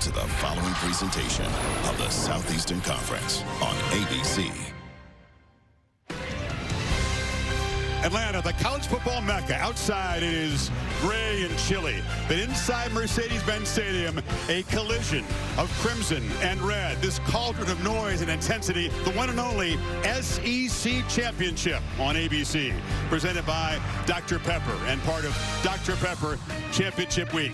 to the following presentation of the Southeastern Conference on ABC. Atlanta, the college football mecca. Outside it is gray and chilly, but inside Mercedes-Benz Stadium, a collision of crimson and red. This cauldron of noise and intensity, the one and only SEC Championship on ABC, presented by Dr. Pepper and part of Dr. Pepper Championship Week.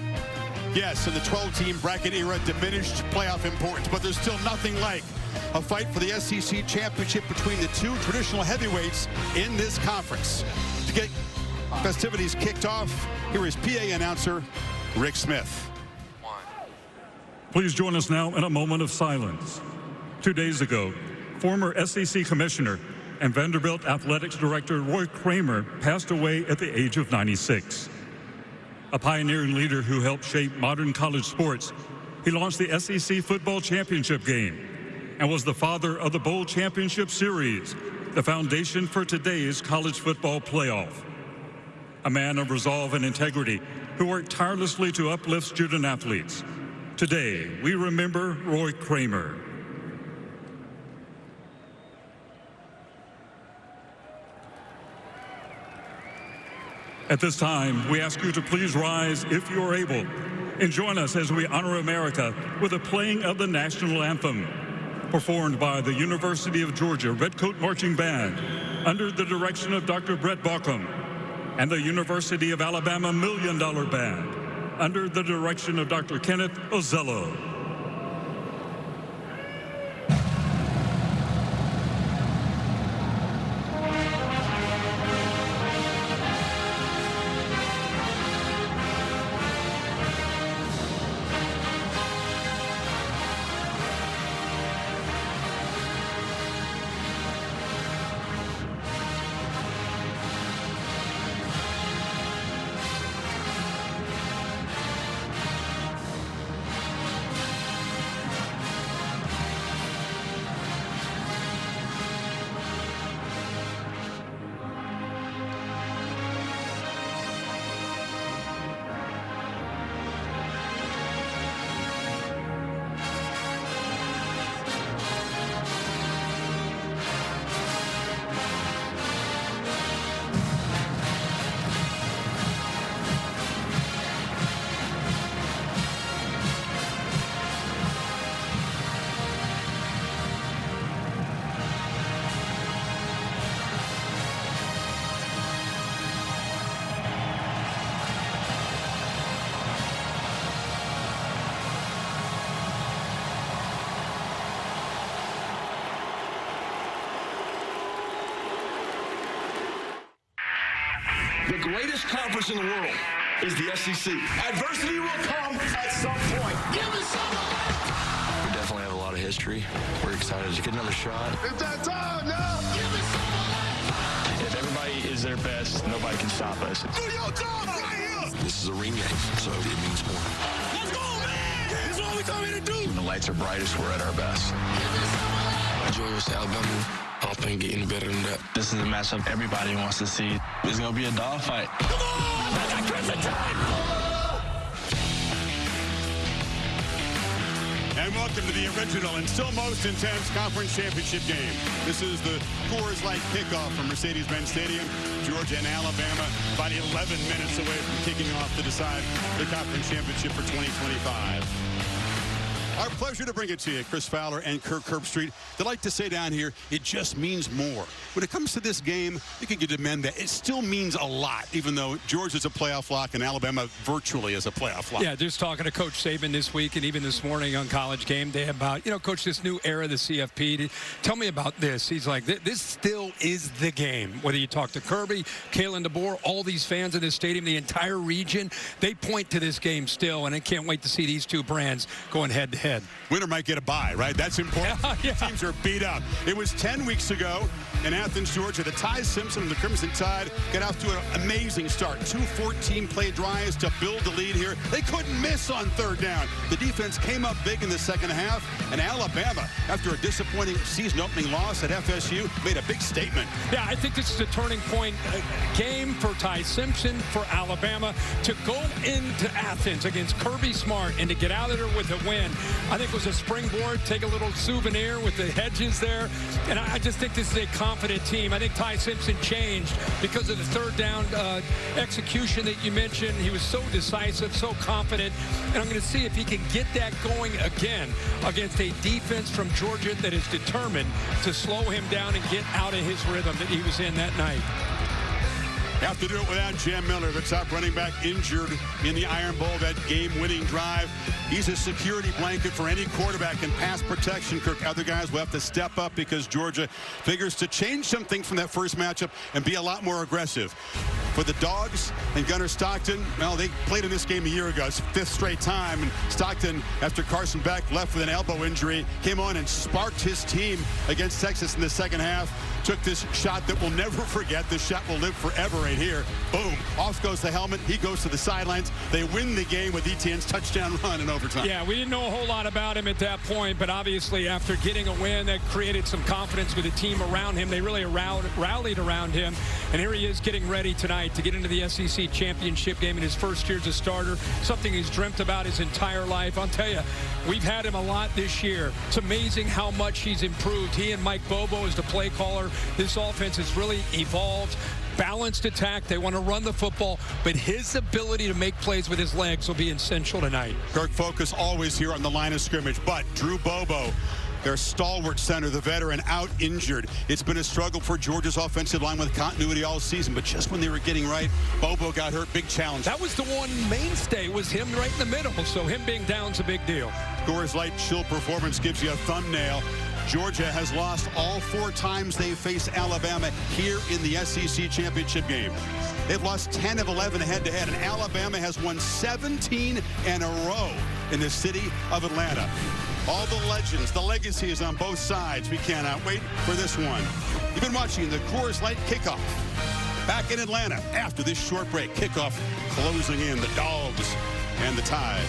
Yes, in the 12-team bracket era, diminished playoff importance, but there's still nothing like a fight for the SEC championship between the two traditional heavyweights in this conference. To get festivities kicked off, here is PA announcer Rick Smith. Please join us now in a moment of silence. 2 days ago, former SEC commissioner and Vanderbilt athletics director Roy Kramer passed away at the age of 96. A pioneering leader who helped shape modern college sports, he launched the SEC football championship game and was the father of the Bowl Championship Series, the foundation for today's college football playoff. A man of resolve and integrity who worked tirelessly to uplift student athletes. Today, we remember Roy Kramer. At this time, we ask you to please rise if you are able and join us as we honor America with the playing of the national anthem, performed by the University of Georgia Redcoat Marching Band under the direction of Dr. Brett Baucom, and the University of Alabama Million Dollar Band under the direction of Dr. Kenneth Ozello. The greatest conference in the world is the SEC. Adversity will come at some point. Give us some of that. We definitely have a lot of history. We're excited to get another shot. It's that time now. Give us some of that. If everybody is their best, nobody can stop us. Do your job right here. This is a ring game, so it means more. Let's go, man. This is what we come here to do. When the lights are brightest, we're at our best. Georgia, Alabama. I don't think getting better than that. This is a matchup everybody wants to see. It's going to be a dogfight. Come on! I got crimson time! And welcome to the original and still most intense conference championship game. This is the Coors Light kickoff from Mercedes-Benz Stadium. Georgia and Alabama about 11 minutes away from kicking off to decide the conference championship for 2025. Our pleasure to bring it to you, Chris Fowler and Kirk Herbstreit. They like to say down here, it just means more. When it comes to this game, you can demand that it still means a lot, even though Georgia's a playoff lock and Alabama virtually is a playoff lock. Yeah, just talking to Coach Saban this week and even this morning on College Game Day about, Coach, this new era, the CFP. Tell me about this. He's like, this still is the game. Whether you talk to Kirby, Kalen DeBoer, all these fans in this stadium, the entire region, they point to this game still, and I can't wait to see these two brands going head-to-head. Winner might get a bye, right? That's important. Yeah. Teams are beat up. It was 10 weeks ago in Athens, Georgia. The Ty Simpson and the Crimson Tide got off to an amazing start. 2 14-play drives to build the lead here. They couldn't miss on third down. The defense came up big in the second half, and Alabama, after a disappointing season-opening loss at FSU, made a big statement. Yeah, I think this is a turning point game for Ty Simpson, for Alabama, to go into Athens against Kirby Smart and to get out of there with a win. I think it was a springboard, take a little souvenir with the hedges there, and I just think this is a confident team. I think Ty Simpson changed because of the third down execution that you mentioned. He was so decisive, so confident, and I'm going to see if he can get that going again against a defense from Georgia that is determined to slow him down and get out of his rhythm that he was in that night. Have to do it without Jam Miller, the top running back, injured in the Iron Bowl, that game-winning drive. He's a security blanket for any quarterback in pass protection. Kirk, other guys will have to step up because Georgia figures to change something from that first matchup and be a lot more aggressive. For the Dogs and Gunnar Stockton, well, they played in this game a year ago. It's 5th straight time. And Stockton, after Carson Beck left with an elbow injury, came on and sparked his team against Texas in the second half. Took this shot that we'll never forget. This shot will live forever right here. Boom. Off goes the helmet. He goes to the sidelines. They win the game with Etienne's touchdown run in overtime. Yeah, we didn't know a whole lot about him at that point, but obviously after getting a win, that created some confidence with the team around him. They really rallied around him. And here he is getting ready tonight to get into the SEC championship game in his first year as a starter, something he's dreamt about his entire life. I'll tell you, we've had him a lot this year. It's amazing how much he's improved. He and Mike Bobo as the play caller. This offense has really evolved. Balanced attack. They want to run the football, but his ability to make plays with his legs will be essential tonight. Kirk, focus always here on the line of scrimmage, but Drew Bobo, their stalwart center, the veteran, out injured. It's been a struggle for Georgia's offensive line with continuity all season, but just when they were getting right, Bobo got hurt. Big challenge. That was the one mainstay, was him right in the middle, so him being down's a big deal. Coors Light chill performance gives you a thumbnail. Georgia has lost all 4 times they face Alabama here in the SEC championship game. They've lost 10 of 11 head-to-head, and Alabama has won 17 in a row in the city of Atlanta. All the legends, the legacies on both sides. We cannot wait for this one. You've been watching the Coors Light Kickoff. Back in Atlanta after this short break. Kickoff closing in, the Dogs and the Tide.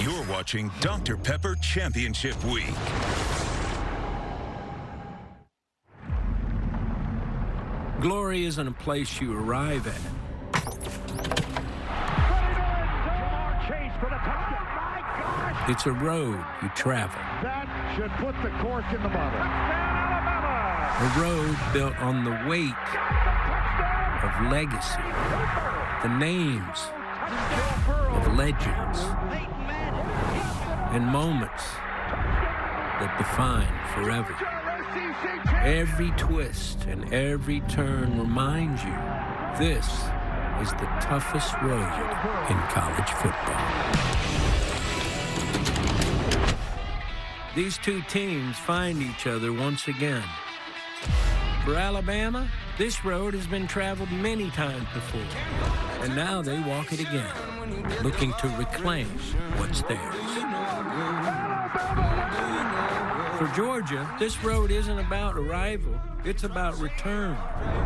You're watching Dr. Pepper Championship Week. Glory isn't a place you arrive at. It's a road you travel. That should put the cork in the bottle. A road built on the weight of legacy. The names of legends. And moments that define forever. Every twist and every turn reminds you this is the toughest road in college football. These two teams find each other once again. For Alabama, this road has been traveled many times before, and now they walk it again, looking to reclaim what's theirs. For Georgia, this road isn't about arrival, it's about return.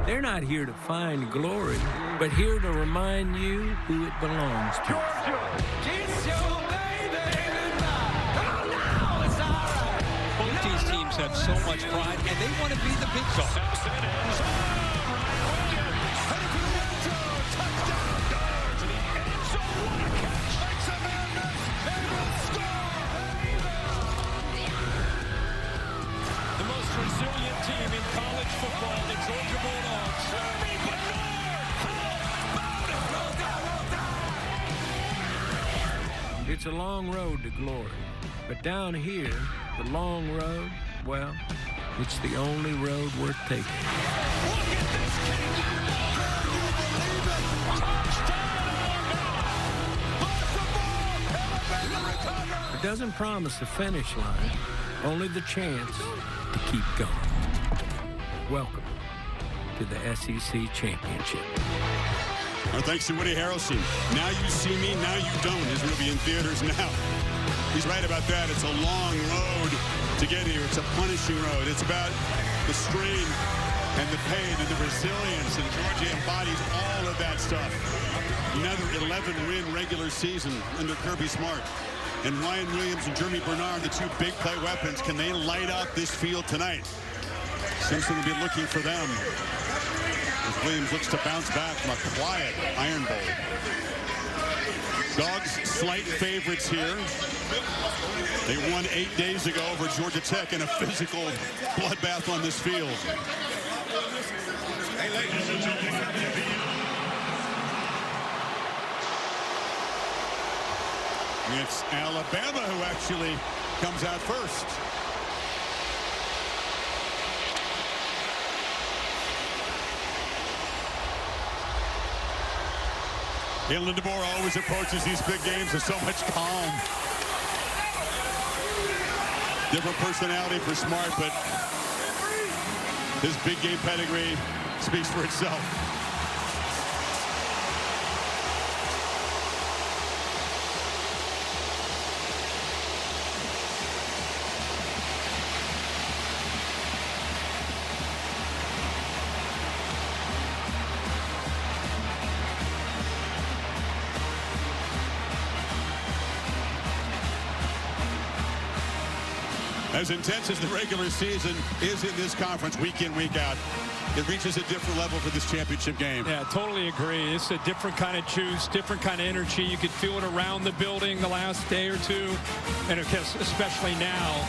They're not here to find glory, but here to remind you who it belongs to. Both these teams have so much pride, and they want to be the big dog. Resilient team in college football, the Georgia Bulldogs. It's a long road to glory, but down here, the long road, well, it's the only road worth taking. Look at this kick. It doesn't promise a finish line, only the chance to keep going. Welcome to the SEC Championship. Our thanks to Woody Harrelson. Now You See Me, Now You Don't is going to be in theaters now. He's right about that. It's a long road to get here. It's a punishing road. It's about the strain and the pain and the resilience, and Georgia embodies all of that stuff. Another 11-win regular season under Kirby Smart. And Ryan Williams and Jeremy Bernard, the two big play weapons, can they light up this field tonight? Simpson will be looking for them as Williams looks to bounce back from a quiet Iron Bowl. Dogs slight favorites here. They won 8 days ago over Georgia Tech in a physical bloodbath on this field. It's Alabama who actually comes out first. Kalen DeBoer always approaches these big games with so much calm. Different personality for Smart, but his big game pedigree speaks for itself. As intense as the regular season is in this conference week in, week out, it reaches a different level for this championship game. Yeah, totally agree. It's a different kind of juice, different kind of energy. You could feel it around the building the last day or two, and of course, especially now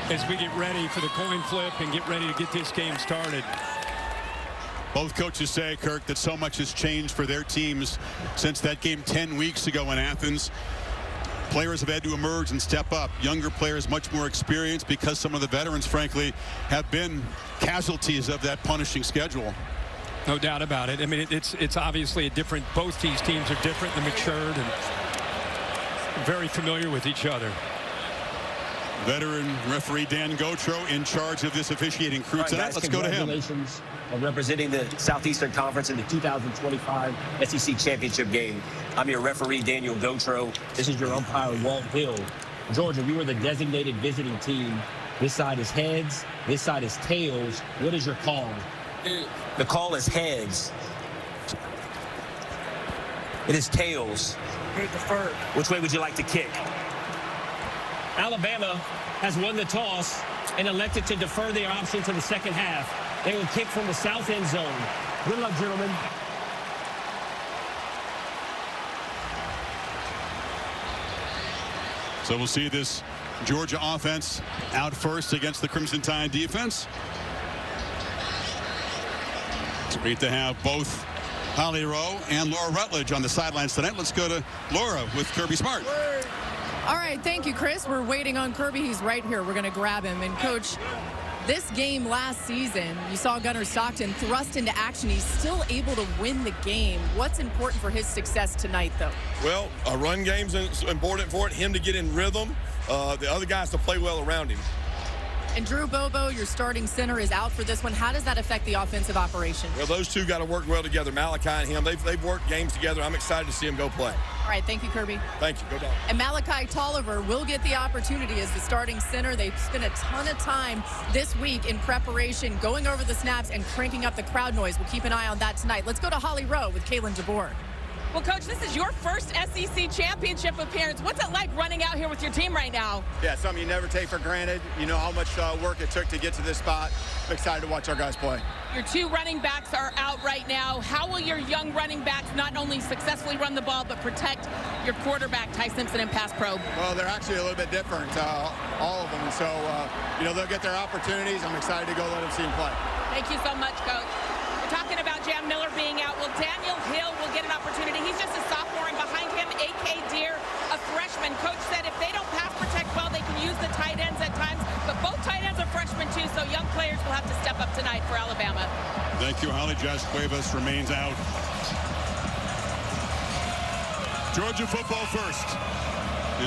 as we get ready for the coin flip and get ready to get this game started. Both coaches say, Kirk, that so much has changed for their teams since that game 10 weeks ago in Athens. Players have had to emerge and step up. Younger players much more experienced because some of the veterans, frankly, have been casualties of that punishing schedule. No doubt about it. I mean, it's obviously a different, both these teams are different and matured and very familiar with each other. Veteran referee Dan Gotro in charge of this officiating crew tonight. Guys, let's go to him. Congratulations on representing the Southeastern Conference in the 2025 SEC Championship game. I'm your referee, Daniel Gotro. This is your umpire, Walt Hill. Georgia, we were the designated visiting team. This side is heads. This side is tails. What is your call? The call is heads. It is tails. Which way would you like to kick? Alabama has won the toss and elected to defer their option to the second half. They will kick from the south end zone. Good luck, gentlemen. So we'll see this Georgia offense out first against the Crimson Tide defense. It's great to have both Holly Rowe and Laura Rutledge on the sidelines tonight. Let's go to Laura with Kirby Smart. All right, thank you, Chris. We're waiting on Kirby. He's right here. We're going to grab him. And, Coach, this game last season, you saw Gunnar Stockton thrust into action. He's still able to win the game. What's important for his success tonight, though? Well, a run game's important for it, him to get in rhythm, the other guys to play well around him. And Drew Bobo, your starting center, is out for this one. How does that affect the offensive operation? Well, those two got to work well together, Malachi and him. They've worked games together. I'm excited to see them go play. All right, thank you, Kirby. Thank you. Go down. And Malachi Tolliver will get the opportunity as the starting center. They've spent a ton of time this week in preparation, going over the snaps and cranking up the crowd noise. We'll keep an eye on that tonight. Let's go to Holly Rowe with Kalen DeBoer. Well, Coach, this is your first SEC championship appearance. What's it like running out here with your team right now? Yeah, something you never take for granted. You know how much work it took to get to this spot. I'm excited to watch our guys play. Your two running backs are out right now. How will your young running backs not only successfully run the ball, but protect your quarterback, Ty Simpson, in pass pro? Well, they're actually a little bit different, all of them. And so, they'll get their opportunities. I'm excited to go let them see them play. Thank you so much, Coach. We're talking about Jam Miller being out. Well, Daniel Hill will get an opportunity. He's just a sophomore, and behind him, A.K. Deere, a freshman. Coach said if they don't pass protect well, they can use the tight ends at times. But both tight ends are freshmen, too, so young players will have to step up tonight for Alabama. Thank you, Holly. Josh Cuevas remains out. Georgia football first.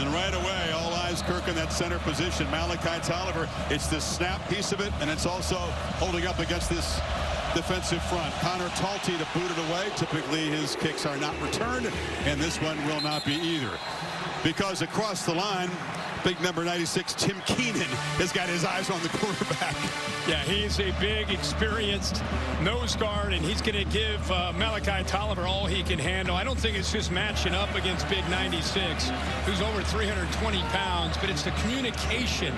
And right away, all eyes, Kirk, in that center position. Malachi Tolliver, it's the snap piece of it, and it's also holding up against this defensive front. Connor Talty to boot it away. Typically, his kicks are not returned, and this one will not be either. because across the line, big number 96, Tim Keenan, has got his eyes on the quarterback. Yeah, he's a big, experienced nose guard, and he's going to give Malachi Tolliver all he can handle. I don't think it's just matching up against big 96, who's over 320 pounds, but it's the communication.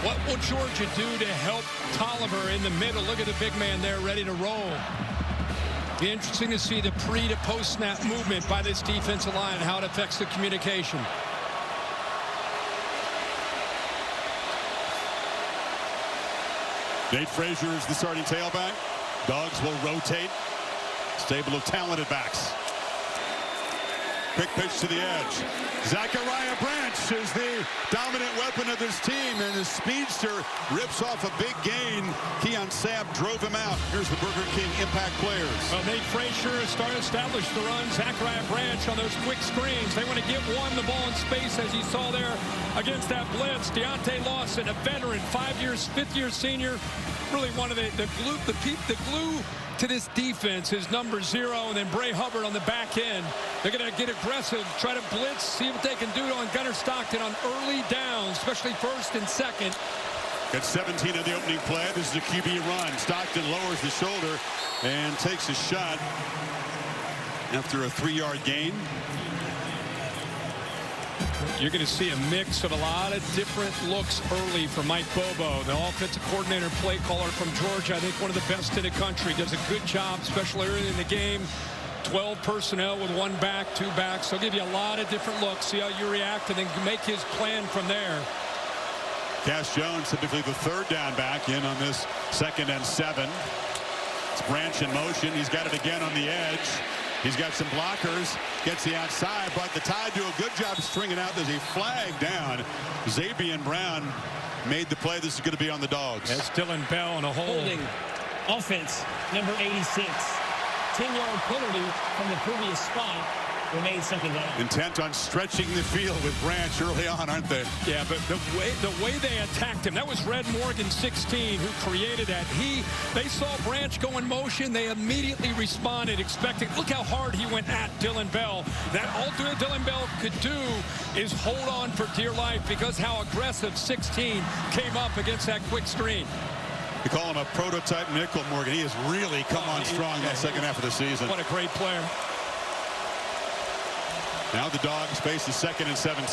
What will Georgia do to help Tolliver in the middle? Look at the big man there ready to roll. Be interesting to see the pre to post snap movement by this defensive line and how it affects the communication. Nate Frazier is the starting tailback. Dogs will rotate. Stable of talented backs. Quick pitch to the edge. Zachariah Branch is the dominant weapon of this team, and the speedster rips off a big gain. Keon Sabb drove him out. Here's the Burger King impact players. Well, Nate Frazier has established the run. Zachariah Branch on those quick screens. They want to get the ball in space, as you saw there against that blitz. Deontay Lawson, a veteran, 5 years, fifth-year senior. Really one of the glue to this defense is number 0, and then Bray Hubbard on the back end. They're going to get aggressive, try to blitz, see what they can do on Gunnar Stockton on early downs, especially first and second. Got 17 on the opening play. This is a QB run. Stockton lowers the shoulder and takes a shot after a 3-yard gain. You're going to see a mix of a lot of different looks early from Mike Bobo, the offensive coordinator, play caller from Georgia. I think one of the best in the country. Does a good job, especially early in the game. 12 personnel with 1 back, 2 backs. He'll give you a lot of different looks, see how you react, and then make his plan from there. Cash Jones, typically the 3rd down back, in on this 2nd and 7. It's Branch in motion. He's got it again on the edge. He's got some blockers, gets the outside, but the Tide do a good job stringing out. There's a flag down. Zabian Brown made the play. This is going to be on the Dogs. That's Dylan Bell in a hole. Holding offense, number 86. 10-yard penalty from the previous spot. Remains 2nd down. Intent on stretching the field with Branch early on, aren't they? Yeah, but the way they attacked him, that was Red Morgan 16 who created that. They saw Branch go in motion. They immediately responded, expecting. Look how hard he went at Dylan Bell. That all Dylan Bell could do is hold on for dear life because how aggressive 16 came up against that quick screen. We call him a prototype nickel, Morgan. He has really come on strong that second half of the season. What a great player. Now the Dogs face the 2nd and 17.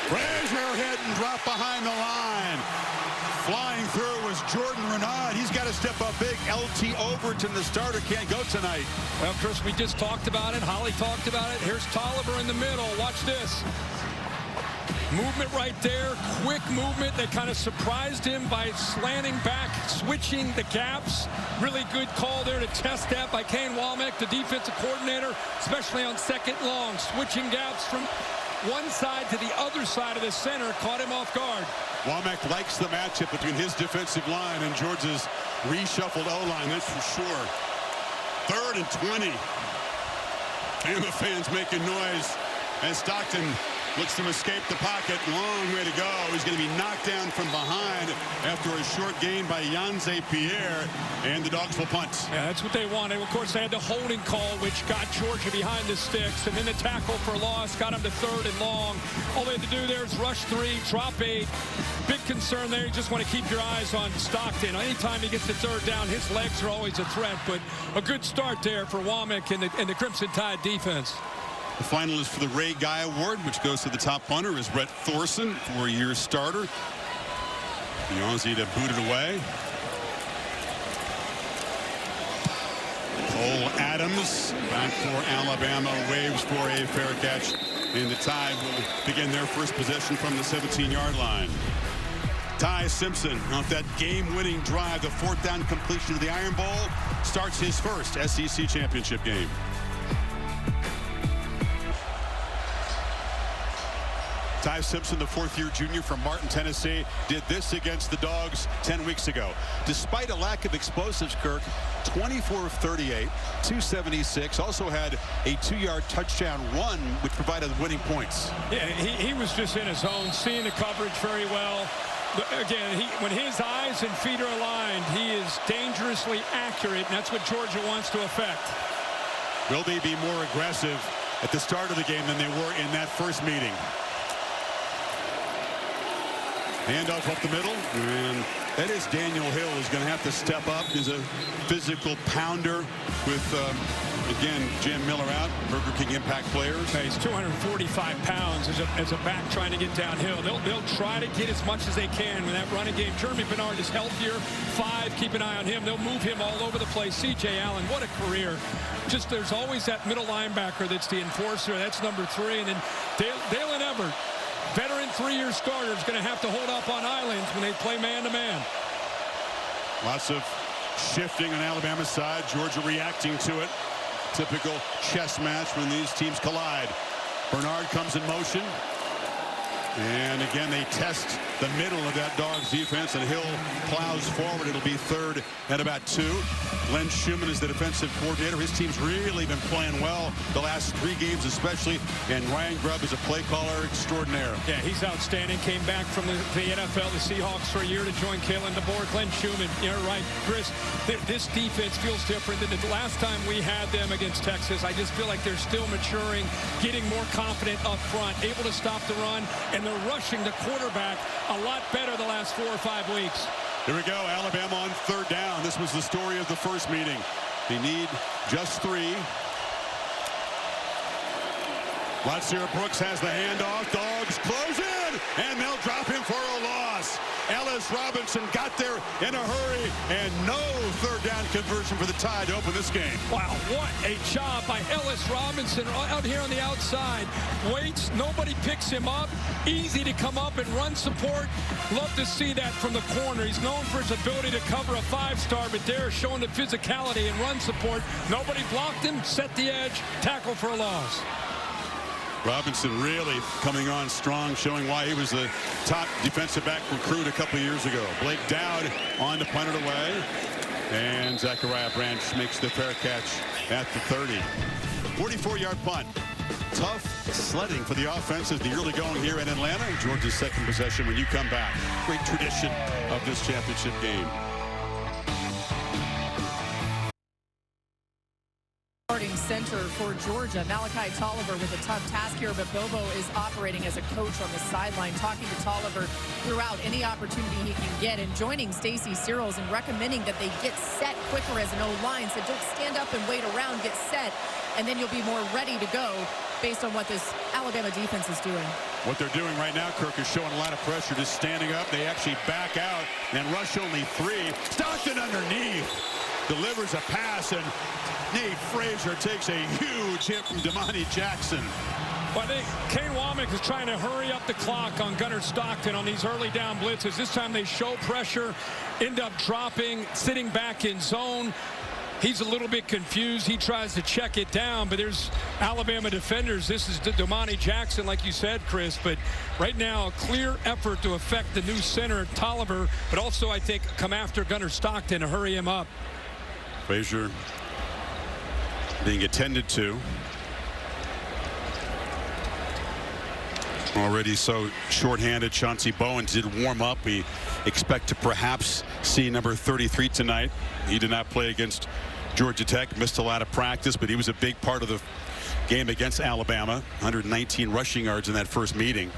Frazier hit and dropped behind the line. Flying through was Jordan Renaud. He's got to step up big. LT Overton, the starter, can't go tonight. Well, Chris, we just talked about it. Holly talked about it. Here's Tolliver in the middle. Watch this. Movement right there, quick movement. They kind of surprised him by slanting back, switching the gaps. Really good call there to test that by Kane Womack, the defensive coordinator, especially on 2nd long. Switching gaps from one side to the other side of the center, caught him off guard. Womack likes the matchup between his defensive line and Georgia's reshuffled O-line, that's for sure. 3rd and 20. Bama fans making noise as Stockton looks to escape the pocket. Long way to go. He's going to be knocked down from behind after a short gain by Yanze Pierre, and the Dogs will punt. Yeah, that's what they wanted. Of course, they had the holding call, which got Georgia behind the sticks, and then the tackle for loss got him to 3rd and long. All they had to do there is rush 3, drop 8. Big concern there. You just want to keep your eyes on Stockton. Anytime he gets the 3rd down, his legs are always a threat, but a good start there for Womack and the Crimson Tide defense. The finalist for the Ray Guy Award, which goes to the top punter, is Brett Thorson, 4-year starter. The Aussie to boot it away. Cole Adams back for Alabama, waves for a fair catch, and the Tide will begin their first possession from the 17-yard line. Ty Simpson off that game-winning drive, the 4th down completion of the Iron Bowl, starts his first SEC championship game. Ty Simpson, the 4th-year junior from Martin, Tennessee, did this against the Dogs 10 weeks ago. Despite a lack of explosives, Kirk, 24 of 38, 276, also had a 2-yard touchdown run, which provided winning points. Yeah, he was just in his zone, seeing the coverage very well. Again, when his eyes and feet are aligned, he is dangerously accurate, and that's what Georgia wants to affect. Will they be more aggressive at the start of the game than they were in that first meeting? Handoff up the middle, and that is Daniel Hill is going to have to step up. He's a physical pounder with, again, Jam Miller out, Burger King impact players. He's 245 pounds as a back trying to get downhill. They'll try to get as much as they can in that running game. Jeremy Bernard is healthier. 5, keep an eye on him. They'll move him all over the place. C.J. Allen, what a career. Just there's always that middle linebacker that's the enforcer. That's number 3. And then Dalen Everett, veteran 3-year starter, is going to have to hold up on islands when they play man-to-man. Lots of shifting on Alabama's side. Georgia reacting to it. Typical chess match when these teams collide. Bernard comes in motion. And again, they test the middle of that Dogs defense, and Hill plows forward. It'll be 3rd and about 2. Glenn Schumann is the defensive coordinator. His team's really been playing well the last 3 games especially, and Ryan Grubb is a play caller extraordinaire. Yeah, he's outstanding. Came back from the NFL, the Seahawks, for a year to join Kalen DeBoer. Glenn Schumann, you're right, Chris. This defense feels different than the last time we had them against Texas. I just feel like they're still maturing, getting more confident up front, able to stop the run, and they're rushing the quarterback a lot better the last 4 or 5 weeks. Here we go. Alabama on 3rd down. This was the story of the first meeting. They need just 3. Latsir Brooks has the handoff. Dogs close in, and they'll drop him for a loss. Ellis Robinson got there in a hurry, and no 3rd down conversion for the Tide to open this game. Wow, what a job by Ellis Robinson out here on the outside. Waits, nobody picks him up. Easy to come up and run support. Love to see that from the corner. He's known for his ability to cover a 5-star, but there showing the physicality and run support. Nobody blocked him, set the edge, tackle for a loss. Robinson really coming on strong, showing why he was the top defensive back recruit a couple of years ago. Blake Dowd on to punt it away. And Zachariah Branch makes the fair catch at the 30. 44-yard punt. Tough sledding for the offense as the early going here in Atlanta. Georgia's 2nd possession when you come back. Great tradition of this championship game. Starting center for Georgia, Malachi Tolliver with a tough task here, but Bobo is operating as a coach on the sideline, talking to Tolliver throughout any opportunity he can get, and joining Stacy Searles and recommending that they get set quicker as an O-line, so don't stand up and wait around, get set, and then you'll be more ready to go based on what this Alabama defense is doing. What they're doing right now, Kirk, is showing a lot of pressure, just standing up. They actually back out and rush only 3. Stockton underneath delivers a pass, and Nate Frazier takes a huge hit from Damani Jackson. Well, I think Kane Womack is trying to hurry up the clock on Gunnar Stockton on these early down blitzes. This time they show pressure, end up dropping, sitting back in zone. He's a little bit confused. He tries to check it down, but there's Alabama defenders. This is Damani Jackson, like you said, Chris. But right now, a clear effort to affect the new center, Tolliver, but also, I think, come after Gunnar Stockton to hurry him up. Frazier being attended to. Already so shorthanded. Chauncey Bowen did warm up. We expect to perhaps see number 33 tonight. He did not play against Georgia Tech. Missed a lot of practice, but he was a big part of the game against Alabama. 119 rushing yards in that first meeting.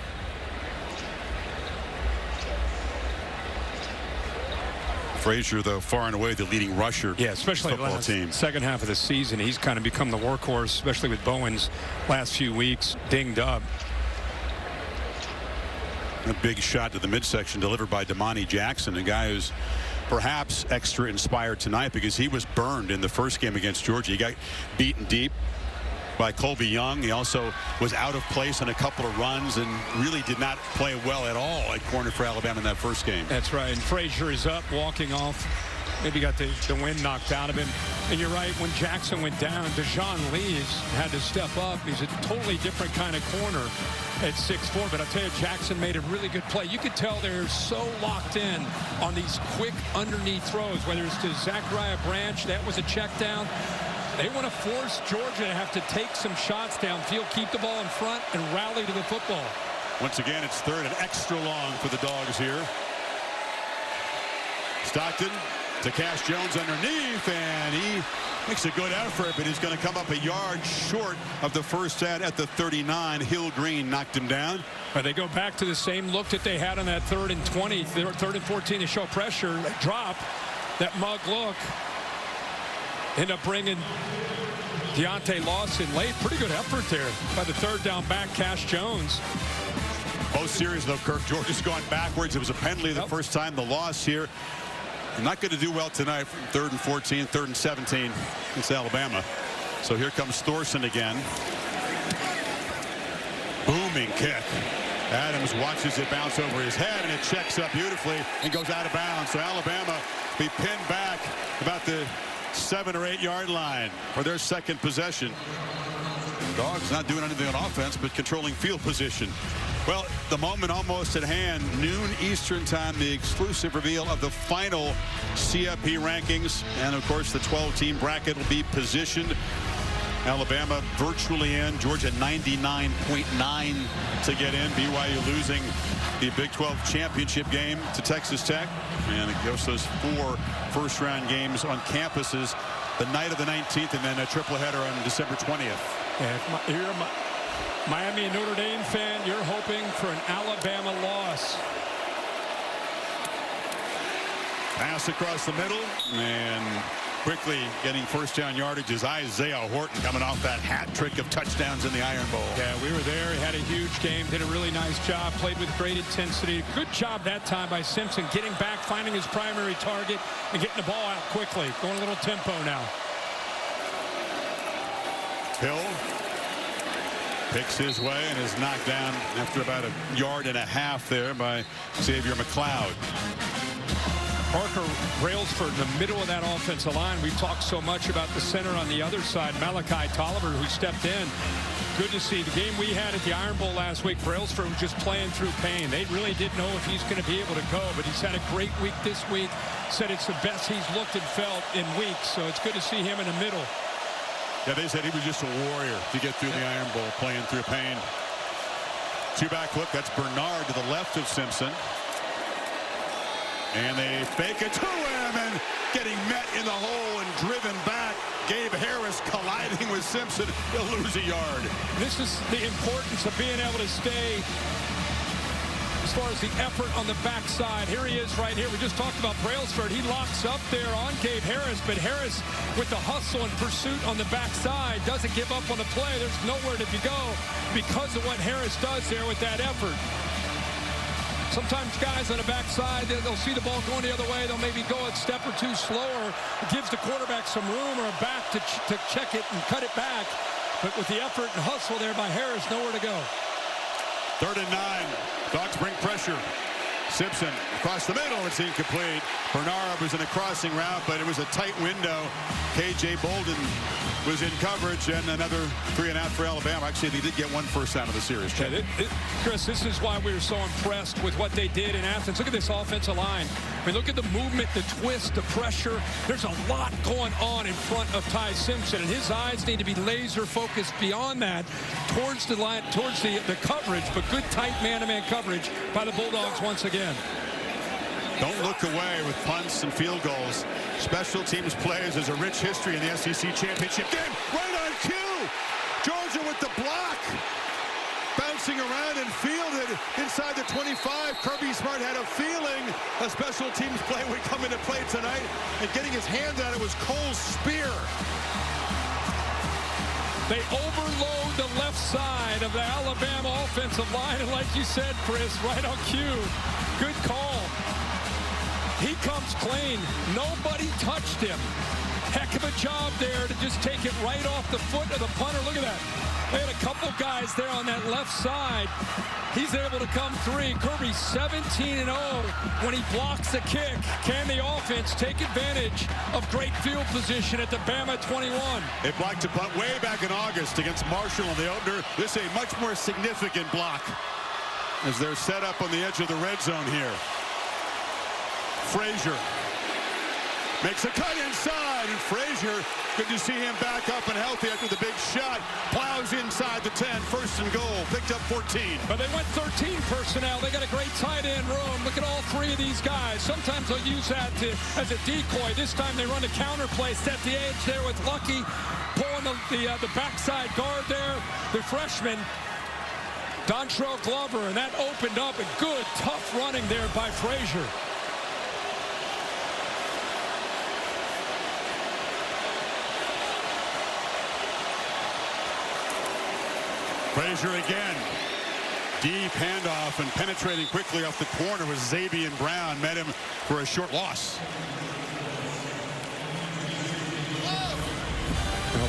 Frazier, though, far and away the leading rusher. Yeah, especially football team. Second half of the season, he's kind of become the workhorse, especially with Bowen's last few weeks dinged up. A big shot to the midsection delivered by Damani Jackson, a guy who's perhaps extra inspired tonight because he was burned in the first game against Georgia. He got beaten deep by Colby Young. He also was out of place on a couple of runs and really did not play well at all at corner for Alabama in that first game. That's right. And Frazier is up, walking off. Maybe got the wind knocked out of him. And you're right, when Jackson went down, Dejon Lees had to step up. He's a totally different kind of corner at 6'4". But I'll tell you, Jackson made a really good play. You could tell they're so locked in on these quick underneath throws, whether it's to Zachariah Branch, that was a check down. They want to force Georgia to have to take some shots downfield, keep the ball in front, and rally to the football. Once again, it's 3rd and extra long for the Dogs here. Stockton to Cash Jones underneath, and he makes a good effort, but he's going to come up a yard short of the first set at the 39. Hill Green knocked him down. But they go back to the same look that they had on that 3rd and 20, 3rd and 14 to show pressure, drop, that mug look. End up bringing Deontay Lawson late. Pretty good effort there by the 3rd down back, Cash Jones. Both series, though, Kirk, Georgia's gone backwards. It was a penalty the first time. The loss here. They're not going to do well tonight. 3rd and 14, 3rd and 17 against Alabama. So here comes Thorson again. Booming kick. Adams watches it bounce over his head, and it checks up beautifully and goes out of bounds. So Alabama be pinned back about the 7 or 8 yard line for their second possession. Dogs not doing anything on offense, but controlling field position. Well, the moment almost at hand, noon Eastern time, the exclusive reveal of the final CFP rankings. And, of course, the 12-team bracket will be positioned. Alabama virtually in. Georgia 99.9 to get in. BYU losing the Big 12 championship game to Texas Tech. And it goes those 4 first-round games on campuses the night of the 19th, and then a triple header on December 20th. If you're a Miami and Notre Dame fan, you're hoping for an Alabama loss. Pass across the middle, and quickly getting first down yardage is Isaiah Horton, coming off that hat trick of touchdowns in the Iron Bowl. Yeah, we were there. He had a huge game, did a really nice job, played with great intensity. Good job that time by Simpson, getting back, finding his primary target, and getting the ball out quickly. Going a little tempo now. Hill picks his way and is knocked down after about a yard and a half there by Xavier McLeod. Parker Brailsford in the middle of that offensive line. We've talked so much about the center on the other side, Malachi Tolliver, who stepped in. Good to see. The game we had at the Iron Bowl last week, Brailsford was just playing through pain. They really didn't know if he's going to be able to go, but he's had a great week this week. Said it's the best he's looked and felt in weeks, so it's good to see him in the middle. Yeah, they said he was just a warrior to get through the Iron Bowl, playing through pain. Two-back look. That's Bernard to the left of Simpson. And they fake it to him, and getting met in the hole and driven back. Gabe Harris colliding with Simpson. He'll lose a yard. This is the importance of being able to stay as far as the effort on the backside. Here he is right here. We just talked about Brailsford. He locks up there on Gabe Harris, but Harris with the hustle and pursuit on the backside doesn't give up on the play. There's nowhere to go because of what Harris does there with that effort. Sometimes guys on the backside, they'll see the ball going the other way. They'll maybe go a step or two slower. It gives the quarterback some room or a back to check it and cut it back. But with the effort and hustle there by Harris, nowhere to go. 3rd and 9. Dogs bring pressure. Simpson across the middle. It's incomplete. Bernard was in a crossing route, but it was a tight window. K.J. Bolden was in coverage, and another 3 and out for Alabama. Actually, they did get 1 first down of the series. Yeah, Chris, this is why we were so impressed with what they did in Athens. Look at this offensive line. I mean, look at the movement, the twist, the pressure. There's a lot going on in front of Ty Simpson, and his eyes need to be laser focused beyond that towards the line, towards the coverage, but good tight man-to-man coverage by the Bulldogs once again. Don't look away with punts and field goals. Special teams plays. There's a rich history in the SEC championship game. Right on cue. Georgia with the block. Bouncing around and fielded inside the 25. Kirby Smart had a feeling a special teams play would come into play tonight. And getting his hand on it was Cole's spear. They overload the left side of the Alabama offensive line. And like you said, Chris, right on cue. Good call. He comes clean. Nobody touched him. Heck of a job there to just take it right off the foot of the punter. Look at that. They had a couple guys there on that left side. He's able to come through. Kirby 17-0 when he blocks the kick. Can the offense take advantage of great field position at the Bama 21? They blocked a punt way back in August against Marshall in the opener. This is a much more significant block as they're set up on the edge of the red zone here. Frazier Makes a cut inside, and Frazier, good to see him back up and healthy after the big shot. Plows inside the 10, first and goal, picked up 14. But they went 13 personnel. They got a great tight end room. Look at all three of these guys. Sometimes they'll use that as a decoy. This time they run a counter play, set the edge there with Lucky, pulling the backside guard there. The freshman, Dontrell Glover, and that opened up a good, tough running there by Frazier. Frazier again. Deep handoff and penetrating quickly off the corner was Xavier Brown. Met him for a short loss.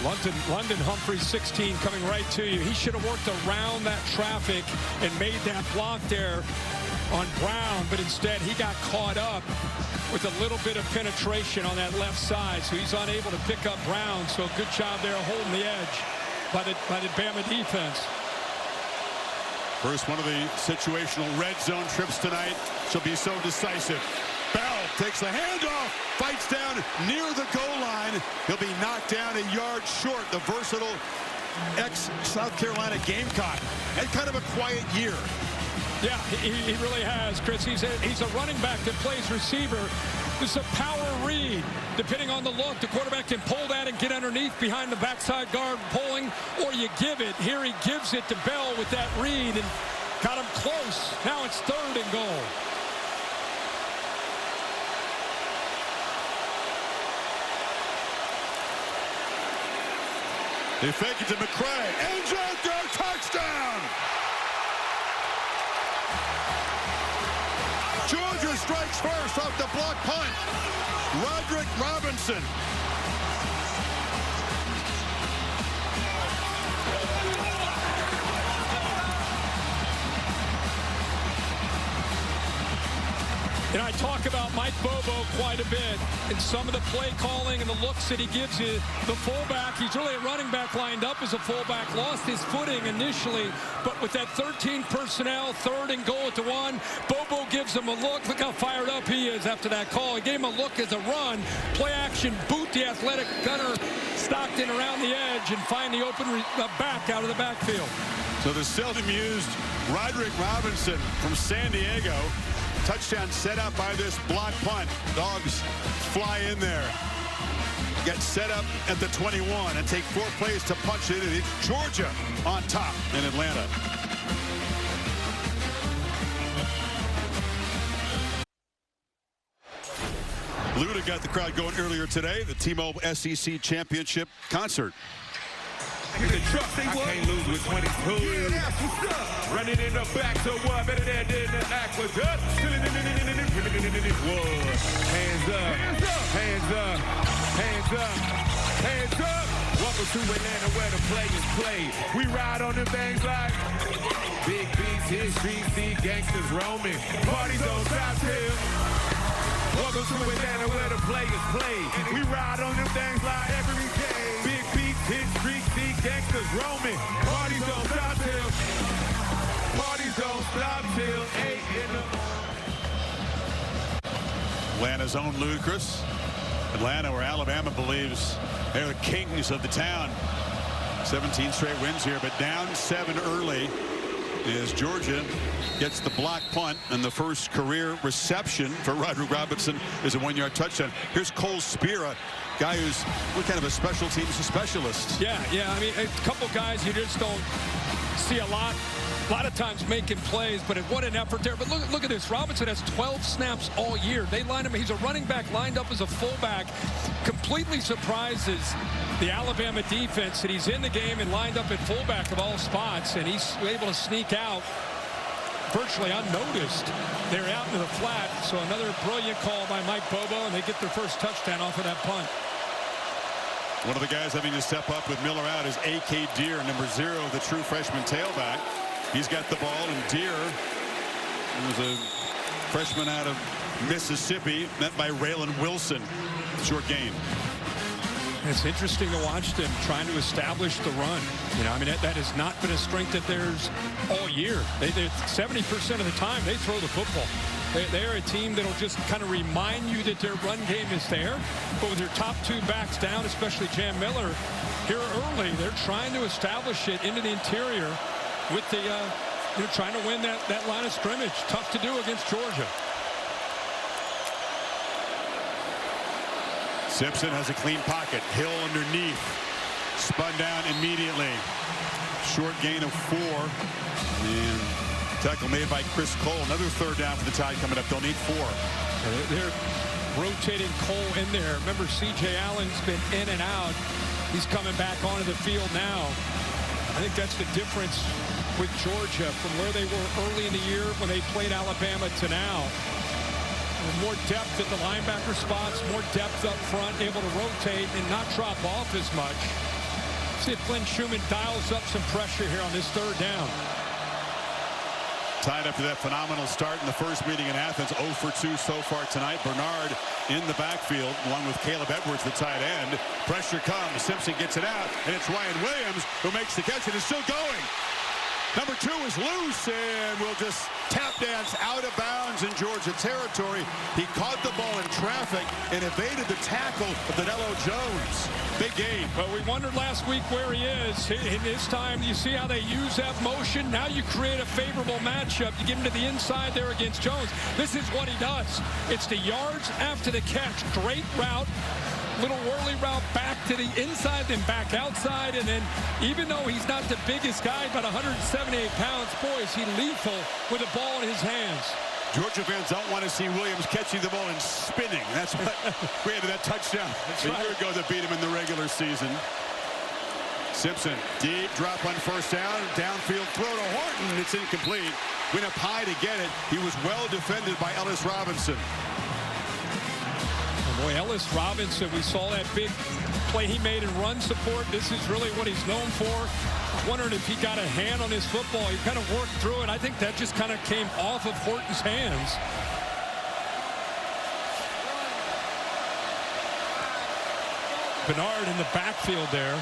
London Humphrey, 16, coming right to you. He should have worked around that traffic and made that block there on Brown, but instead he got caught up with a little bit of penetration on that left side, so he's unable to pick up Brown. So good job there holding the edge by the Bama defense. First one of the situational red zone trips tonight. She'll be so decisive. Bell takes the handoff, fights down near the goal line. He'll be knocked down a yard short. The versatile ex-South Carolina Gamecock. Had kind of a quiet year. Yeah, he really has, Chris. He's a running back that plays receiver. It's a power read. Depending on the look, the quarterback can pull that and get underneath behind the backside guard pulling, or you give it. Here he gives it to Bell with that read and got him close. Now it's 3rd and goal. They fake it to McCray. Ends out there, touchdown! Georgia strikes first off the block punt. Roderick Robinson. And I talk about Mike Bobo quite a bit and some of the play calling and the looks that he gives you. The fullback, he's really a running back lined up as a fullback, lost his footing initially, but with that 13 personnel, 3rd and goal at the 1, Bobo gives him a look. Look how fired up he is after that call. He gave him a look as a run, play action, boot the athletic gunner Stockton around the edge and find the open back out of the backfield. So the seldom used Roderick Robinson from San Diego. Touchdown set up by this block punt. Dogs fly in there. Get set up at the 21 and take 4 plays to punch it. And it's Georgia on top in Atlanta. Luda got the crowd going earlier today. The T-Mobile SEC Championship concert. I can't lose with 22. Yeah, that's what's up. Running in the back, so what? Better than the aqueduct. Hands up, hands up, hands up, hands up. Welcome to Atlanta where the players play. We ride on the bangs like big beats, hit streets, see gangsters roaming. Parties don't stop till. Welcome to Atlanta where the players play. We ride on them things like every day. Big beats, hit streets, see gangsters roaming. Parties don't stop till. Parties don't stop till 8 in the morning. Atlanta's own Ludacris. Atlanta, where Alabama believes they're the kings of the town. 17 straight wins here, but down 7 early as Georgia gets the block punt, and the first career reception for Roderick Robinson is a 1-yard touchdown. Here's Cole Spira, guy who's kind of a special teams specialist. Yeah. I mean, a couple guys you just don't see a lot of times making plays, but what an effort there. But look at this. Robinson has 12 snaps all year. They line him. He's a running back lined up as a fullback. Completely surprises the Alabama defense that he's in the game and lined up at fullback of all spots, and he's able to sneak out virtually unnoticed. They're out into the flat, so another brilliant call by Mike Bobo, and they get their first touchdown off of that punt. One of the guys having to step up with Miller out is A.K. Deere, number 0, the true freshman tailback. He's got the ball, and Deere, who was a freshman out of Mississippi, met by Raylan Wilson. Short gain. It's interesting to watch them trying to establish the run. You know, I mean, that has not been a strength of theirs all year. 70% of the time, they throw the football. They're a team that'll just kind of remind you that their run game is there. But with their top 2 backs down, especially Jam Miller, here early, they're trying to establish it into the interior with the, trying to win that line of scrimmage. Tough to do against Georgia. Simpson has a clean pocket. Hill underneath. Spun down immediately. Short gain of 4. And tackle made by Chris Cole. Another third down for the Tide coming up. They'll need 4. They're rotating Cole in there. Remember, C.J. Allen's been in and out. He's coming back onto the field now. I think that's the difference with Georgia from where they were early in the year when they played Alabama to now. More depth at the linebacker spots, more depth up front, able to rotate and not drop off as much. See if Glenn Schumann dials up some pressure here on this third down. Tied up to that phenomenal start in the first meeting in Athens. 0 for 2 so far tonight. Bernard in the backfield along with Caleb Edwards, the tight end. Pressure comes. Simpson gets it out, and it's Ryan Williams who makes the catch and is still going. Number 2 is loose and will just tap dance out of bounds in Georgia territory. He caught the ball in traffic and evaded the tackle of Danilo Jones. Big game. Well, we wondered last week where he is. In this time, you see how they use that motion. Now you create a favorable matchup. You get him to the inside there against Jones. This is what he does. It's the yards after the catch. Great route. Little whirly route back to the inside, then back outside, and then even though he's not the biggest guy, about 178 pounds, boy, is he lethal with the ball in his hands. Georgia fans don't want to see Williams catching the ball and spinning. That's what created that touchdown a year ago that beat him in the regular season. Simpson, deep drop on first down, downfield throw to Horton. It's incomplete. Went up high to get it. He was well defended by Ellis Robinson. Boy, Ellis Robinson, we saw that big play he made in run support. This is really what he's known for. I was wondering if he got a hand on his football. He kind of worked through it. I think that just kind of came off of Horton's hands. Bernard in the backfield there.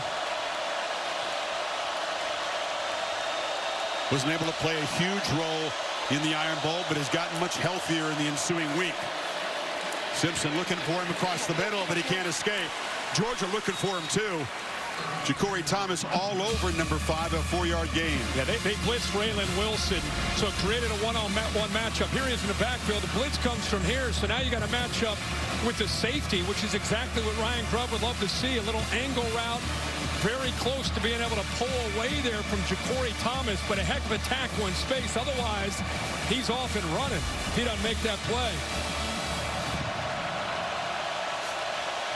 Wasn't able to play a huge role in the Iron Bowl, but has gotten much healthier in the ensuing week. Simpson looking for him across the middle, but he can't escape. Georgia looking for him, too. Ja'Cory Thomas all over number 5, a 4-yard gain. Yeah, they blitzed Raylan Wilson, so it created a one-on-one matchup. Here he is in the backfield. The blitz comes from here, so now you got a matchup with the safety, which is exactly what Ryan Grubb would love to see. A little angle route, very close to being able to pull away there from Ja'Cory Thomas, but a heck of a tackle in space. Otherwise, he's off and running. He doesn't make that play.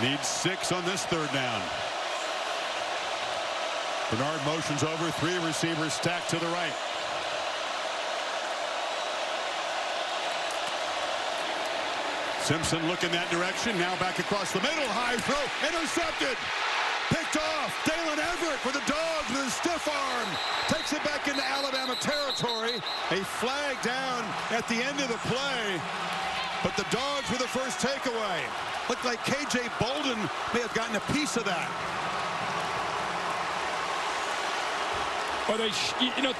Needs 6 on this third down. Bernard motions over, 3 receivers stacked to the right. Simpson looking that direction, now back across the middle, high throw, intercepted. Picked off, Dalen Everett for the Dogs with a stiff arm. Takes it back into Alabama territory. A flag down at the end of the play. But the Dogs with the first takeaway. Looked like K.J. Bolden may have gotten a piece of that. Or they,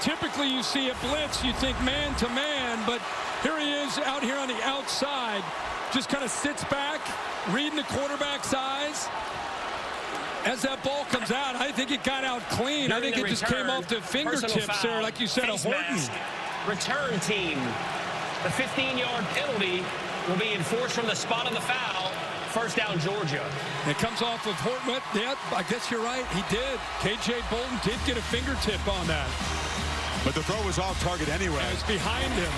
typically you see a blitz, you think man to man, but here he is out here on the outside, just kind of sits back, reading the quarterback's eyes. As that ball comes out, I think it got out clean. I think it just came off the fingertips there, like you said, a Horton. Return team. The 15-yard penalty will be enforced from the spot of the foul. First down, Georgia. It comes off of Horton. Yeah, I guess you're right. He did. K.J. Bolden did get a fingertip on that. But the throw was off target anyway. It was behind him.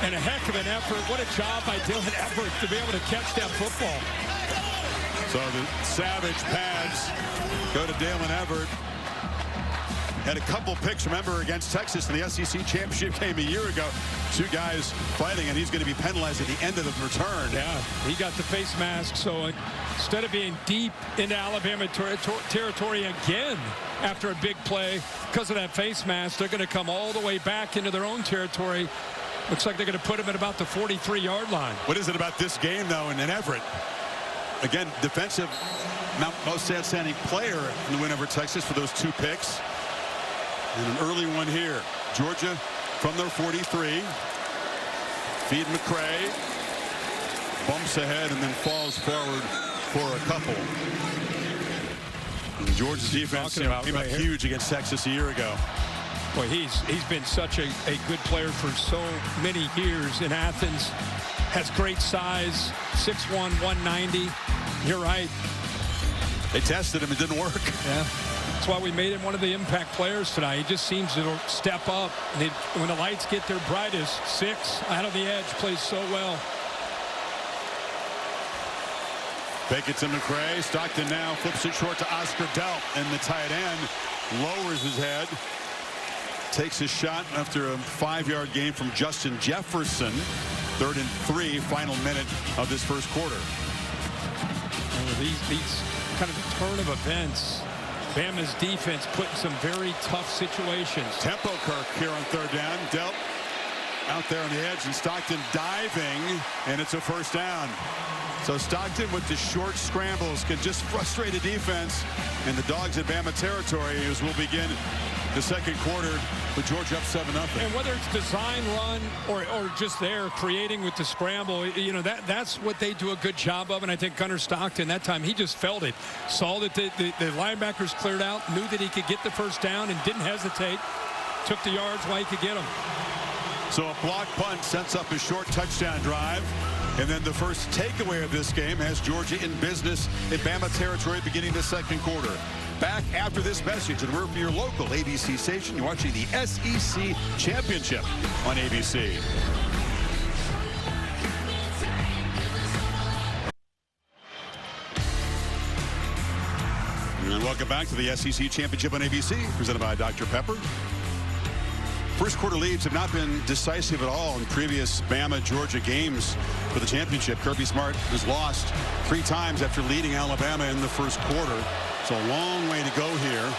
And a heck of an effort. What a job by Dylan Everett to be able to catch that football. So the savage pads go to Dalen Everett. Had a couple picks, remember, against Texas in the SEC championship game a year ago. 2 guys fighting, and he's going to be penalized at the end of the return. Yeah, he got the face mask, so instead of being deep into Alabama territory again after a big play, because of that face mask, they're going to come all the way back into their own territory. Looks like they're going to put him at about the 43-yard line. What is it about this game, though, and Everett? Again, defensive, most outstanding player in the win over Texas for those 2 picks. And an early one here. Georgia from their 43. Feed McCray. Bumps ahead and then falls forward for a couple. And Georgia's defense came up huge against Texas a year ago. Boy, he's been such a good player for so many years in Athens. Has great size, 6'1", 190. You're right. They tested him. It didn't work. Yeah. That's why we made him one of the impact players tonight. He just seems to step up. And when the lights get their brightest, 6 out of the edge, plays so well. Fake it to McCray. Stockton now flips it short to Oscar Delp. And the tight end lowers his head. Takes a shot after a 5-yard gain from Justin Jefferson. 3rd and 3, final minute of this first quarter. These kind of turn of events. Bama's defense put in some very tough situations. Tempo Kirk here on 3rd down. Delp out there on the edge, and Stockton diving, and it's a first down. So Stockton with the short scrambles can just frustrate a defense, and the Dogs in Bama territory as we'll begin the second quarter with Georgia up 7-0. And whether it's design run or just there creating with the scramble, you know, that's what they do a good job of. And I think Gunnar Stockton that time, he just felt it, saw that the linebackers cleared out, knew that he could get the first down and didn't hesitate, took the yards while he could get them. So a block punt sets up a short touchdown drive. And then the first takeaway of this game has Georgia in business in Bama territory beginning the second quarter. Back after this message, and we're from your local ABC station. You're watching the SEC Championship on ABC. And welcome back to the SEC Championship on ABC, presented by Dr. Pepper. First quarter leads have not been decisive at all in previous Bama-Georgia games for the championship. Kirby Smart has lost 3 times after leading Alabama in the first quarter. It's a long way to go here.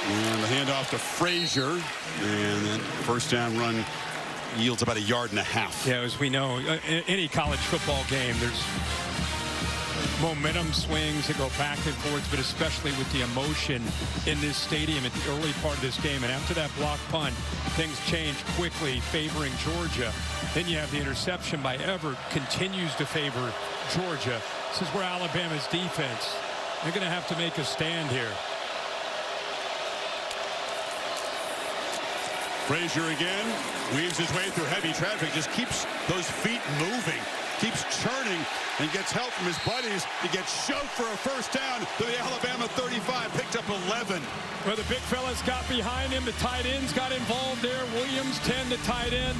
And the handoff to Frazier. And then first down run yields about 1.5 yards. Yeah, as we know, any college football game, there's momentum swings that go back and forth, but especially with the emotion in this stadium at the early part of this game. And after that block punt, things change quickly, favoring Georgia. Then you have the interception by Everett, continues to favor Georgia. This is where Alabama's defense, they're going to have to make a stand here. Frazier again weaves his way through heavy traffic, just keeps those feet moving, keeps churning, and gets help from his buddies. He gets shoved for a first down to the Alabama 35, picked up 11. Well, the big fellas got behind him. The tight ends got involved there. Williams, 10, the tight end.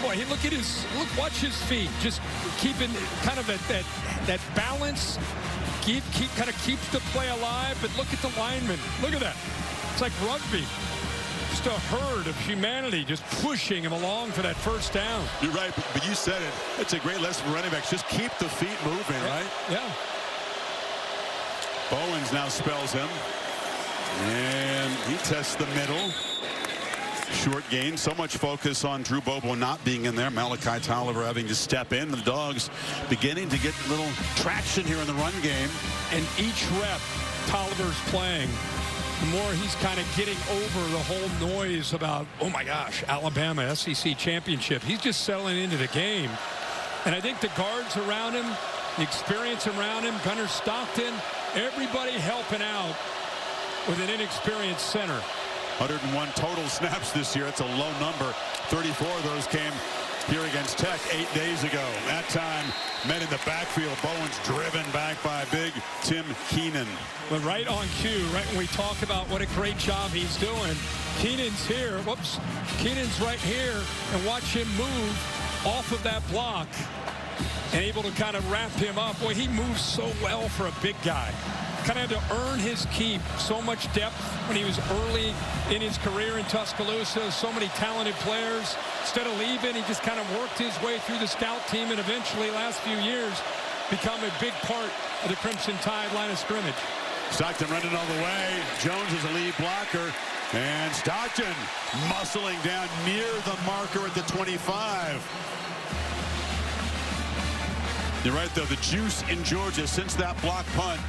Boy, look at his, watch his feet. Just keeping kind of that balance. Kind of keeps the play alive. But look at the linemen. Look at that. It's like rugby. Just a herd of humanity just pushing him along for that first down. You're right, but you said it. It's a great lesson for running backs. Just keep the feet moving, right? Yeah. Bowens now spells him. And he tests the middle. Short gain. So much focus on Drew Bobo not being in there. Malachi Tolliver having to step in. The Dogs beginning to get a little traction here in the run game. And each rep Tolliver's playing, the more he's kind of getting over the whole noise about, oh my gosh, Alabama SEC championship. He's just settling into the game. And I think the guards around him, the experience around him, Gunnar Stockton, everybody helping out with an inexperienced center. 101 total snaps this year. It's a low number. 34 of those came here against Tech 8 days ago. That time, men in the backfield. Bowens driven back by big Tim Keenan. But right on cue, right when we talk about what a great job he's doing, Keenan's here. Whoops. Keenan's right here. And watch him move off of that block and able to kind of wrap him up. Boy, he moves so well for a big guy. Kind of had to earn his keep. So much depth when he was early in his career in Tuscaloosa. So many talented players. Instead of leaving, he just kind of worked his way through the scout team and eventually, last few years, become a big part of the Crimson Tide line of scrimmage. Stockton running all the way. Jones is a lead blocker. And Stockton muscling down near the marker at the 25. You're right, though. The juice in Georgia since that block punt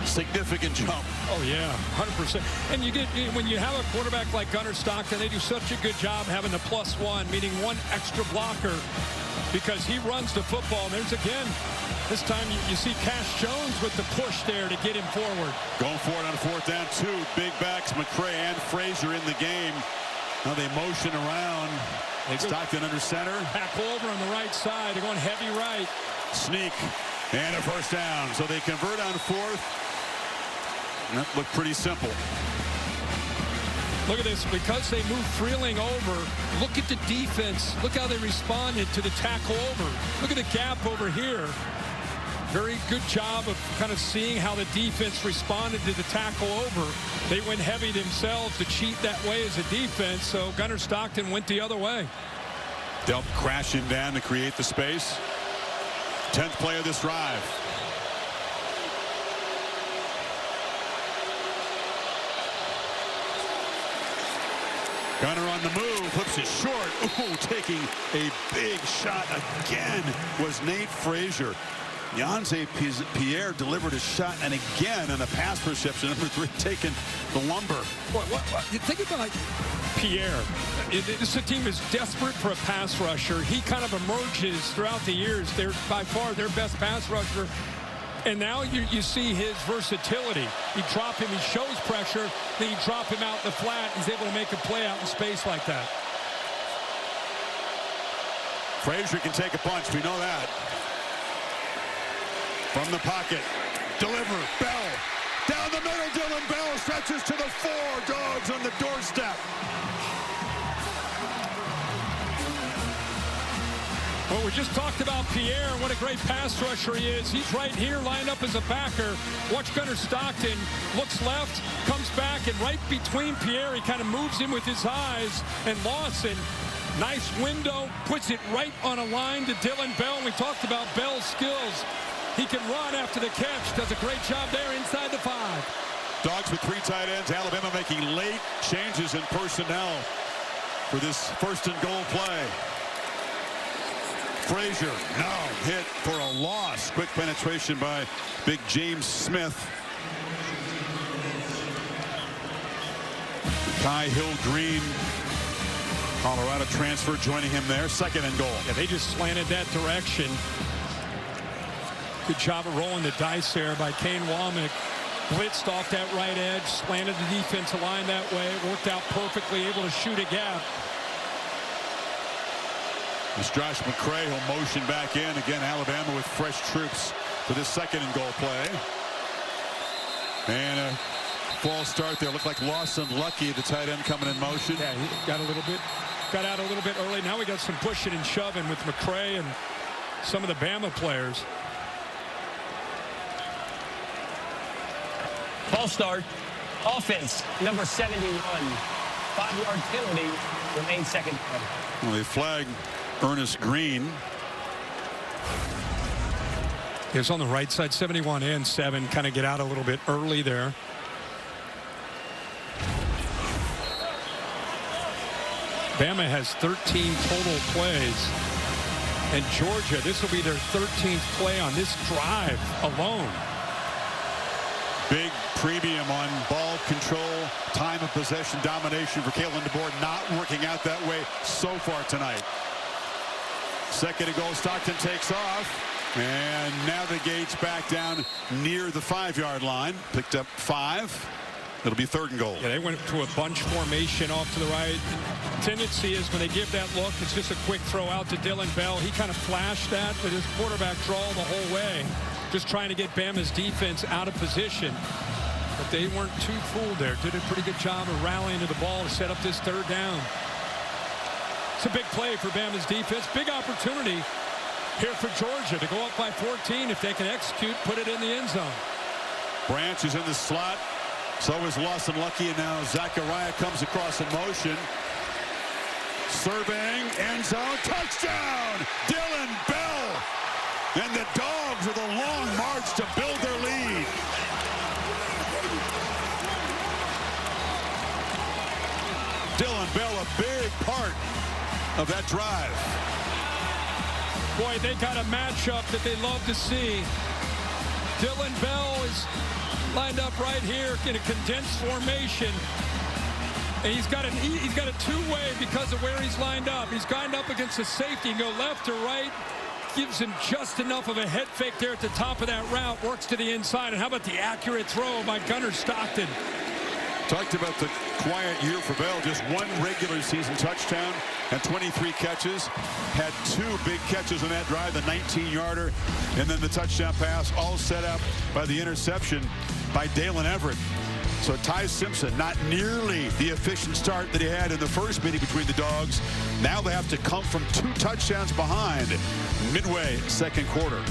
significant jump. Oh, yeah, 100%. And you get, when you have a quarterback like Gunnar Stockton, they do such a good job having the +1, meaning one extra blocker, because he runs the football. And there's, again, this time you see Cash Jones with the push there to get him forward. Going for it on 4th down, 2 big backs, McCray and Frazier in the game. Now they motion around. Stockton under center. Tackle over on the right side. They're going heavy right. Sneak and a 1st down. So they convert on 4th. And that looked pretty simple. Look at this. Because they moved Freeling over, look at the defense. Look how they responded to the tackle over. Look at the gap over here. Very good job of kind of seeing how the defense responded to the tackle over. They went heavy themselves to cheat that way as a defense, so Gunnar Stockton went the other way. Delp crashing down to create the space. 10th play of this drive. Gunnar on the move, flips it short. Ooh, taking a big shot again was Nate Frazier. Yonze Pierre delivered a shot, and again in a pass reception, number 3 taking the lumber. What? Think about Pierre. This team is desperate for a pass rusher. He kind of emerges throughout the years. They're by far their best pass rusher. And now you see his versatility. You drop him, he shows pressure, then you drop him out in the flat. He's able to make a play out in space like that. Frazier can take a punch, we know that. From the pocket, deliver, Bell. Down the middle, Dylan Bell stretches to the 4, Dogs on the doorstep. Well, we just talked about Pierre and what a great pass rusher he is. He's right here lined up as a backer. Watch Gunnar Stockton, looks left, comes back, and right between Pierre, he kind of moves him with his eyes. And Lawson, nice window, puts it right on a line to Dylan Bell. We talked about Bell's skills. He can run after the catch. Does a great job there inside the 5. Dogs with 3 tight ends. Alabama making late changes in personnel for this 1st and goal play. Frazier, no, hit for a loss. Quick penetration by big James Smith. Kai Hill Green, Colorado transfer, joining him there. 2nd and goal. Yeah, they just slanted that direction. Good job of rolling the dice there by Kane Womack. Blitzed off that right edge, slanted the defensive line that way. Worked out perfectly, able to shoot a gap. It's Josh McCray who'll motion back in. Again, Alabama with fresh troops for this 2nd and goal play. And a false start there. Looked like Lawson Lucky, the tight end, coming in motion. Yeah, he got out a little bit early. Now we got some pushing and shoving with McCray and some of the Bama players. False start. Offense, number 71. 5-yard penalty. Remains 2nd. Well, they flag Ernest Green. He was on the right side, 71 and 7. Kind of get out a little bit early there. Bama has 13 total plays. And Georgia, this will be their 13th play on this drive alone. Big premium on ball control, time of possession, domination for Kalen DeBoer. Not working out that way so far tonight. 2nd and goal, Stockton takes off and navigates back down near the 5-yard line. Picked up 5. It'll be 3rd and goal. Yeah, they went to a bunch formation off to the right. Tendency is when they give that look, it's just a quick throw out to Dylan Bell. He kind of flashed that, but his quarterback draw the whole way. Just trying to get Bama's defense out of position. But they weren't too fooled there. Did a pretty good job of rallying to the ball to set up this 3rd down. It's a big play for Bama's defense. Big opportunity here for Georgia to go up by 14. If they can execute, put it in the end zone. Branch is in the slot. So is Lawson Lucky, and now Zachariah comes across in motion. Surveying, end zone, touchdown! Dylan Bell! And the Dogs with a long march to build their lead. Dylan Bell, a big part of that drive. Boy, they got a matchup that they love to see. Dylan Bell is lined up right here in a condensed formation. And he's got a two-way because of where he's lined up. He's lined up against the safety and go left or right. Gives him just enough of a head fake there at the top of that route. Works to the inside. And how about the accurate throw by Gunnar Stockton? Talked about the quiet year for Bell. Just one regular season touchdown and 23 catches. Had 2 big catches on that drive, the 19-yarder and then the touchdown pass, all set up by the interception by Dalen Everett. So Ty Simpson, not nearly the efficient start that he had in the first meeting between the Dogs. Now they have to come from 2 touchdowns behind midway second quarter.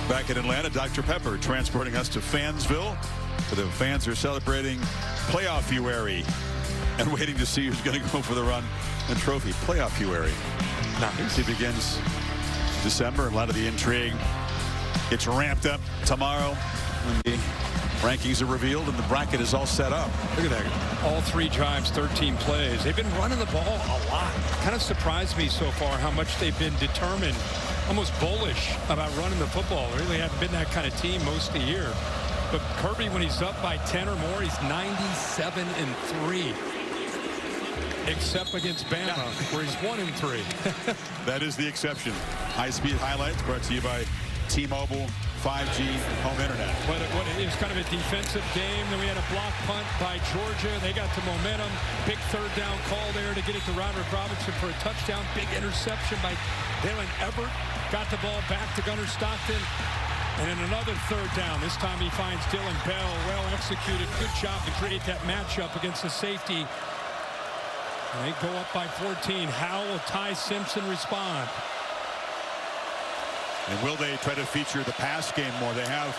Back in Atlanta, Dr. Pepper transporting us to Fansville, where the fans are celebrating playoff February and waiting to see who's going to go for the run and trophy. Playoff February. Nice. It begins December. A lot of the intrigue gets ramped up tomorrow when the rankings are revealed and the bracket is all set up. Look at that. All 3 drives, 13 plays. They've been running the ball a lot. Kind of surprised me so far how much they've been determined, almost bullish about running the football. They really haven't been that kind of team most of the year. But Kirby, when he's up by 10 or more, he's 97-3. Except against Bama, where he's 1-3. That is the exception. High-speed highlights brought to you by T-Mobile 5G home internet. It was kind of a defensive game. Then we had a block punt by Georgia. They got the momentum. Big third down call there to get it to Roderick Robinson for a touchdown. Big interception by Dalen Everett. Got the ball back to Gunnar Stockton. And in another third down, this time he finds Dylan Bell. Well executed. Good job to create that matchup against the safety. And they go up by 14. How will Ty Simpson respond? And will they try to feature the pass game more? They have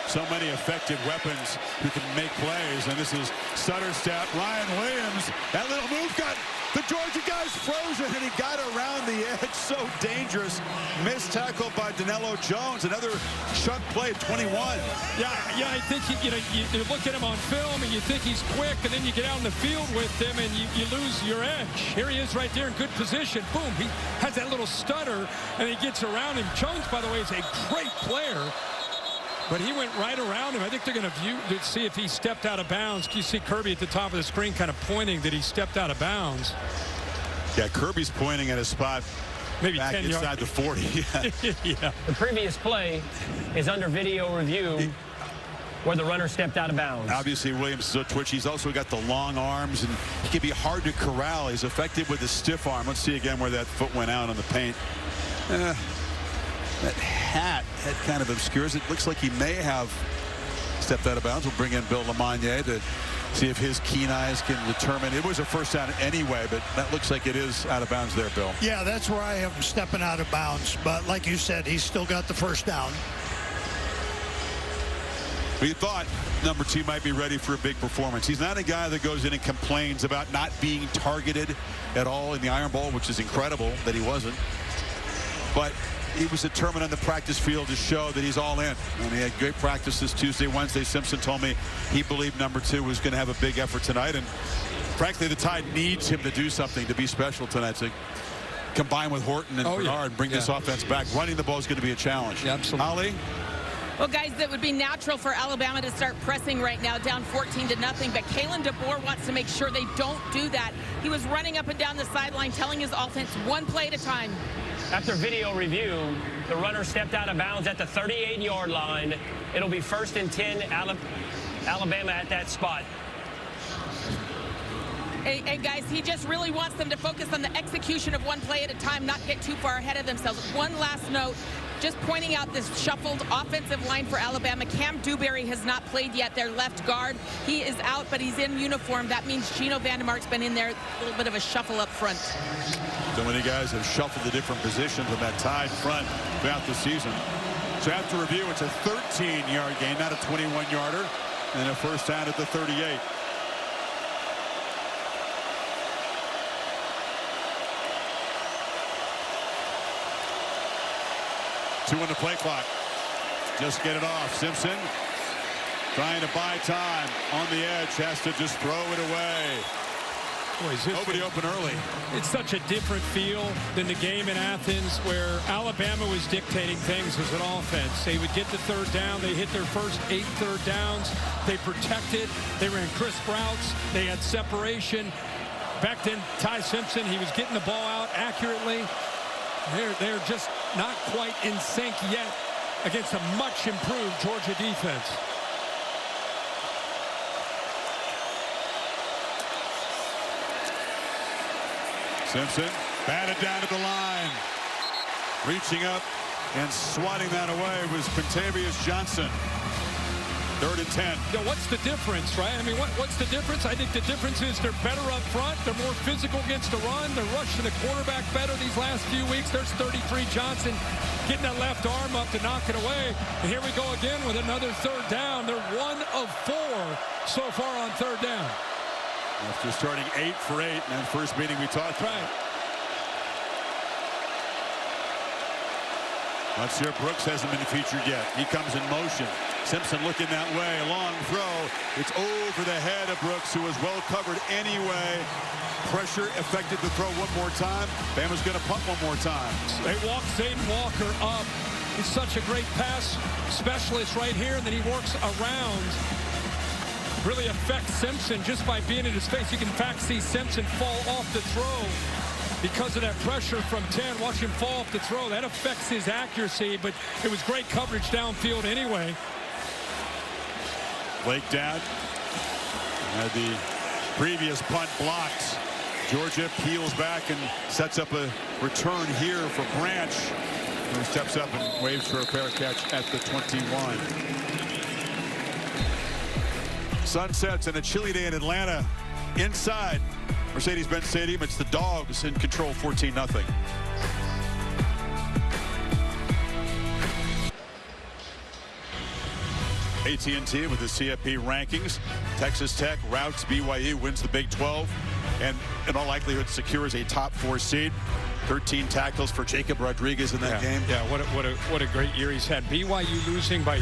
so many effective weapons who can make plays. And this is Sutter step. Ryan Williams. That little move got the Georgia guys frozen, and he got around the edge. So dangerous. Missed tackle by Danilo Jones. Another chuck play, 21. Yeah, I think you look at him on film and you think he's quick, and then you get out in the field with him and you lose your edge. Here he is right there in good position. Boom, he has that little stutter and he gets around him. Jones, by the way, is a great player, but he went right around him. I think they're going to see if he stepped out of bounds. You see Kirby at the top of the screen kind of pointing that he stepped out of bounds. Yeah, Kirby's pointing at a spot maybe back 10 inside the 40. Yeah. The previous play is under video review where the runner stepped out of bounds. Obviously, Williams is a twitch. He's also got the long arms, and he can be hard to corral. He's effective with the stiff arm. Let's see again where that foot went out on the paint. That hat kind of obscures it. Looks like he may have stepped out of bounds. We'll bring in Bill Lamagna to see if his keen eyes can determine. It was a first down anyway, but that looks like it is out of bounds there, Bill. Yeah, that's where I have him stepping out of bounds. But like you said, he's still got the first down. We thought number 2 might be ready for a big performance. He's not a guy that goes in and complains about not being targeted at all in the Iron Bowl, which is incredible that he wasn't. But he was determined on the practice field to show that he's all in. And he had great practices Tuesday, Wednesday. Simpson told me he believed number 2 was going to have a big effort tonight. And frankly, the Tide needs him to do something to be special tonight. So combine with Horton and Bernard and bring this offense back. Running the ball is going to be a challenge. Yeah, absolutely. Ali? Well, guys, it would be natural for Alabama to start pressing right now, down 14-0. But Kalen DeBoer wants to make sure they don't do that. He was running up and down the sideline, telling his offense one play at a time. After video review, the runner stepped out of bounds at the 38-yard line. It'll be 1st and 10, Alabama at that spot. Hey, guys, he just really wants them to focus on the execution of one play at a time, not get too far ahead of themselves. One last note, just pointing out this shuffled offensive line for Alabama. Cam Dewberry has not played yet, their left guard. He is out, but he's in uniform. That means Gino Vandemark's been in there, a little bit of a shuffle up front. So many guys have shuffled the different positions on that Tide front throughout the season. So after review, it's a 13-yard gain, not a 21-yarder, and a first down at the 38. Two on the play clock. Just get it off. Simpson trying to buy time on the edge. Has to just throw it away. Nobody open early. It's such a different feel than the game in Athens where Alabama was dictating things as an offense. They would get the third down. They hit their first 8 third downs. They protected. They ran crisp routes. They had separation. Back then, Ty Simpson, he was getting the ball out accurately. They're just not quite in sync yet against a much improved Georgia defense. Simpson batted down to the line. Reaching up and swatting that away was Quintavious Johnson. 3rd and 10. Yeah, what's the difference, right? I mean, what's the difference? I think the difference is they're better up front. They're more physical against the run. They're rushing the quarterback better these last few weeks. There's 33 Johnson getting that left arm up to knock it away. And here we go again with another third down. They're 1 of 4 so far on third down. After starting 8 for 8 in that first meeting we talked about. Right. Monsieur Brooks hasn't been featured yet. He comes in motion. Simpson looking that way. A long throw. It's over the head of Brooks, who was well covered anyway. Pressure affected the throw one more time. Bama's going to punt one more time. They walk Zayden Walker up. He's such a great pass specialist right here, and then he works around. Really affects Simpson just by being in his face. You can in fact see Simpson fall off the throw because of that pressure from 10. Watch him fall off the throw. That affects his accuracy, but it was great coverage downfield anyway. Blake down. Had the previous punt blocked. Georgia peels back and sets up a return here for Branch, who steps up and waves for a fair catch at the 21. Sun sets in a chilly day in Atlanta. Inside Mercedes-Benz Stadium, it's the Dogs in control, 14-0. AT&T with the CFP rankings. Texas Tech routs BYU, wins the Big 12, and in all likelihood secures a top 4 seed. 13 tackles for Jacob Rodriguez in that game. Yeah, what a great year he's had. BYU losing by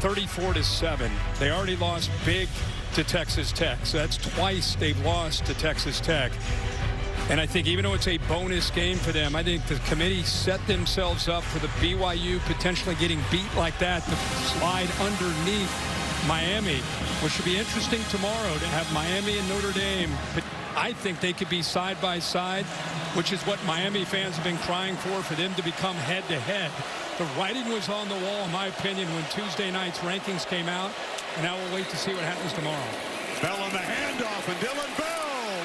34-7. They already lost big to Texas Tech, so that's twice they've lost to Texas Tech. And I think even though it's a bonus game for them, I think the committee set themselves up for the BYU potentially getting beat like that to slide underneath Miami, which should be interesting tomorrow to have Miami and Notre Dame. But I think they could be side by side, which is what Miami fans have been crying for them to become head-to-head. The writing was on the wall, in my opinion, when Tuesday night's rankings came out. And now we'll wait to see what happens tomorrow. Bell on the handoff, and Dylan Bell,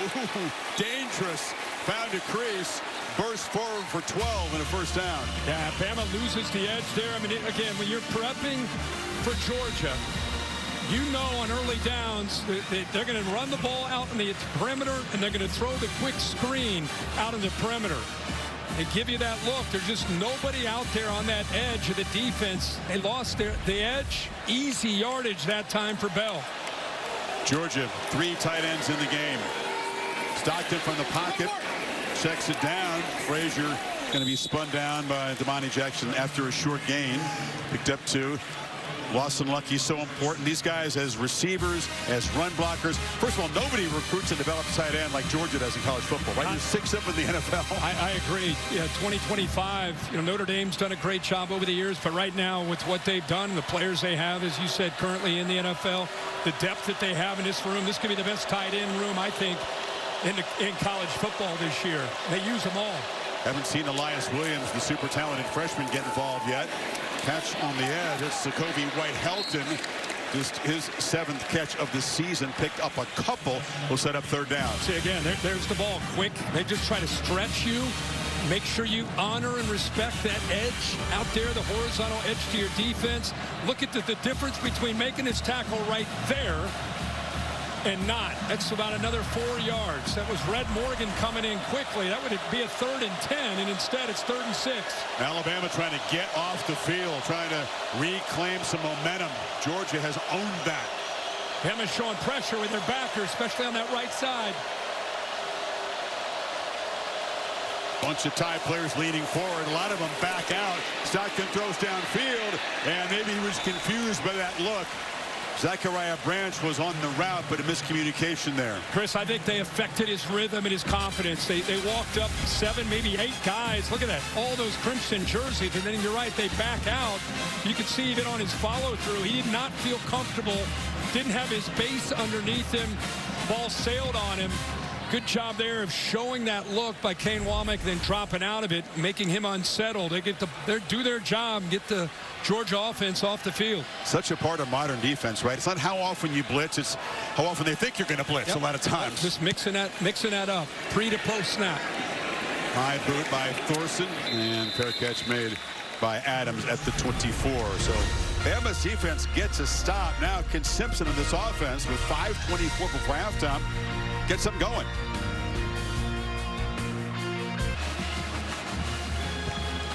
ooh, dangerous, found a crease, burst forward for 12 and a first down. Yeah, Bama loses the edge there. I mean, again, when you're prepping for Georgia, you know on early downs that they're going to run the ball out in the perimeter, and they're going to throw the quick screen out in the perimeter. They give you that look. There's just nobody out there on that edge of the defense. They lost the edge. Easy yardage that time for Bell. Georgia, 3 tight ends in the game. Stockton from the pocket, checks it down. Frazier going to be spun down by Damani Jackson after a short gain. Picked up 2. Lawson Lucky so important. These guys as receivers, as run blockers. First of all, nobody recruits and develops tight end like Georgia does in college football, right? There's 6 of them in the NFL. I agree. Yeah, 2025, Notre Dame's done a great job over the years, but right now with what they've done, the players they have, as you said, currently in the NFL, the depth that they have in this room, this could be the best tight end room, I think, in college football this year. They use them all. Haven't seen Elias Williams, the super talented freshman, get involved yet. Catch on the edge. It's Jacoby White-Helton. Just his 7th catch of the season. Picked up a couple. Will set up third down. See, again, there's the ball. Quick. They just try to stretch you. Make sure you honor and respect that edge out there, the horizontal edge to your defense. Look at the difference between making this tackle right there and not. That's about another 4 yards. That was Red Morgan coming in quickly. That would be a 3rd and 10, and instead it's 3rd and 6. Alabama trying to get off the field, trying to reclaim some momentum. Georgia has owned that. Bama's showing pressure with their backer, especially on that right side. Bunch of Tide players leaning forward. A lot of them back out. Stockton throws downfield, and maybe he was confused by that look. Zachariah Branch was on the route, but a miscommunication there. Chris, I think they affected his rhythm and his confidence. They walked up 7, maybe 8 guys. Look at that. All those crimson jerseys. And then you're right, they back out. You could see even on his follow-through, he did not feel comfortable. Didn't have his base underneath him. Ball sailed on him. Good job there of showing that look by Kane Womack, then dropping out of it, making him unsettled. They do their job, get the Georgia offense off the field. Such a part of modern defense, right? It's not how often you blitz, it's how often they think you're going to blitz. Yep. A lot of times. Just mixing that up. Pre to post snap. High boot by Thorson, and fair catch made by Adams at the 24. So Bama's defense gets a stop. Now can Simpson in this offense with 5:24 before halftime get something going.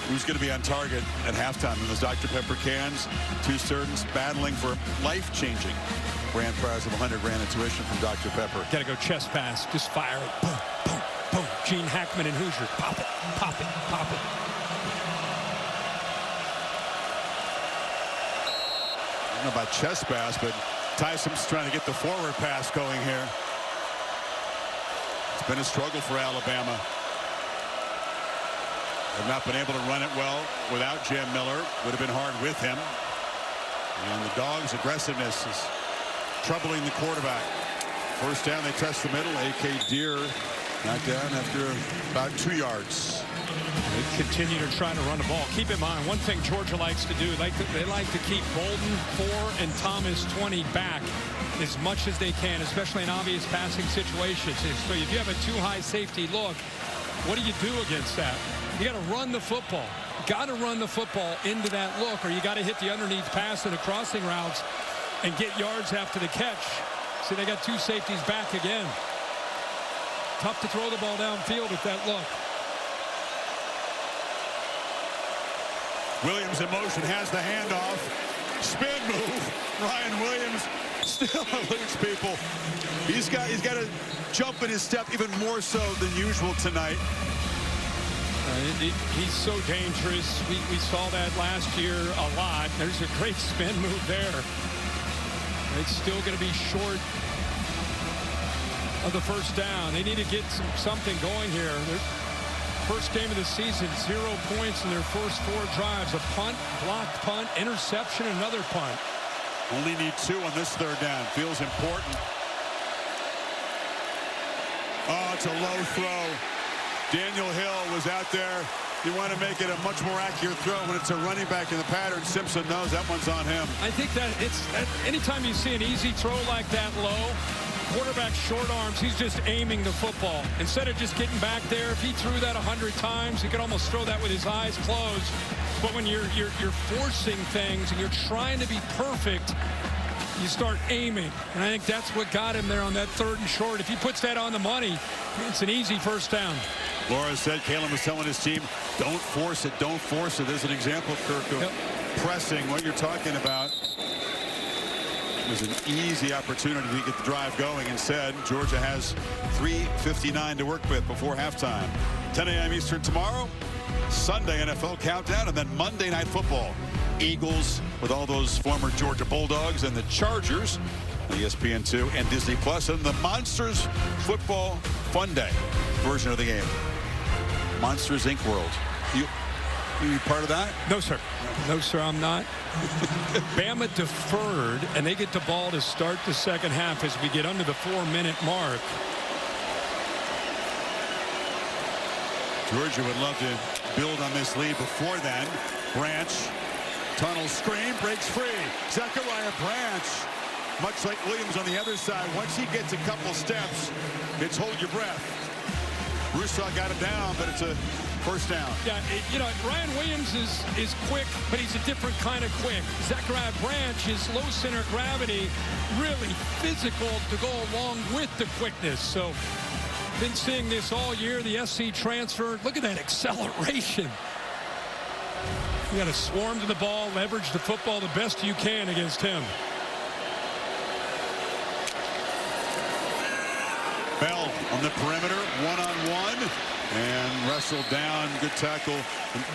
Who's going to be on target at halftime in those Dr. Pepper cans? Two students battling for life-changing grand prize of 100 grand in tuition from Dr. Pepper. Got to go chest pass. Just fire it. Boom, boom, boom. Gene Hackman and Hoosier. Pop it, pop it, pop it. I don't know about chest pass, but Tyson's trying to get the forward pass going here. It's been a struggle for Alabama. Have not been able to run it well without Jam Miller. Would have been hard with him. And the Dogs' aggressiveness is troubling the quarterback. First down, they test the middle. A.K. Deere knocked down after about 2 yards. They continue to try to run the ball. Keep in mind, one thing Georgia likes to do, they like to keep Bolden 4 and Thomas 20 back as much as they can, especially in obvious passing situations. So if you have a too high safety look, what do you do against that? You got to run the football. Got to run the football into that look, or you got to hit the underneath pass and the crossing routes and get yards after the catch. See, they got 2 safeties back again. Tough to throw the ball downfield with that look. Williams in motion, has the handoff. Spin move. Ryan Williams still eludes people. He's got to jump in his step even more so than usual tonight. He's so dangerous. We saw that last year a lot. There's a great spin move there. It's still going to be short of the first down. They need to get something going here. First game of the season, 0 points in their first 4 drives. A punt, blocked punt, interception, another punt. Only need 2 on this third down. Feels important. Oh, it's a low throw. Daniel Hill was out there. You want to make it a much more accurate throw when it's a running back in the pattern. Simpson knows that one's on him. I think that anytime you see an easy throw like that low, quarterback short arms, he's just aiming the football. Instead of just getting back there, if he threw that 100 times, he could almost throw that with his eyes closed. But when you're forcing things and you're trying to be perfect, you start aiming. And I think that's what got him there on that 3rd and short. If he puts that on the money, it's an easy first down. Laura said, Kalen was telling his team, don't force it, don't force it. There's an example, Kirk, of pressing what you're talking about. It was an easy opportunity to get the drive going. Instead, Georgia has 3:59 to work with before halftime. 10 a.m. Eastern tomorrow, Sunday NFL countdown, and then Monday Night Football. Eagles with all those former Georgia Bulldogs, and the Chargers, ESPN2 and Disney Plus, and the Monsters Football Fun Day version of the game. Monsters Inc. World. You part of that? No, sir. No, sir, I'm not. Bama deferred, and they get the ball to start the second half as we get under the 4-minute mark. Georgia would love to build on this lead before then. Branch, tunnel screen, breaks free. Zachariah Branch, much like Williams on the other side, once he gets a couple steps, it's hold your breath. Rousseau got him down, but it's a first down. Yeah, Ryan Williams is quick, but he's a different kind of quick. Zachariah Branch is low center of gravity, really physical to go along with the quickness. So, been seeing this all year, the SC transfer. Look at that acceleration. You got to swarm to the ball, leverage the football the best you can against him. Bell on the perimeter, one-on-one. And wrestled down. Good tackle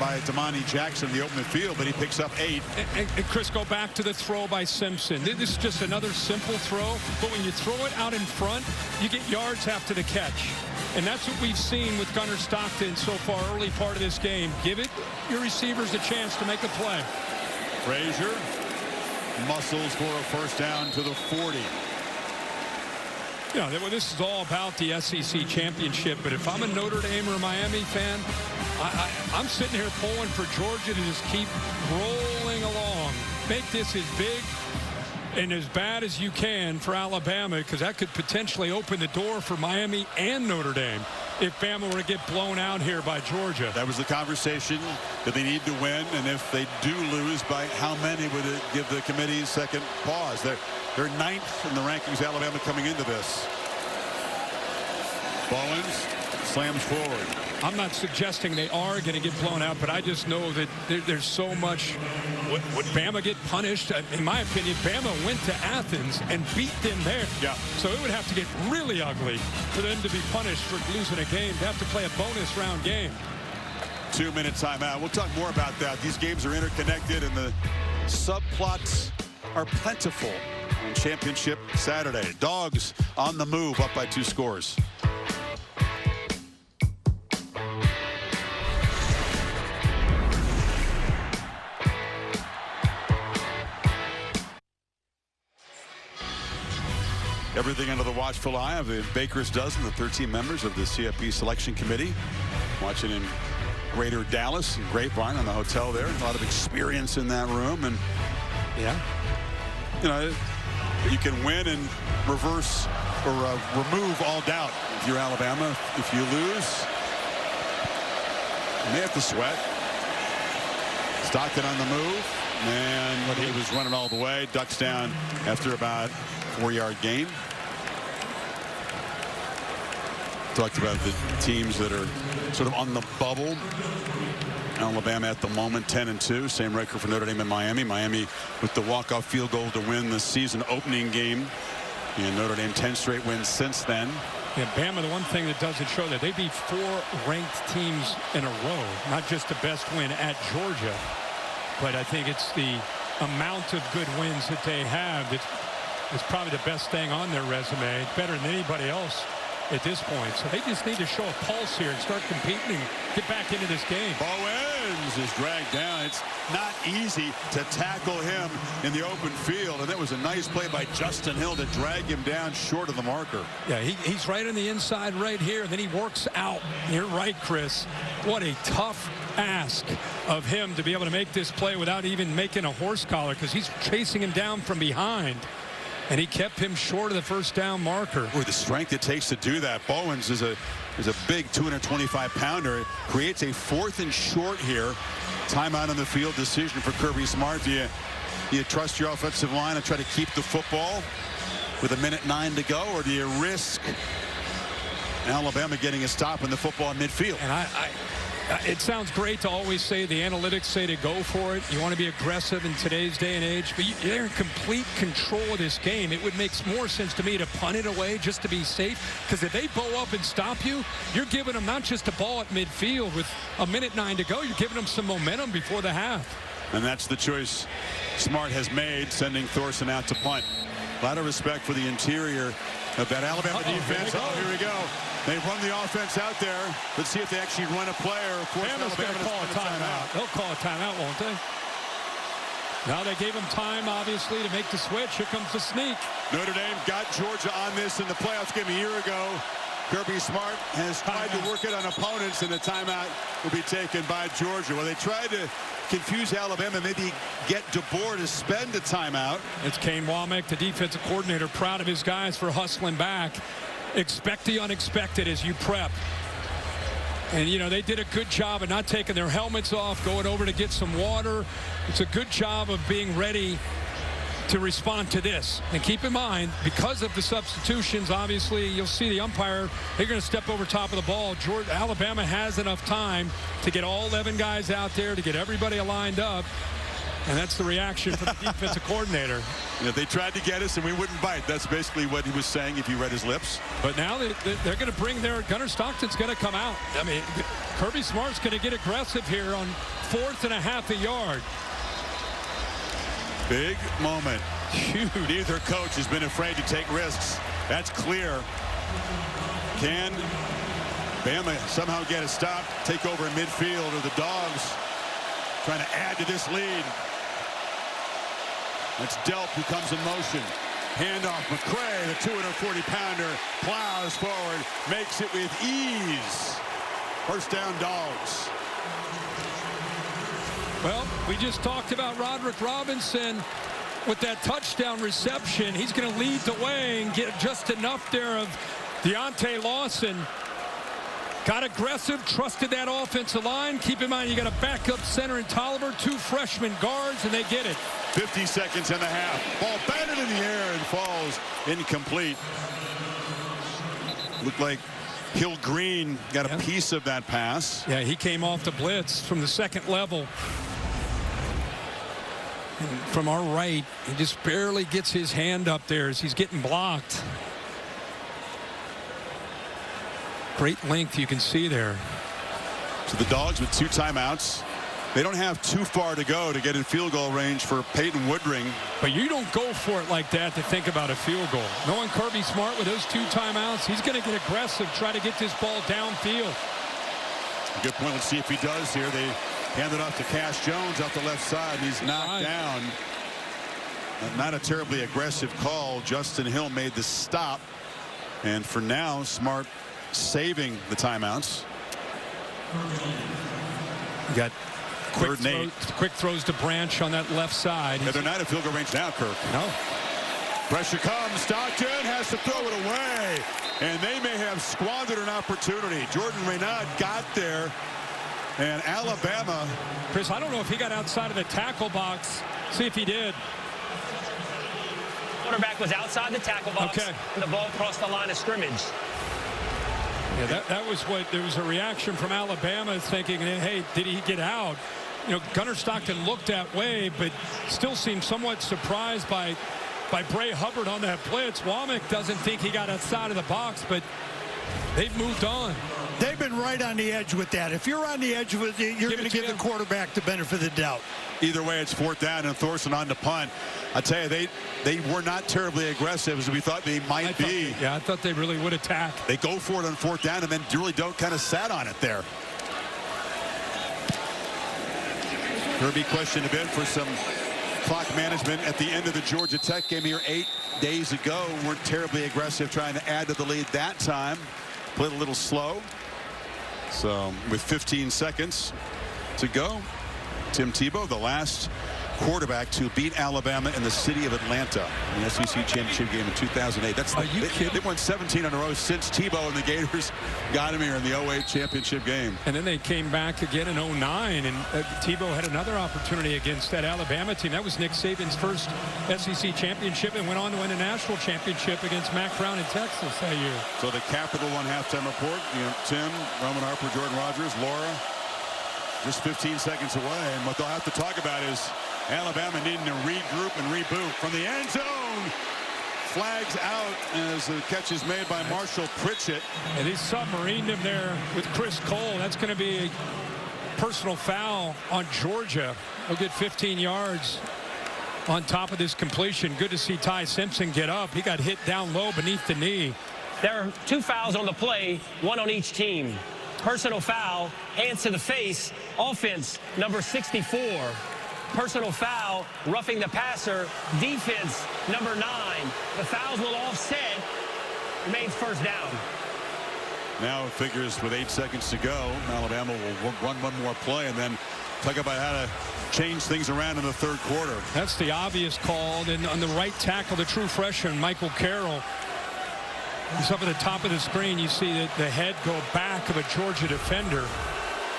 by Damani Jackson in the open field, but he picks up 8. And Chris, go back to the throw by Simpson. This is just another simple throw, but when you throw it out in front, you get yards after the catch. And that's what we've seen with Gunnar Stockton so far, early part of this game. Give it your receivers a chance to make a play. Frazier muscles for a first down to the 40. You know, this is all about the SEC championship, but if I'm a Notre Dame or Miami fan, I'm sitting here pulling for Georgia to just keep rolling along. Make this as big and as bad as you can for Alabama, because that could potentially open the door for Miami and Notre Dame if Bama were to get blown out here by Georgia. That was the conversation that they need to win, and if they do lose, by how many would it give the committee second pause? They're 9th in the rankings, Alabama, coming into this. Bowens slams forward. I'm not suggesting they are going to get blown out, but I just know that there's so much. Would Bama get punished? In my opinion, Bama went to Athens and beat them there. Yeah. So it would have to get really ugly for them to be punished for losing a game. They have to play a bonus round game. 2-minute timeout. We'll talk more about that. These games are interconnected, and the subplots are plentiful on Championship Saturday. Dogs on the move, up by 2 scores. Everything under the watchful eye of the Baker's Dozen, the 13 members of the CFP Selection Committee. Watching in Greater Dallas and Grapevine on the hotel there. A lot of experience in that room. And, yeah, you know, you can win and reverse or remove all doubt if you're Alabama. If you lose, you may have to sweat. Stockton on the move. And he was running all the way. Ducks down after about 4-yard gain. Talked about the teams that are sort of on the bubble. Alabama at the moment 10-2. Same record for Notre Dame and Miami. Miami with the walk-off field goal to win the season opening game. And Notre Dame 10 straight wins since then. Yeah, Bama, the one thing that doesn't show that they beat 4 ranked teams in a row. Not just the best win at Georgia, but I think it's the amount of good wins that they have that's probably the best thing on their resume. It's better than anybody else at this point. So they just need to show a pulse here and start competing and get back into this game. Bowens is dragged down. It's not easy to tackle him in the open field, and that was a nice play by Justin Hill to drag him down short of the marker. Yeah, he's right on the inside right here, and then he works out. You're right, Chris. What a tough ask of him to be able to make this play without even making a horse collar, because he's chasing him down from behind. And he kept him short of the first down marker. With the strength it takes to do that. Bowens is a big 225-pounder. Creates a 4th and short here. Timeout on the field decision for Kirby Smart. Do you trust your offensive line and try to keep the football with 1:09 to go, or do you risk Alabama getting a stop in the football in midfield? And it sounds great to always say the analytics say to go for it. You want to be aggressive in today's day and age, but they're in complete control of this game. It would make more sense to me to punt it away just to be safe, because if they bow up and stop you, you're giving them not just a ball at midfield with 1:09 to go, you're giving them some momentum before the half. And that's the choice Smart has made, sending Thorson out to punt. A lot of respect for the interior of that Alabama defense. Here we go. They run the offense out there. Let's see if they actually run a play. Of course, Bama's going to call a timeout. They'll call a timeout, won't they? Now they gave him time, obviously, to make the switch. Here comes the sneak. Notre Dame got Georgia on this in the playoffs game a year ago. Kirby Smart has tried to work it on opponents, and the timeout will be taken by Georgia. Well, they tried to confuse Alabama, maybe get DeBoer to spend a timeout. It's Kane Womack, the defensive coordinator, proud of his guys for hustling back. Expect the unexpected as you prep. And, you know, they did a good job of not taking their helmets off, going over to get some water. It's a good job of being ready to respond to this. And keep in mind, because of the substitutions, obviously, you'll see the umpire, they're going to step over top of the ball. Alabama has enough time to get all 11 guys out there, to get everybody lined up. And that's the reaction from the defensive coordinator. You know, they tried to get us and we wouldn't bite. That's basically what he was saying if you read his lips. But now they're going to bring their Gunnar Stockton's going to come out. I mean, Kirby Smart's going to get aggressive here on 4th and a half a yard. Big moment. Huge. Neither coach has been afraid to take risks. That's clear. Can Bama somehow get a stop, take over in midfield, or the Dogs trying to add to this lead? That's Delp who comes in motion. Handoff, McCray, the 240-pounder, plows forward, makes it with ease. First down, Dogs. Well, we just talked about Roderick Robinson with that touchdown reception. He's going to lead the way and get just enough there of Deontay Lawson. Got aggressive, trusted that offensive line. Keep in mind, you got a backup center in Tolliver, 2 freshman guards, and they get it. 50 seconds and a half. Ball batted in the air and falls incomplete. Looked like Hill Green got a piece of that pass. Yeah, he came off the blitz from the second level. And from our right, he just barely gets his hand up there as he's getting blocked. Great length you can see there. So the Dogs with 2 timeouts. They don't have too far to go to get in field goal range for Peyton Woodring. But you don't go for it like that to think about a field goal. Knowing Kirby Smart with those 2 timeouts, he's going to get aggressive, try to get this ball downfield. Good point. Let's see if he does here. They hand it off to Cash Jones off the left side. He's knocked down. Not a terribly aggressive call. Justin Hill made the stop. And for now, Smart saving the timeouts. You got quick throws to Branch on that left side. Yeah, they're not at field goal range now, Kirk. No. Pressure comes. Stockton has to throw it away. And they may have squandered an opportunity. Jordan Renaud got there. And Alabama. Chris, I don't know if he got outside of the tackle box. See if he did. Quarterback was outside the tackle box. Okay. And the ball crossed the line of scrimmage. Yeah, that was what, there was a reaction from Alabama thinking, hey, did he get out? You know, Gunnar Stockton looked that way, but still seemed somewhat surprised by Bray Hubbard on that blitz. Womack doesn't think he got outside of the box, but they've moved on. They've been right on the edge with that. If you're on the edge with it, you're going to give the quarterback the benefit of the doubt. Either way, it's 4th down and Thorson on the punt. I tell you, they were not terribly aggressive as we thought they might be. I thought they really would attack. They go for it on 4th down and then really don't kind of sat on it there. Kirby questioned a bit for some clock management at the end of the Georgia Tech game here 8 days ago. Weren't terribly aggressive trying to add to the lead that time. Played a little slow. So with 15 seconds to go, Tim Tebow, the last quarterback to beat Alabama in the city of Atlanta in the SEC championship game in 2008. That's they won 17 in a row since Tebow and the Gators got him here in the 08 championship game. And then they came back again in 09, and Tebow had another opportunity against that Alabama team. That was Nick Saban's first SEC championship, and went on to win a national championship against Mack Brown in Texas that year. So the Capital One halftime report, Tim, Roman Harper, Jordan Rogers, Laura, just 15 seconds away. And what they'll have to talk about is Alabama needing to regroup and reboot. From the end zone, flags out as the catch is made by Marshall Pritchett. And he submarined him there with Chris Cole. That's going to be a personal foul on Georgia. He'll get 15 yards on top of this completion. Good to see Ty Simpson get up. He got hit down low beneath the knee. There are 2 fouls on the play, 1 on each team. Personal foul, hands to the face, offense number 64. Personal foul, roughing the passer, defense number 9. The fouls will offset, remains first down. Now it figures with 8 seconds to go, Alabama will run one more play and then talk about how to change things around in the 3rd quarter. That's the obvious call. Then on the right tackle, the true freshman, Michael Carroll. He's up at the top of the screen. You see the head go back of a Georgia defender.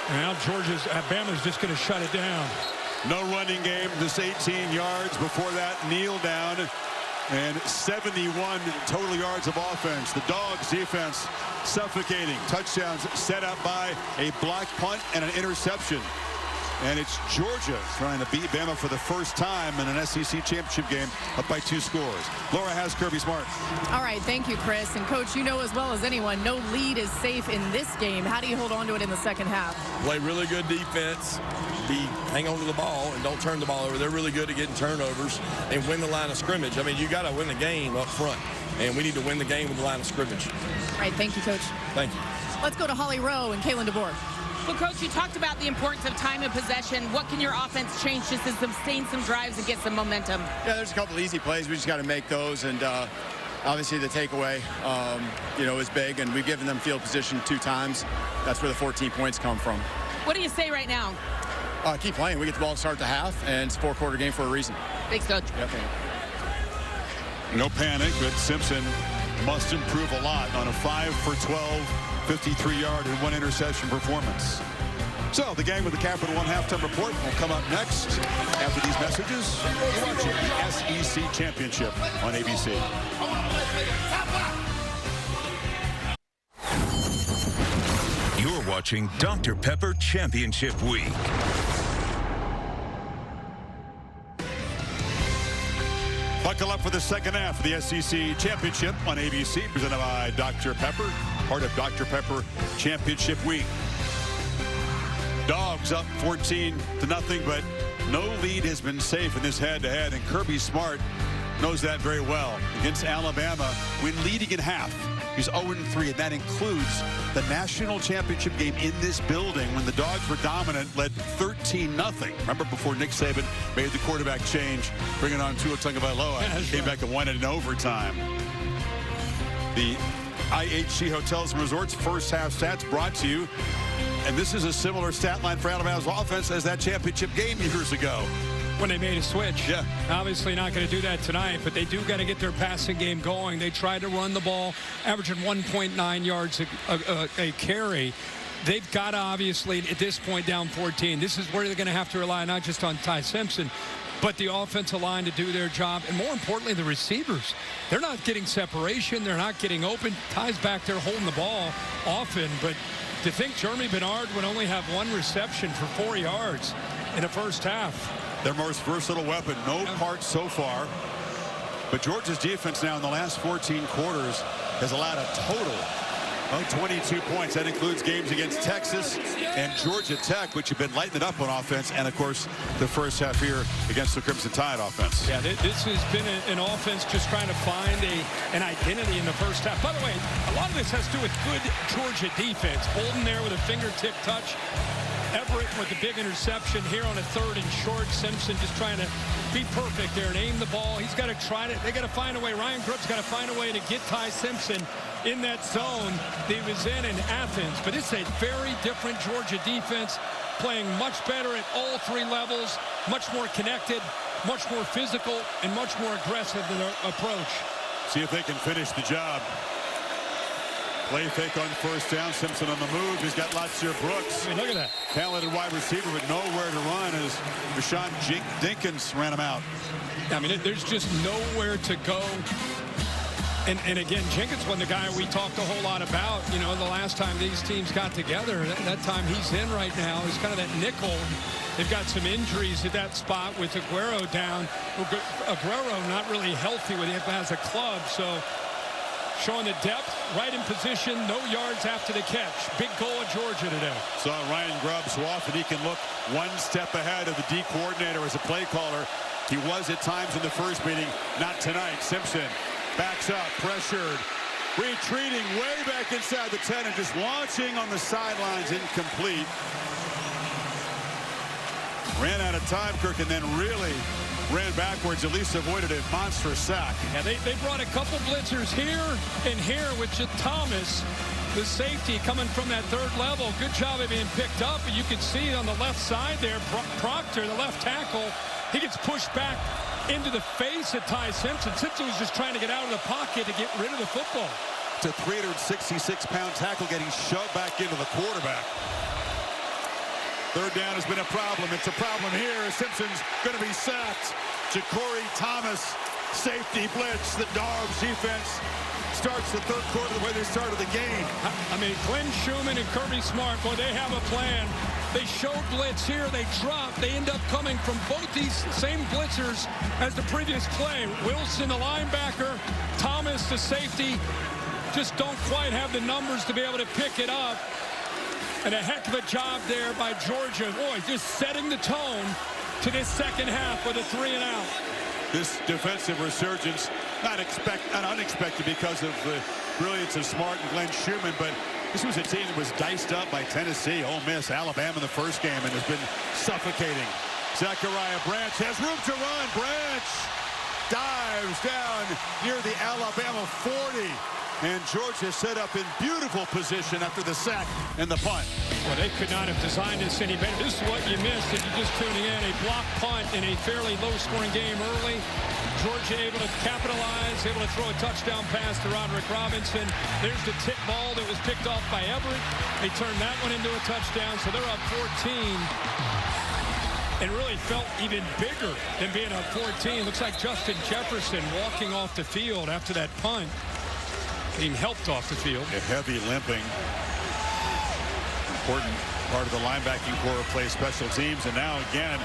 And now Alabama's just going to shut it down. No running game, this 18 yards. Before that, kneel down. And 71 total yards of offense. The Dogs defense suffocating. Touchdowns set up by a blocked punt and an interception. And it's Georgia trying to beat Bama for the first time in an SEC championship game, up by 2 scores. Laura has Kirby Smart. All right, thank you, Chris. And, Coach, you know as well as anyone, no lead is safe in this game. How do you hold on to it in the second half? Play really good defense, hang on to the ball, and don't turn the ball over. They're really good at getting turnovers and win the line of scrimmage. I mean, you got to win the game up front, and we need to win the game with the line of scrimmage. All right, thank you, Coach. Thank you. Let's go to Holly Rowe and Kalen DeBoer. Well, Coach, you talked about the importance of time and possession. What can your offense change just to sustain some drives and get some momentum? Yeah, there's a couple easy plays. We just got to make those, and obviously the takeaway, is big, and we've given them field position 2 times. That's where the 14 points come from. What do you say right now? Keep playing. We get the ball to start the half, and it's a 4-quarter game for a reason. Thanks, Coach. Yep. No panic, but Simpson must improve a lot on a 5 for 12, 53-yard and 1 interception performance. So the gang with the Capital One halftime report will come up next after these messages. You're watching the SEC Championship on ABC. You're watching Dr. Pepper Championship Week. Buckle up for the second half of the SEC Championship on ABC, presented by Dr. Pepper, part of Dr. Pepper Championship Week. Dogs up 14-0, but no lead has been safe in this head-to-head, and Kirby Smart knows that very well. Against Alabama, when leading at half, he's 0-3, and that includes the national championship game in this building when the Dogs were dominant, led 13-0. Remember before Nick Saban made the quarterback change, bringing on Tua Tagovailoa, came back and won it in overtime. The IHC Hotels and Resorts first half stats brought to you. And this is a similar stat line for Alabama's offense as that championship game years ago. When they made a switch. Yeah. Obviously not going to do that tonight, but they do got to get their passing game going. They tried to run the ball, averaging 1.9 yards a carry. They've got to obviously, at this point, down 14. This is where they're going to have to rely not just on Ty Simpson, but the offensive line to do their job. And more importantly, the receivers. They're not getting separation. They're not getting open. Ty's back there holding the ball often, but to think Jeremy Bernard would only have 1 reception for 4 yards in the first half. Their most versatile weapon, no parts so far. But Georgia's defense now in the last 14 quarters has allowed a total of 22 points. That includes games against Texas and Georgia Tech, which have been lighting it up on offense, and of course the first half here against the Crimson Tide offense. Yeah, this has been an offense just trying to find an identity in the first half. By the way, a lot of this has to do with good Georgia defense. Bolden there with a fingertip touch. Everett with the big interception here on a 3rd and short. Simpson just trying to be perfect there and aim the ball. He's got to try to, they got to find a way. Ryan Grubb's got to find a way to get Ty Simpson in that zone that he was in Athens. But it's a very different Georgia defense, playing much better at all 3 levels, much more connected, much more physical, and much more aggressive in their approach. See if they can finish the job. Play fake on first down. Simpson on the move. He's got Latsier Brooks. I mean, look at that. Talented wide receiver, but nowhere to run as Rashawn Dinkins ran him out. I mean, there's just nowhere to go. And again, Jenkins wasn't the guy we talked a whole lot about, you know, the last time these teams got together. That time he's in right now. He's kind of that nickel. They've got some injuries at that spot with Aguero down. Aguero not really healthy with it as a club, so showing the depth, right in position, no yards after the catch. Big goal of Georgia today. Saw Ryan Grubb so often he can look 1 step ahead of the D coordinator as a play caller. He was at times in the first meeting, not tonight. Simpson backs up, pressured, retreating way back inside the 10 and just launching on the sidelines, incomplete. Ran out of time, Kirk, and then really ran backwards, at least avoided a monstrous sack. And they brought a couple blitzers here and here with Thomas, the safety coming from that 3rd level. Good job of being picked up, and you can see on the left side there, Proctor, the left tackle, he gets pushed back into the face of Ty Simpson. Simpson was just trying to get out of the pocket to get rid of the football. It's a 366-pound tackle getting shoved back into the quarterback. 3rd down has been a problem. It's a problem here. Simpson's going to be sacked. Ja'Cory Thomas, safety blitz. The Dogs defense starts the 3rd quarter the way they started the game. I mean, Glenn Schumann and Kirby Smart, boy, they have a plan. They showed blitz here. They dropped. They end up coming from both these same blitzers as the previous play. Wilson, the linebacker, Thomas, the safety, just don't quite have the numbers to be able to pick it up. And a heck of a job there by Georgia. Boy, just setting the tone to this second half with a 3-and-out. This defensive resurgence, not unexpected because of the brilliance of Smart and Glenn Schumann, but this was a team that was diced up by Tennessee, Ole Miss, Alabama in the first game, and has been suffocating. Zachariah Branch has room to run. Branch dives down near the Alabama 40. And Georgia set up in beautiful position after the sack and the punt. Well, they could not have designed this any better. This is what you missed if you're just tuning in. A block punt in a fairly low-scoring game early. Georgia able to capitalize, able to throw a touchdown pass to Roderick Robinson. There's the tip ball that was picked off by Everett. They turned that one into a touchdown, so they're up 14. And really felt even bigger than being up 14. Looks like Justin Jefferson walking off the field after that punt. Being helped off the field. A heavy limping. Important part of the linebacking core plays special teams. And now again,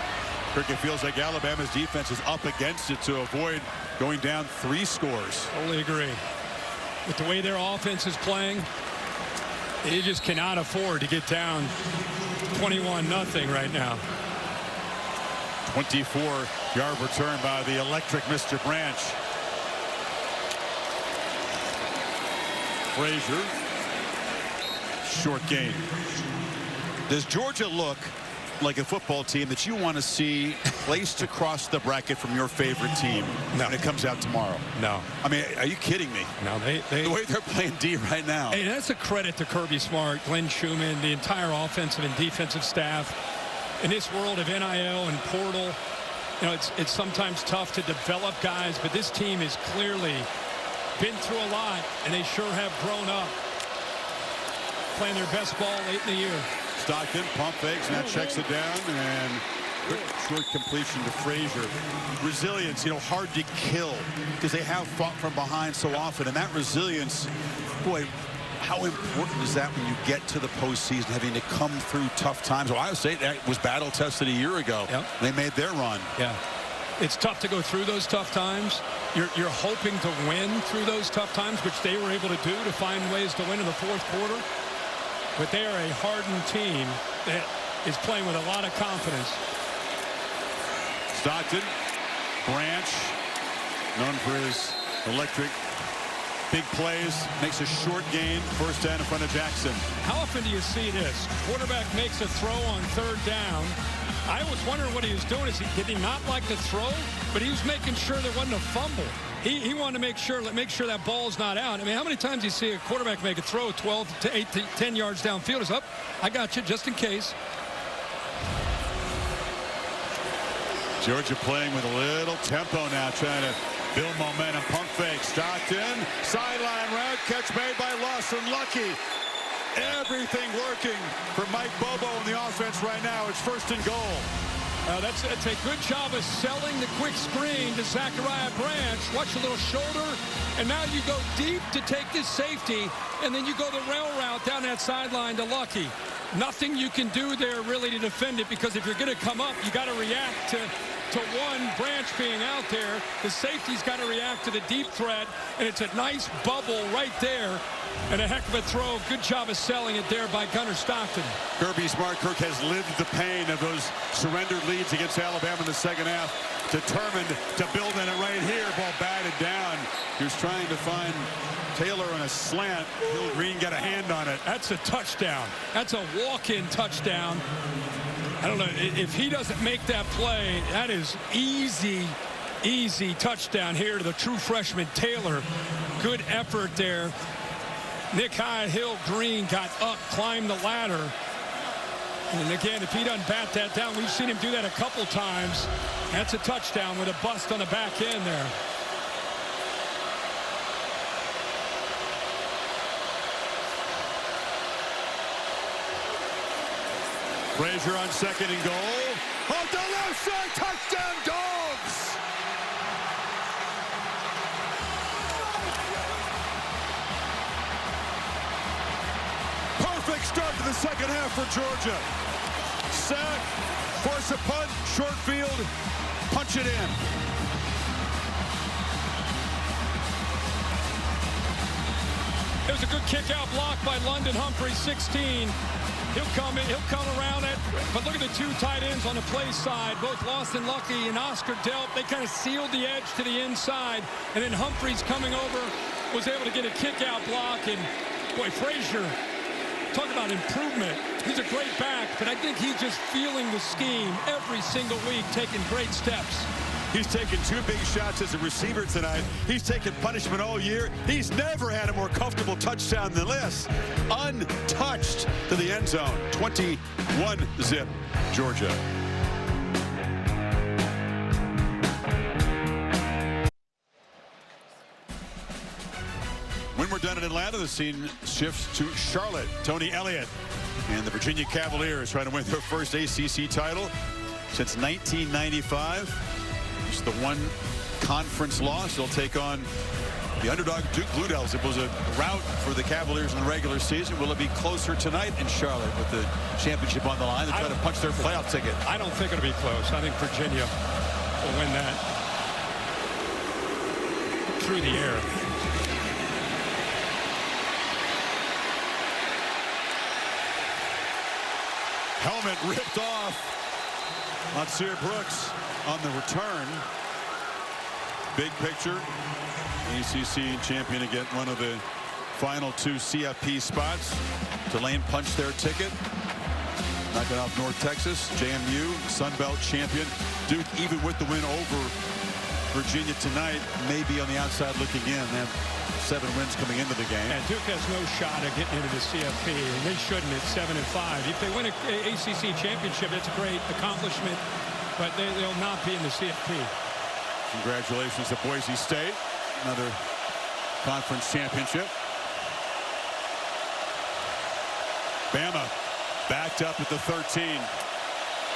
it feels like Alabama's defense is up against it to avoid going down 3 scores. Totally agree. With the way their offense is playing, they just cannot afford to get down 21-0 right now. 24-yard return by the electric Mr. Branch. Frazier, short gain. Does Georgia look like a football team that you want to see placed across the bracket from your favorite team when it comes out tomorrow? No. I mean, are you kidding me? No, the way they're playing D right now. Hey, that's a credit to Kirby Smart, Glenn Schumann, the entire offensive and defensive staff. In this world of NIL and portal, you know, it's sometimes tough to develop guys, but this team is clearly been through a lot, and they sure have grown up. Playing their best ball late in the year. Stockton, pump fakes, now checks it down, and short completion to Frazier. Resilience, you know, hard to kill because they have fought from behind so often, and that resilience, boy, how important is that when you get to the postseason, having to come through tough times? Ohio State was battle tested a year ago. Yep. They made their run. Yeah. It's tough to go through those tough times. You're hoping to win through those tough times, which they were able to do to find ways to win in the fourth quarter. But they are a hardened team that is playing with a lot of confidence. Stockton, Branch, known for his electric big plays, makes a short gain, first down in front of Jackson. How often do you see this? Quarterback makes a throw on third down. I was wondering what he was doing. Did he not like the throw? But he was making sure there wasn't a fumble. He wanted to make sure that ball's not out. I mean, how many times do you see a quarterback make a throw 12 to 8 to 10 yards downfield? It's up. I got you, just in case. Georgia playing with a little tempo now, trying to build momentum. Pump fake. Stockton, sideline route, catch made by Lawson. Lucky. Everything working for Mike Bobo in the offense right now. It's first and goal. That's a good job of selling the quick screen to Zachariah Branch. Watch a little shoulder, and now you go deep to take this safety, and then you go the rail route down that sideline to Lucky. Nothing you can do there really to defend it, because if you're going to come up, you got to react to one Branch being out there. The safety's got to react to the deep threat, and it's a nice bubble right there. And a heck of a throw. Good job of selling it there by Gunnar Stockton. Kirby Smart Kirk has lived the pain of those surrendered leads against Alabama in the second half. Determined to build on it right here. Ball batted down. He was trying to find Taylor on a slant. Hill Green got a hand on it. That's a touchdown. That's a walk-in touchdown. I don't know. If he doesn't make that play, that is easy touchdown here to the true freshman Taylor. Good effort there. Nick High, Hill Green got up, climbed the ladder. And again, if he doesn't bat that down, we've seen him do that a couple times. That's a touchdown with a bust on the back end there. Frazier on second and goal. On the left side, touchdown Dogs! Perfect start to the second half for Georgia. set, force a punt, short field, punch it in. It was a good kick-out block by London Humphrey, 16. He'll come around it. But look at the two tight ends on the play side, both Lawson Lucky and Oscar Delp. They kind of sealed the edge to the inside. And then Humphreys coming over was able to get a kick-out block. And, boy, Frazier, talk about improvement. He's a great back, but I think he's just feeling the scheme every single week, taking great steps. He's taken 2 big shots as a receiver tonight. He's taken punishment all year. He's never had a more comfortable touchdown than this. Untouched to the end zone. 21-zip, Georgia. When we're done in Atlanta, the scene shifts to Charlotte. Tony Elliott and the Virginia Cavaliers trying to win their first ACC title since 1995. It's the one conference loss. They'll take on the underdog Duke Blue Devils. It was a rout for the Cavaliers in the regular season. Will it be closer tonight in Charlotte with the championship on the line to try to punch their playoff ticket? I don't think it'll be close. I think Virginia will win that through the air. Helmet ripped off on Sear Brooks on the return. Big picture. ACC champion to get one of the final 2 CFP spots. Tulane punched their ticket. Knocking off North Texas. JMU, Sun Belt champion. Duke, even with the win over Virginia tonight, may be on the outside looking in. They have 7 wins coming into the game. And Duke has no shot at getting into the CFP, and they shouldn't at 7-5. If they win an ACC championship, it's a great accomplishment, but they'll not be in the CFP. Congratulations to Boise State, another conference championship. Bama backed up at the 13.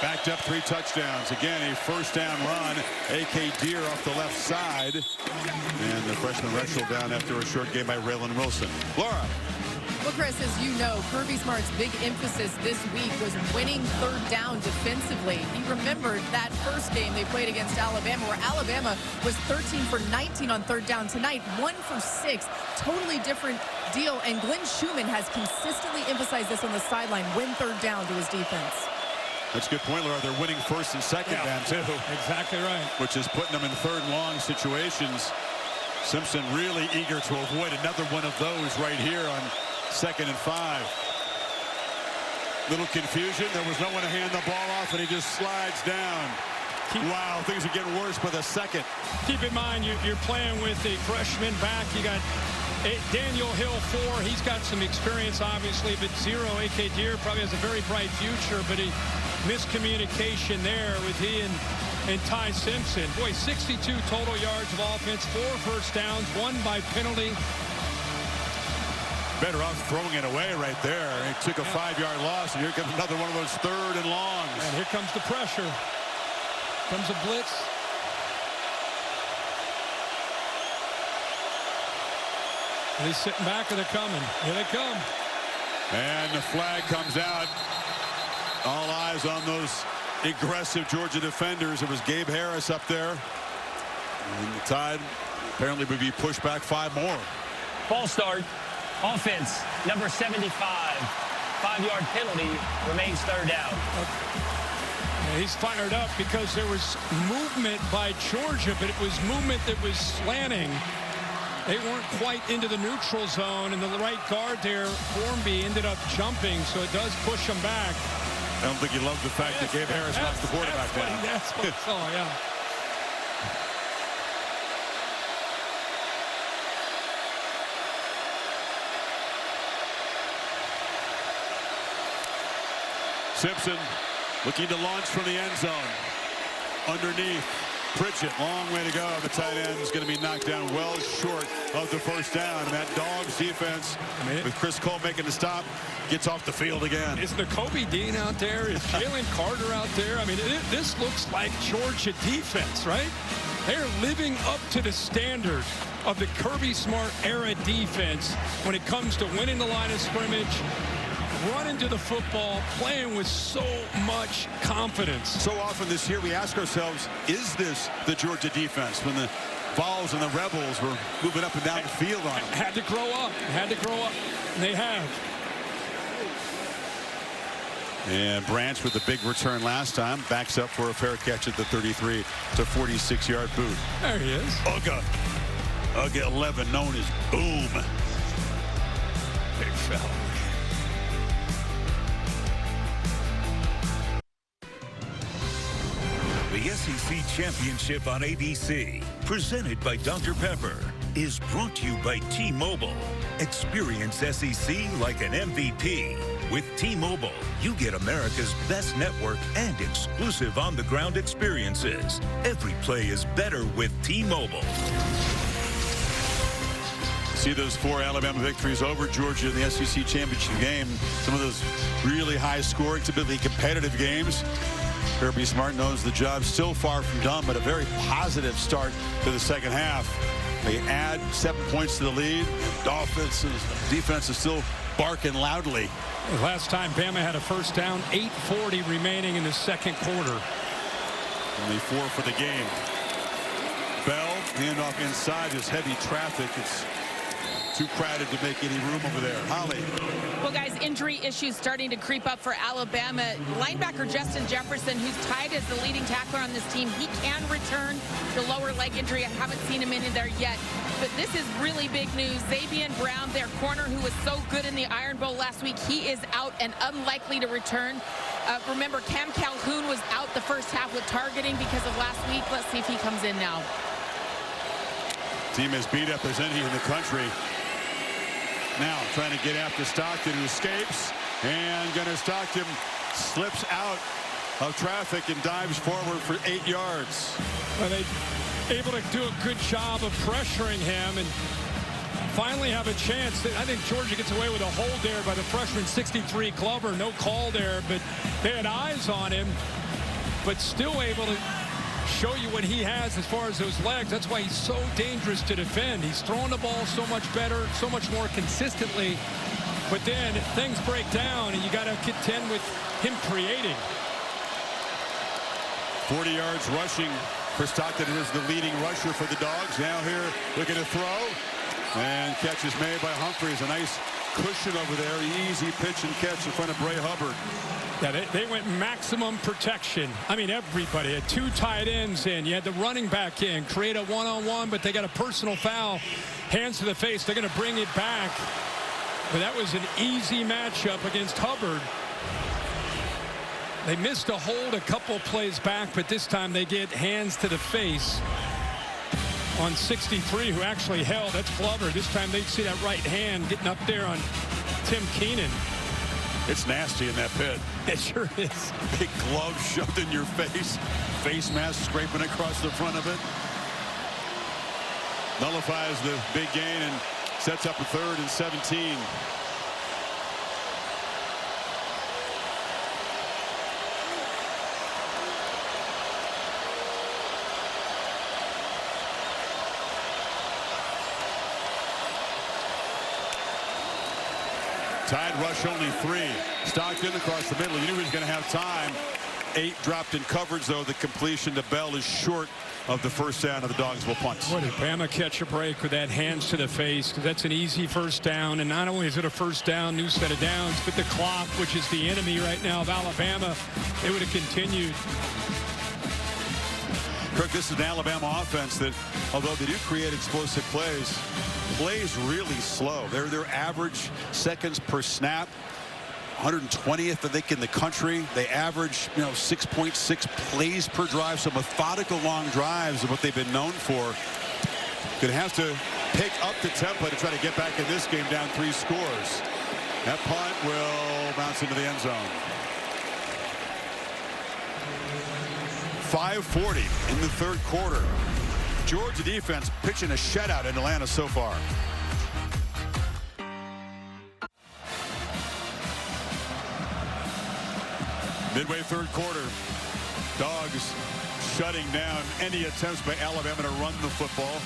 Backed up 3 touchdowns. Again, a first down run. A.K. Deer off the left side. And the freshman wrestled down after a short game by Raylan Wilson. Laura. Well, Chris, as you know, Kirby Smart's big emphasis this week was winning 3rd down defensively. He remembered that first game they played against Alabama, where Alabama was 13 for 19 on 3rd down. Tonight, 1 for 6. Totally different deal. And Glenn Schumann has consistently emphasized this on the sideline, win 3rd down to his defense. That's a good point, Laura. They're winning 1st and 2nd down, too. Exactly right. Which is putting them in 3rd and long situations. Simpson really eager to avoid another one of those right here on 2nd and 5. Little confusion. There was no one to hand the ball off, and he just slides down. Wow, things are getting worse by the second. Keep in mind, you're playing with a freshman back. You got Daniel Hill, 4. He's got some experience, obviously, but 0. A.K. Deer probably has a very bright future, but he miscommunication there with he and Ty Simpson. Boy, 62 total yards of offense, 4 first downs, 1 by penalty. Better off throwing it away right there. He took a 5-yard loss, and here comes another one of those 3rd and longs. And here comes the pressure. Comes a blitz. Are they sitting back, or they're coming? Here they come. And the flag comes out. All eyes on those aggressive Georgia defenders. It was Gabe Harris up there. And the Tide apparently would be pushed back 5 more. False start. Offense, number 75. 5-yard penalty. Remains 3rd down. Yeah, he's fired up because there was movement by Georgia, but it was movement that was slanting. They weren't quite into the neutral zone, and the right guard there, Formby, ended up jumping, so it does push them back. I don't think he loved the fact that Gabe Harris knocked the quarterback down. That's what I saw, yeah. Simpson looking to launch from the end zone. Underneath. Pritchett, long way to go. The tight end is going to be knocked down well short of the first down. And that Dogs defense, with Chris Cole making the stop, gets off the field again. Is there Kobe Dean out there? Is Jalen Carter out there? I mean, this looks like Georgia defense, right? They're living up to the standard of the Kirby Smart era defense when it comes to winning the line of scrimmage, running to the football, playing with so much confidence. So often this year we ask ourselves, is this the Georgia defense when the Vols and the Rebels were moving up and down the field on them? Had to grow up. Had to grow up. And they have. And Branch with the big return last time backs up for a fair catch at the 33 to 46-yard boot. There he is. Ugga 11, known as Boom. Big fella. The SEC Championship on ABC, presented by Dr. Pepper, is brought to you by T-Mobile. Experience SEC like an MVP. With T-Mobile, you get America's best network and exclusive on-the-ground experiences. Every play is better with T-Mobile. See those 4 Alabama victories over Georgia in the SEC Championship game. Some of those really high-scoring, typically competitive games. Kirby Smart knows the job's still far from done, but a very positive start to the second half. They add 7 points to the lead. The defense is still barking loudly. Last time Bama had a first down, 8:40 remaining in the second quarter. Only 4 for the game. Bell, handoff inside, just heavy traffic. It's too crowded to make any room over there. Holly. Well, guys, injury issues starting to creep up for Alabama. Linebacker Justin Jefferson, who's tied as the leading tackler on this team, he can return the lower leg injury. I haven't seen him in there yet. But this is really big news. Xavier Brown, their corner, who was so good in the Iron Bowl last week, he is out and unlikely to return. Remember, Cam Calhoun was out the first half with targeting because of last week. Let's see if he comes in now. Team as beat up as any in the country. Now trying to get after Stockton, who escapes, and Gunnar Stockton slips out of traffic and dives forward for 8 yards. Well, they able to do a good job of pressuring him and finally have a chance. I think Georgia gets away with a hold there by the freshman 63 Glover. No call there, but they had eyes on him, but still able to show you what he has as far as those legs. That's why he's so dangerous to defend. He's throwing the ball so much better, so much more consistently. But then things break down, and you got to contend with him creating. 40 yards rushing for Stockton, who is the leading rusher for the Dogs. Now here, looking to throw. And catch is made by Humphreys. A nice cushion over there. Easy pitch and catch in front of Bray Hubbard. Yeah, they went maximum protection. I mean, everybody had 2 tight ends in. You had the running back in, create a one-on-one, but they got a personal foul. Hands to the face. They're going to bring it back. But that was an easy matchup against Hubbard. They missed a hold a couple plays back, but this time they get hands to the face on 63, who actually held. That's Glover. This time they'd see that right hand getting up there on Tim Keenan. It's nasty in that pit. It sure is. Big glove shoved in your face. Face mask scraping across the front of it. Nullifies the big gain and sets up a 3rd and 17. Tide rush only 3. Stockton across the middle. You knew he was going to have time. 8 dropped in coverage, though. The completion to Bell is short of the first down, of the Dogs will punt. What did Bama catch a break with that hands to the face? Because that's an easy first down. And not only is it a first down, new set of downs, but the clock, which is the enemy right now of Alabama, it would have continued. Kirk, this is an Alabama offense that, although they do create explosive plays really slow. Their average seconds per snap, 120th, I think, in the country. They average, 6.6 plays per drive, so methodical long drives are what they've been known for. Going to have to pick up the tempo to try to get back in this game down 3 scores. That punt will bounce into the end zone. 5:40 in the 3rd quarter. Georgia defense pitching a shutout in Atlanta so far. Midway 3rd quarter. Dogs shutting down any attempts by Alabama to run the football.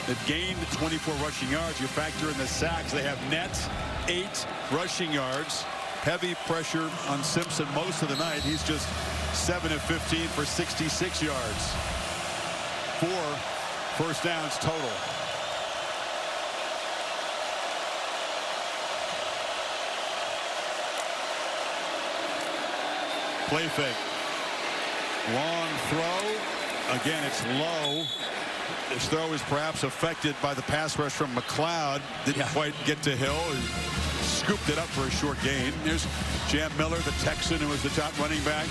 They've gained 24 rushing yards. You factor in the sacks. They have net 8 rushing yards. heavy pressure on Simpson most of the night. He's just 7 of 15 for 66 yards. 4 first downs total. Play fake. Long throw. Again, it's low. This throw is perhaps affected by the pass rush from McLeod. Didn't quite get to Hill. He scooped it up for a short gain. There's Jam Miller, the Texan, who was the top running back.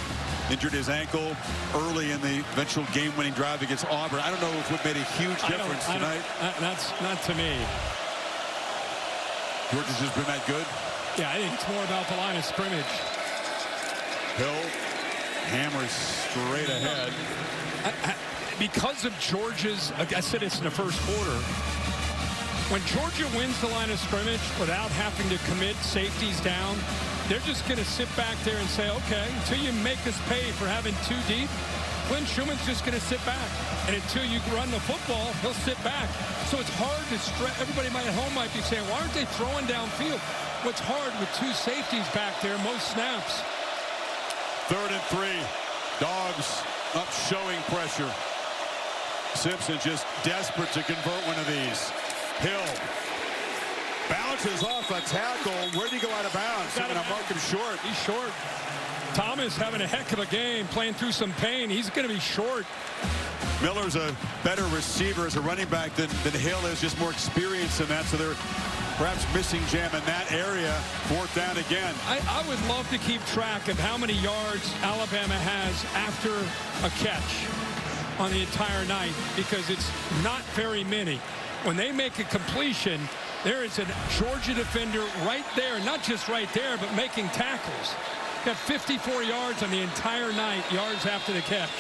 Injured his ankle early in the eventual game-winning drive against Auburn. I don't know if it made a huge difference tonight. That's not to me. Georgia's just been that good? Yeah, I think it's more about the line of scrimmage. Hill hammers straight ahead. Because of Georgia's, I said it's in the first quarter, when Georgia wins the line of scrimmage without having to commit safeties down, they're just going to sit back there and say, okay, until you make us pay for having 2 deep, Clint Schumann's just going to sit back. And until you run the football, he'll sit back. So it's hard to stretch. Everybody at home might be saying, why aren't they throwing downfield? What's hard with 2 safeties back there, most snaps. 3rd and 3. Dogs up showing pressure. Simpson just desperate to convert one of these. Hill bounces off a tackle. Where'd he go out of bounds? They're going to mark him short. He's short. Thomas having a heck of a game, playing through some pain. He's going to be short. Miller's a better receiver as a running back than Hill is, just more experience in that, so they're perhaps missing Jam in that area. 4th down again. I would love to keep track of how many yards Alabama has after a catch on the entire night, because it's not very many. When they make a completion, there is a Georgia defender right there, not just right there, but making tackles. Got 54 yards on the entire night, yards after the catch.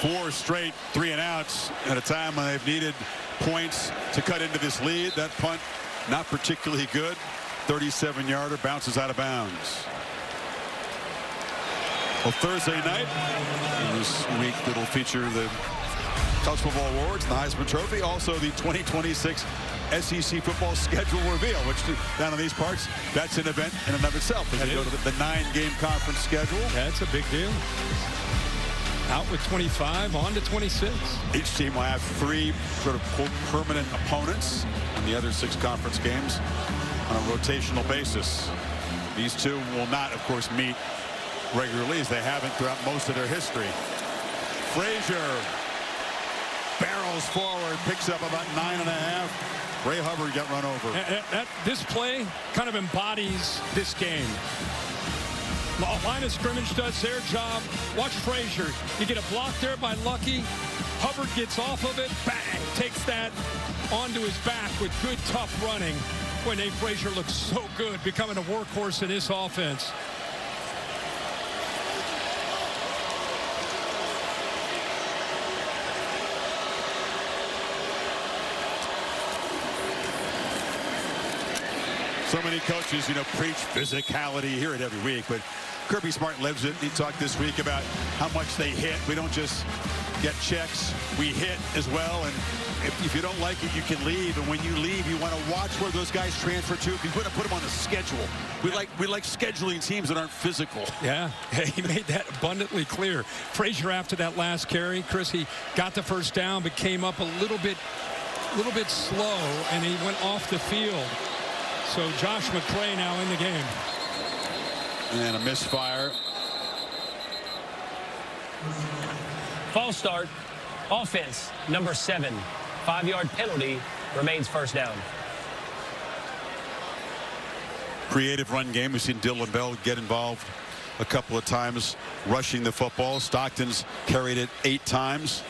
4 straight 3-and-outs at a time when they've needed points to cut into this lead. That punt, not particularly good. 37-yarder, bounces out of bounds. Well, Thursday night, this week that'll feature the College Football Awards, the Heisman Trophy, also the 2026 SEC football schedule reveal, which down in these parts, that's an event in and of itself as you go to the 9-game conference schedule. Yeah, it's a big deal. Out with 25, on to 26. Each team will have 3 sort of quote permanent opponents in the other 6 conference games on a rotational basis. These 2 will not, of course, meet regularly, as they haven't throughout most of their history. Frazier barrels forward, picks up about 9.5. Ray Hubbard got run over. This play kind of embodies this game. Line of scrimmage does their job. Watch Frazier. You get a block there by Lucky. Hubbard gets off of it. Bang! Takes that onto his back with good, tough running. Boy, Nate Frazier looks so good, becoming a workhorse in this offense. So many coaches, preach physicality, hear it every week, but Kirby Smart lives it. He talked this week about how much they hit. We don't just get checks, we hit as well, and if you don't like it, you can leave, and when you leave, you want to watch where those guys transfer to, because we want to put them on the schedule. We like scheduling teams that aren't physical. Yeah, he made that abundantly clear. Frazier, after that last carry, Chris, he got the first down, but came up a little bit slow, and he went off the field. So Josh McCray now in the game. And a misfire. False start. Offense, number 7. 5-yard penalty, remains first down. Creative run game. We've seen Dylan Bell get involved a couple of times rushing the football. Stockton's carried it 8 times.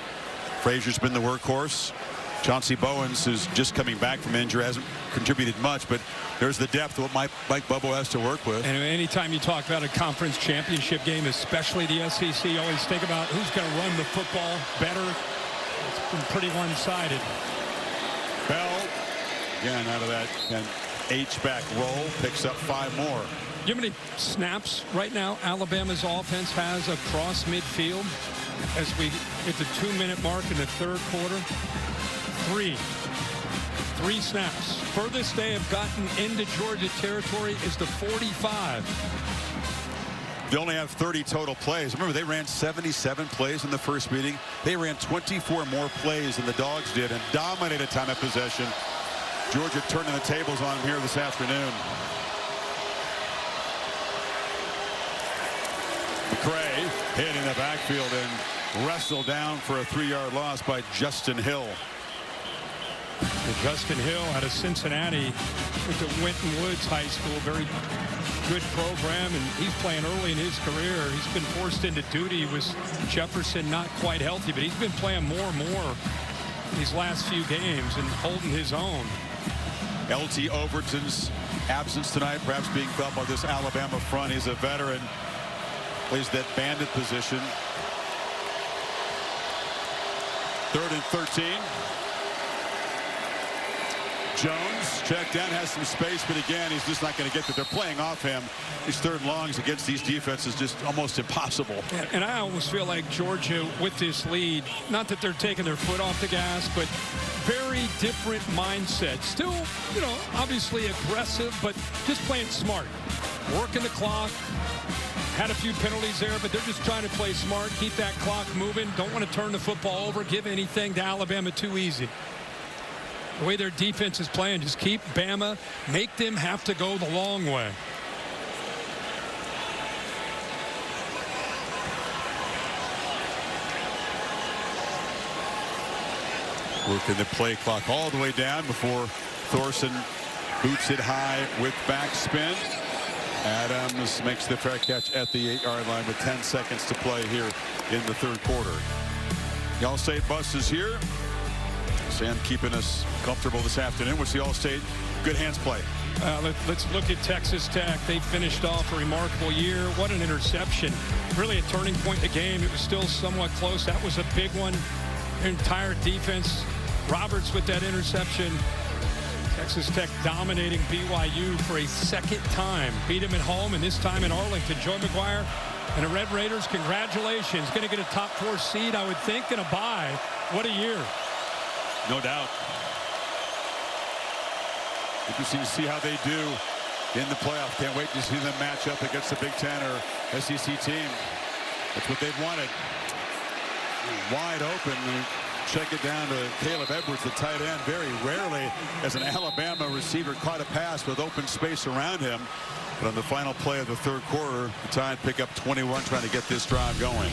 Frazier's been the workhorse. Chauncey Bowens, who's just coming back from injury, hasn't contributed much, but there's the depth of what Mike Bobo has to work with. And anytime you talk about a conference championship game, especially the SEC, you always think about who's going to run the football better. It's been pretty one-sided. Bell, again, out of that H-back roll, picks up 5 more. You know how many snaps right now Alabama's offense has across midfield as we hit the 2-minute mark in the third quarter? 3. 3 snaps. Furthest they have gotten into Georgia territory is the 45. They only have 30 total plays. Remember, they ran 77 plays in the first meeting. They ran 24 more plays than the Dogs did and dominated time of possession. Georgia turning the tables on them here this afternoon. McCray hit in the backfield and wrestled down for a 3-yard loss by Justin Hill. And Justin Hill out of Cincinnati, went to Winton Woods High School, very good program, and he's playing early in his career. He's been forced into duty with Jefferson not quite healthy, but he's been playing more and more these last few games and holding his own. L.T. Overton's absence tonight, perhaps being felt by this Alabama front. He's a veteran, plays that bandit position. 3rd and 13. Jones checked down, has some space, but again, he's just not going to get that. They're playing off him. These 3rd and longs against these defenses just almost impossible. And I almost feel like Georgia, with this lead, not that they're taking their foot off the gas, but very different mindset. Still, you know, obviously aggressive, but just playing smart. Working the clock. Had a few penalties there, but they're just trying to play smart, keep that clock moving. Don't want to turn the football over, give anything to Alabama too easy. The way their defense is playing, just keep Bama, make them have to go the long way. Working the play clock all the way down before Thorson boots it high with backspin. Adams makes the fair catch at the 8-yard line with 10 seconds to play here in the 3rd quarter. The All-State bus is here. Sam keeping us comfortable this afternoon. What's the All-State good hands play? Let's look at Texas Tech. They finished off a remarkable year. What an interception. Really a turning point in the game. It was still somewhat close. That was a big one. Entire defense. Roberts with that interception. Texas Tech dominating BYU for a 2nd time. Beat him at home, and this time in Arlington. Joe McGuire and the Red Raiders, congratulations. Going to get a top 4 seed, I would think, and a bye. What a year. No doubt. Interesting to see how they do in the playoff. Can't wait to see them match up against the Big Ten or SEC team. That's what they've wanted. Wide open. Check it down to Caleb Edwards, the tight end. Very rarely has an Alabama receiver caught a pass with open space around him. But on the final play of the 3rd quarter, the Tide pick up 21, trying to get this drive going.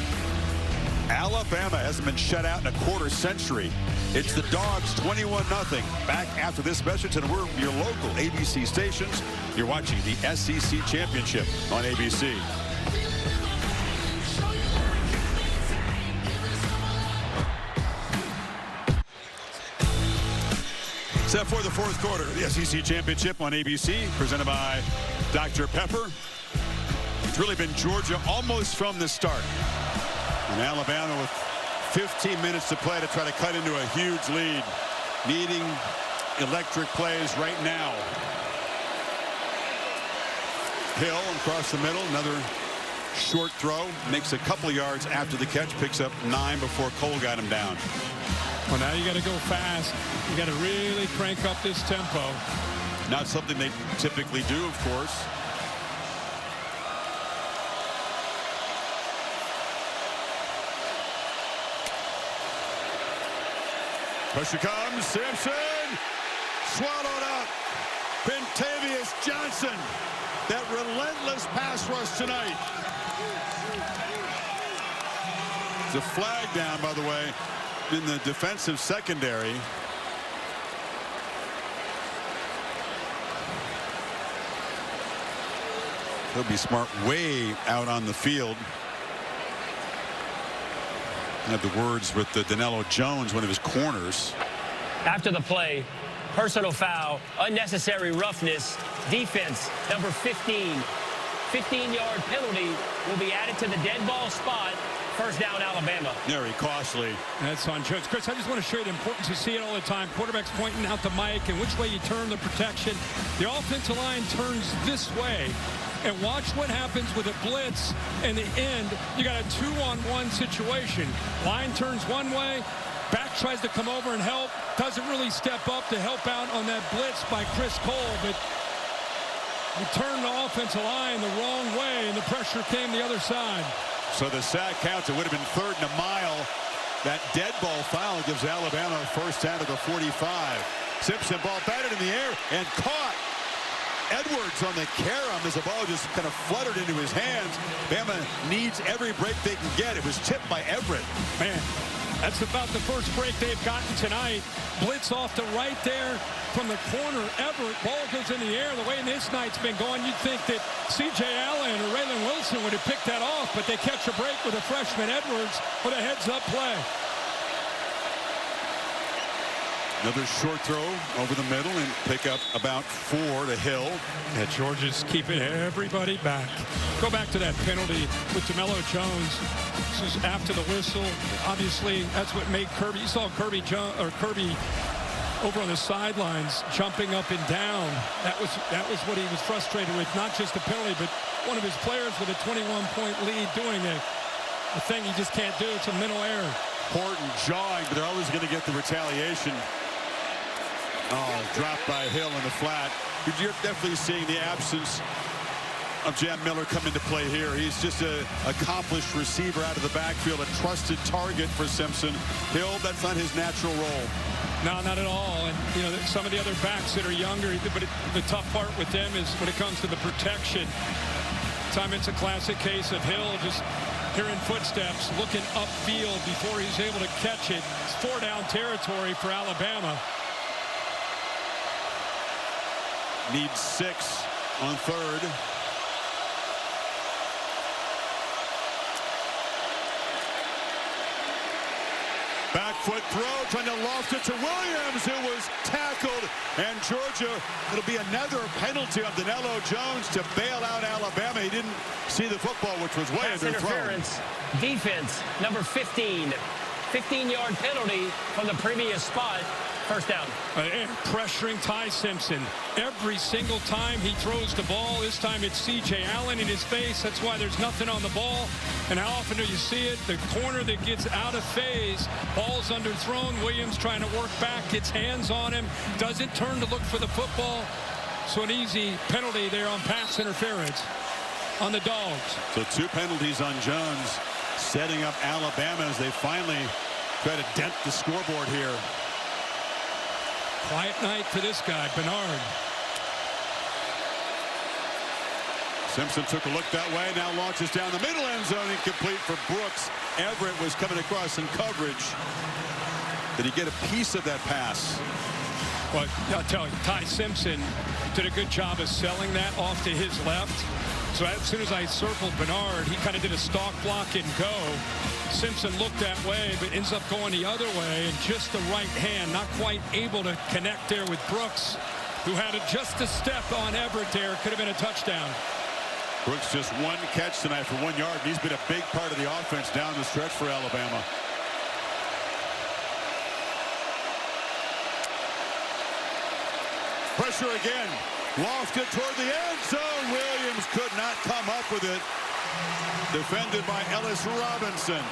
Alabama hasn't been shut out in a quarter century. It's the Dogs 21-0. Back after this message, and we're your local ABC stations. You're watching the SEC Championship on ABC. Set for the 4th quarter, the SEC Championship on ABC, presented by Dr. Pepper. It's really been Georgia almost from the start. And Alabama with 15 minutes to play to try to cut into a huge lead. Needing electric plays right now. Hill across the middle, another short throw. Makes a couple yards after the catch, picks up 9 before Cole got him down. Well, now you got to go fast. You got to really crank up this tempo. Not something they typically do, of course. Pressure comes. Simpson swallowed up. Quintavious Johnson. That relentless pass rush tonight. There's a flag down, by the way, in the defensive secondary. He'll be smart way out on the field. I have the words with Danilo Jones, one of his corners. After the play, personal foul, unnecessary roughness, defense, number 15. 15-yard penalty will be added to the dead ball spot. First down, Alabama. Very costly. That's on Jones. Chris, I just want to show you the importance. You see it all the time. Quarterback's pointing out the mic and which way you turn the protection. The offensive line turns this way. And watch what happens with a blitz in the end. You got a 2-on-1 situation. Line turns one way, Back tries to come over and help. Doesn't really step up to help out on that blitz by Chris Cole, but he turned the offensive line the wrong way, and the pressure came the other side. So the sack counts. It would have been 3rd and a mile. That dead ball foul gives Alabama a first down to the 45. Simpson ball batted in the air and caught. Edwards on the carom as the ball just kind of fluttered into his hands. Bama needs every break they can get. It was tipped by Everett. Man, that's about the first break they've gotten tonight. Blitz off to right there from the corner. Everett, ball goes in the air. The way this night's been going, you'd think that C.J. Allen or Raylan Wilson would have picked that off, but they catch a break with a freshman Edwards with a heads-up play. Another short throw over the middle and pick up about 4 to Hill. Yeah, Georgia's keeping everybody back. Go back to that penalty with DeMello Jones. This is after the whistle. Obviously, that's what made Kirby. You saw Kirby over on the sidelines jumping up and down. That was what he was frustrated with. Not just the penalty, but one of his players with a 21-point lead doing a thing he just can't do. It's a mental error. Horton jawing, but they're always going to get the retaliation. Oh, dropped by Hill in the flat. You're definitely seeing the absence of Jam Miller come into play here. He's just an accomplished receiver out of the backfield, a trusted target for Simpson. Hill, that's not his natural role. No, not at all. And, you know, some of the other backs that are younger, but the tough part with them is when it comes to the protection. It's a classic case of Hill just hearing footsteps, looking upfield before he's able to catch it. It's 4-down territory for Alabama. Needs 6 on 3rd. Back foot throw, trying to loft it to Williams, who was tackled. And Georgia, it'll be another penalty on Danilo Jones to bail out Alabama. He didn't see the football, which was way Pass underthrown. interference, defense, number 15. 15-yard penalty from the previous spot. First down. Pressuring Ty Simpson. Every single time he throws the ball, this time it's C.J. Allen in his face. That's why there's nothing on the ball. And how often do you see it? The corner that gets out of phase, ball's underthrown. Williams trying to work back, gets hands on him, doesn't turn to look for the football. So an easy penalty there on pass interference on the Dogs. So 2 penalties on Jones, setting up Alabama as they finally try to dent the scoreboard here. Quiet night for this guy, Bernard. Simpson took a look that way, now launches down the middle end zone, incomplete for Brooks. Everett was coming across in coverage. Did he get a piece of that pass? Well, I'll tell you, Ty Simpson did a good job of selling that off to his left. So as soon as I circled Bernard, he kind of did a stalk block and go. Simpson looked that way, but ends up going the other way, and just the right hand, not quite able to connect there with Brooks, who had just a step on Everett there. Could have been a touchdown. Brooks just 1 catch tonight for 1 yard. He's been a big part of the offense down the stretch for Alabama. Pressure again. Lofted toward the end zone. Williams could not come up with it. Defended by Ellis Robinson.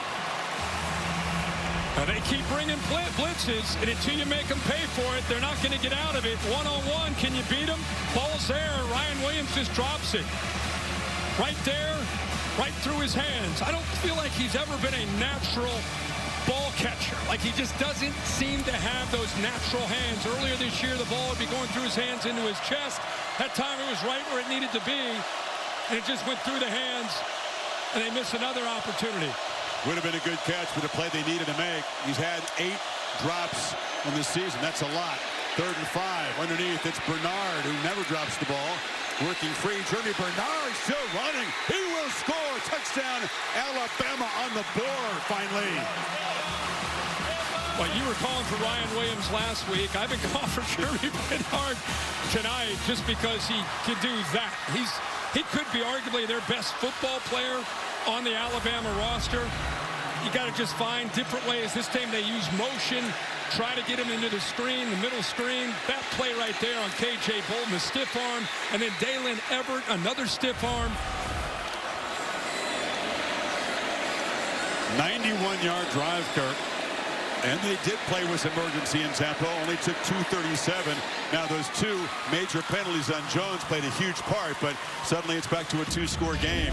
Now they keep bringing blitzes, and until you make them pay for it, they're not going to get out of it. One-on-one, can you beat them? Ball's there. Ryan Williams just drops it. Right there, right through his hands. I don't feel like he's ever been a natural ball catcher. Like he just doesn't seem to have those natural hands. Earlier this year, the ball would be going through his hands into his chest. That time it was right where it needed to be, and it just went through the hands, and they miss another opportunity. Would have been a good catch for the play they needed to make. He's had 8 drops in this season. That's a lot. 3rd and 5. Underneath, it's Bernard, who never drops the ball. Working free. Jeremy Bernard still running. He will score. Touchdown, Alabama on the board, finally. Well, you were calling for Ryan Williams last week. I've been calling for Jeremy Bernard tonight just because he can do that. He could be arguably their best football player on the Alabama roster. You got to just find different ways. This time they use motion, try to get him into the screen, the middle screen. That play right there on K.J. Bolton, the stiff arm. And then Dalen Everett, another stiff arm. 91-yard drive, Kirk. And they did play with emergency in tempo, only took 2:37. Now those 2 major penalties on Jones played a huge part, but suddenly it's back to a 2-score game.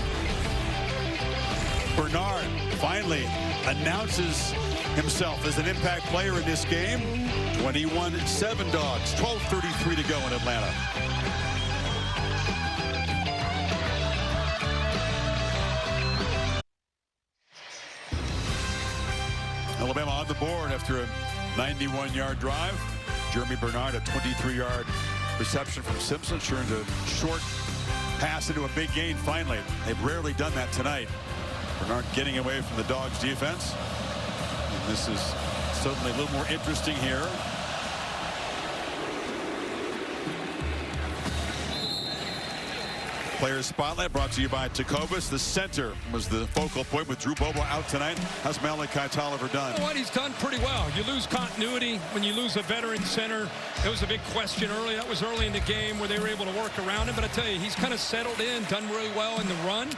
Bernard finally announces himself as an impact player in this game when he won 7 dogs, 12:33 to go in Atlanta. Alabama on the board after a 91-yard drive. Jeremy Bernard, a 23-yard reception from Simpson, turned a short pass into a big gain finally. They've rarely done that tonight. Bernard getting away from the Dogs defense. And this is certainly a little more interesting here. Players Spotlight brought to you by Tecovas. The center was the focal point with Drew Bobo out tonight. How's Malachi Tolliver done? You know what? He's done pretty well. You lose continuity when you lose a veteran center. That was a big question early. That was early in the game where they were able to work around him. But I tell you, he's kind of settled in, done really well in the run.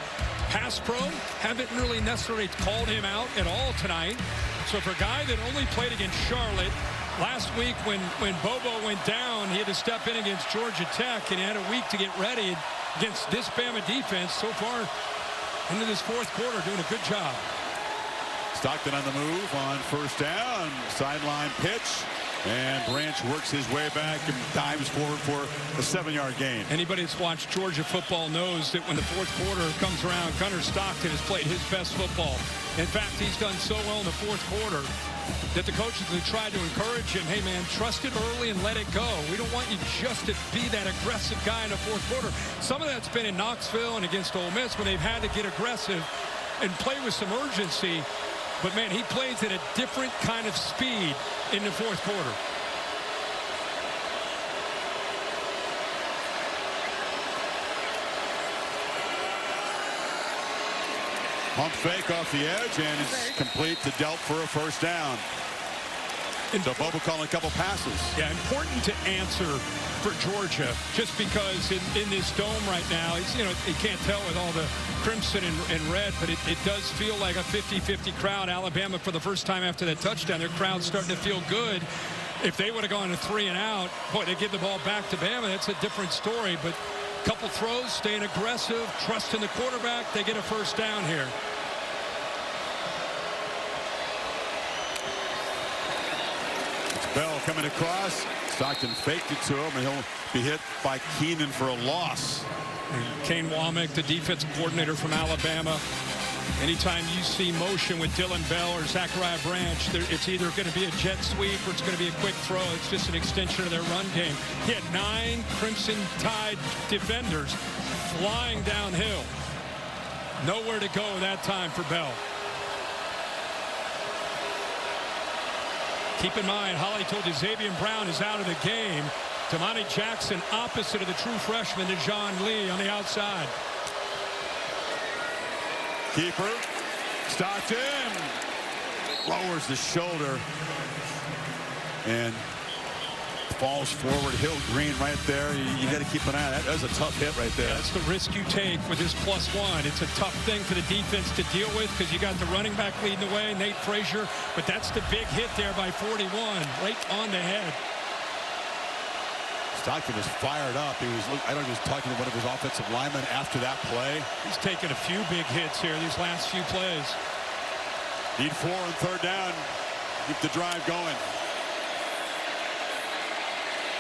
Pass pro, haven't really necessarily called him out at all tonight. So for a guy that only played against Charlotte, last week when Bobo went down, he had to step in against Georgia Tech, and he had a week to get ready against this Bama defense. So far into this 4th quarter, doing a good job. Stockton on the move on 1st down. Sideline pitch. And Branch works his way back and dives forward for a 7-yard gain. Anybody that's watched Georgia football knows that when the 4th quarter comes around, Gunnar Stockton has played his best football. In fact, he's done so well in the 4th quarter that the coaches have tried to encourage him, hey man, trust it early and let it go. We don't want you just to be that aggressive guy in the 4th quarter. Some of that's been in Knoxville and against Ole Miss when they've had to get aggressive and play with some urgency. But man, he plays at a different kind of speed in the 4th quarter. Pump fake off the edge, and it's complete to Delp for a 1st down. So Bobo calling a couple passes. Yeah, important to answer for Georgia, just because in this dome right now, it's, you know, you can't tell with all the crimson and red, but it does feel like a 50-50 crowd. Alabama, for the first time after that touchdown, their crowd's starting to feel good. If they would have gone to 3 and out, boy, they give the ball back to Bama. That's a different story, but a couple throws, staying aggressive, trusting the quarterback. They get a 1st down here. Bell coming across. Stockton faked it to him, and he'll be hit by Keenan for a loss. And Kane Womack, the defensive coordinator from Alabama. Anytime you see motion with Dylan Bell or Zachariah Branch, it's either going to be a jet sweep or it's going to be a quick throw. It's just an extension of their run game. He had 9 Crimson Tide defenders flying downhill. Nowhere to go that time for Bell. Keep in mind, Holly told you Xavier Brown is out of the game. Tamani Jackson opposite of the true freshman, Dejon Lee on the outside. Keeper, Stockton, lowers the shoulder and falls forward. Hill Green right there. You got to keep an eye on that. That was a tough hit right there. That's the risk you take with this +1. It's a tough thing for the defense to deal with because you got the running back leading the way, Nate Frazier, but that's the big hit there by 41, right on the head. Stockton was fired up. He was, I don't know, he was talking to one of his offensive linemen after that play. He's taken a few big hits here these last few plays. Need 4 on 3rd down. Keep the drive going.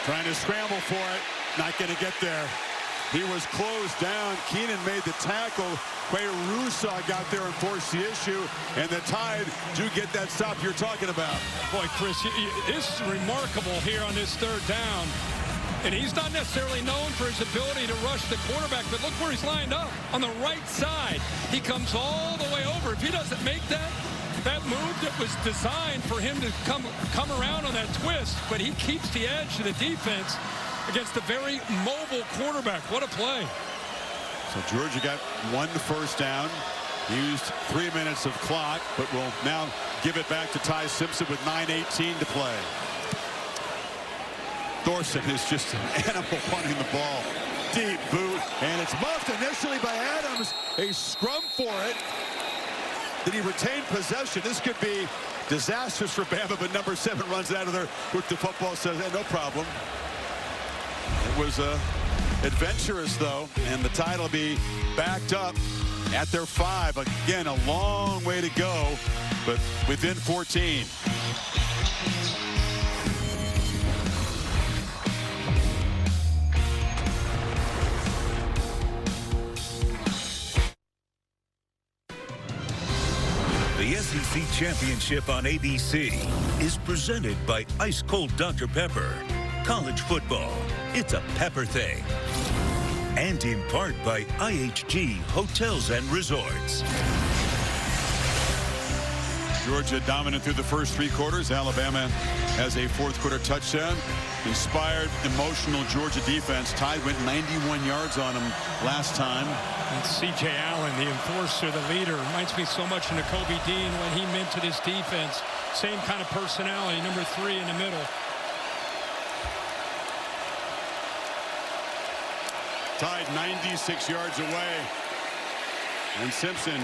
Trying to scramble for it. Not going to get there. He was closed down. Keenan made the tackle. Quay Russo got there and forced the issue. And the Tide do get that stop you're talking about. Boy, Chris, this is remarkable here on this 3rd down. And he's not necessarily known for his ability to rush the quarterback, but look where he's lined up on the right side. He comes all the way over. If he doesn't make that move that was designed for him to come around on that twist, but he keeps the edge of the defense against a very mobile quarterback. What a play. So Georgia got 1 1st down, used 3 minutes of clock, but will now give it back to Ty Simpson with 9:18 to play. Thorson is just an animal punting the ball. Deep boot, and it's muffed initially by Adams. A scrum for it. Did he retain possession? This could be disastrous for Bama, but number 7 runs out of there with the football, says, hey, no problem. It was adventurous, though, and the Tide will be backed up at their 5. Again, a long way to go, but within 14. The SEC Championship on ABC is presented by Ice Cold Dr. Pepper. College football, it's a pepper thing. And in part by IHG Hotels and Resorts. Georgia dominant through the first 3 quarters. Alabama has a 4th quarter touchdown. Inspired, emotional Georgia defense. Tide went 91 yards on him last time. And C.J. Allen, the enforcer, the leader, reminds me so much of Nakobe Dean when he meant to this defense. Same kind of personality, number 3 in the middle. Tide 96 yards away. And Simpson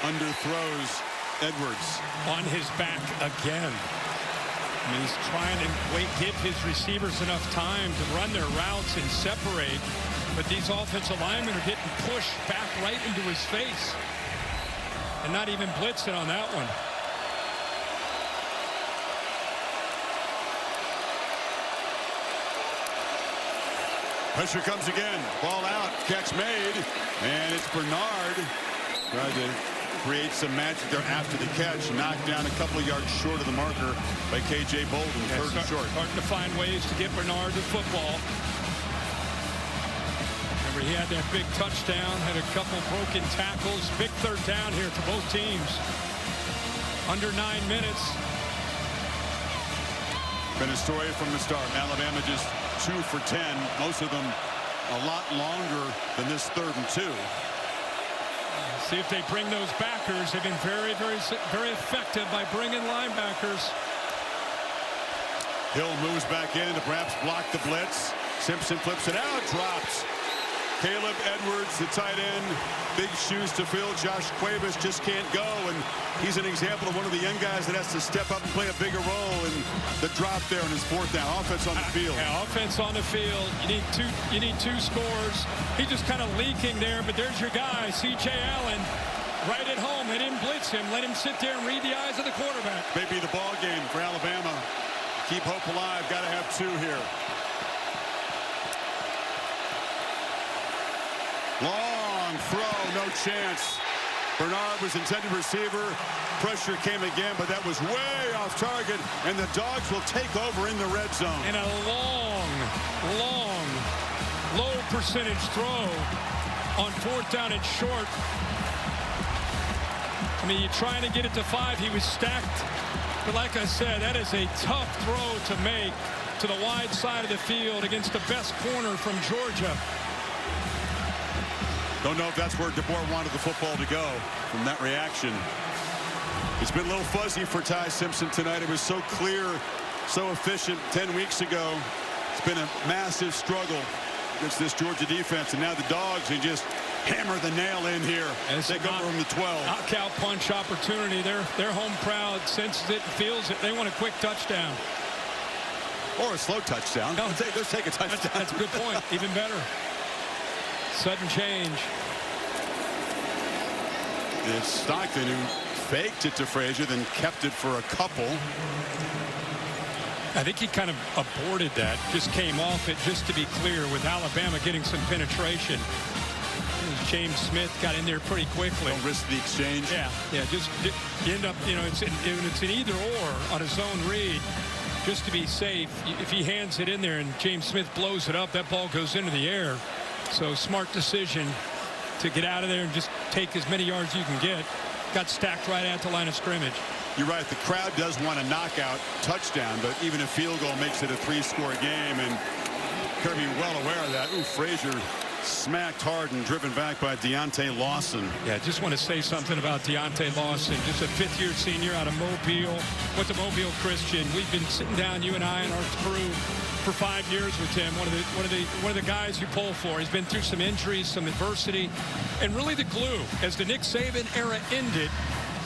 underthrows Edwards. On his back again. I mean, he's trying to give his receivers enough time to run their routes and separate. But these offensive linemen are getting pushed back right into his face. And not even blitzing on that one. Pressure comes again. Ball out. Catch made. And it's Bernard. Tried to create some magic there after the catch. Knocked down a couple of yards short of the marker by K.J. Bolden. Third and short. Starting to find ways to get Bernard the football. Remember, he had that big touchdown. Had a couple broken tackles. Big 3rd down here for both teams. Under 9 minutes. Been a story from the start. Alabama just 2 for 10. Most of them a lot longer than this 3rd and 2. See if they bring those backers. They've been very effective by bringing linebackers. Hill moves back in to perhaps block the blitz. Simpson flips it out, drops. Caleb Edwards, the tight end, big shoes to fill. Josh Cuevas just can't go, and he's an example of one of the young guys that has to step up and play a bigger role in the drop there on his 4th down. Offense on the field. Yeah, offense on the field. You need 2 scores. He's just kind of leaking there, but there's your guy, C.J. Allen, right at home. They didn't blitz him. Let him sit there and read the eyes of the quarterback. Maybe the ball game for Alabama. Keep hope alive. Got to have 2 here. Long throw, no chance. Bernard was intended receiver. Pressure came again, but that was way off target, and the Dogs will take over in the red zone. And a long, low percentage throw on 4th down and short. I mean, you're trying to get it to 5. He was stacked. But like I said, that is a tough throw to make to the wide side of the field against the best corner from Georgia. Don't know if that's where DeBoer wanted the football to go from that reaction. It's been a little fuzzy for Ty Simpson tonight. It was so clear, so efficient 10 weeks ago. It's been a massive struggle against this Georgia defense, and now the Dogs, they just hammer the nail in here. They go from the 12. Knockout punch opportunity. Their home crowd senses it, feels it. They want a quick touchdown. Or a slow touchdown. No, let's take a touchdown. That's a good point. Even better. Sudden change. It's Stockton who faked it to Frazier, then kept it for a couple. I think he kind of aborted that. Just came off it, just to be clear, with Alabama getting some penetration. James Smith got in there pretty quickly. Don't risk the exchange. Yeah. Just you end up, it's an either or on a zone read. Just to be safe, if he hands it in there and James Smith blows it up, that ball goes into the air. So smart decision to get out of there and just take as many yards you can get. Got stacked right at the line of scrimmage. You're right. The crowd does want a knockout touchdown, but even a field goal makes it a 3-score game, and Kirby well aware of that. Ooh, Frazier smacked hard and driven back by Deontay Lawson. Yeah, just want to say something about Deontay Lawson. Just a 5th-year senior out of Mobile. Went to Mobile Christian. We've been sitting down, you and I and our crew, for 5 years with him. One of the guys you pull for. He's been through some injuries, some adversity, and really the glue. As the Nick Saban era ended,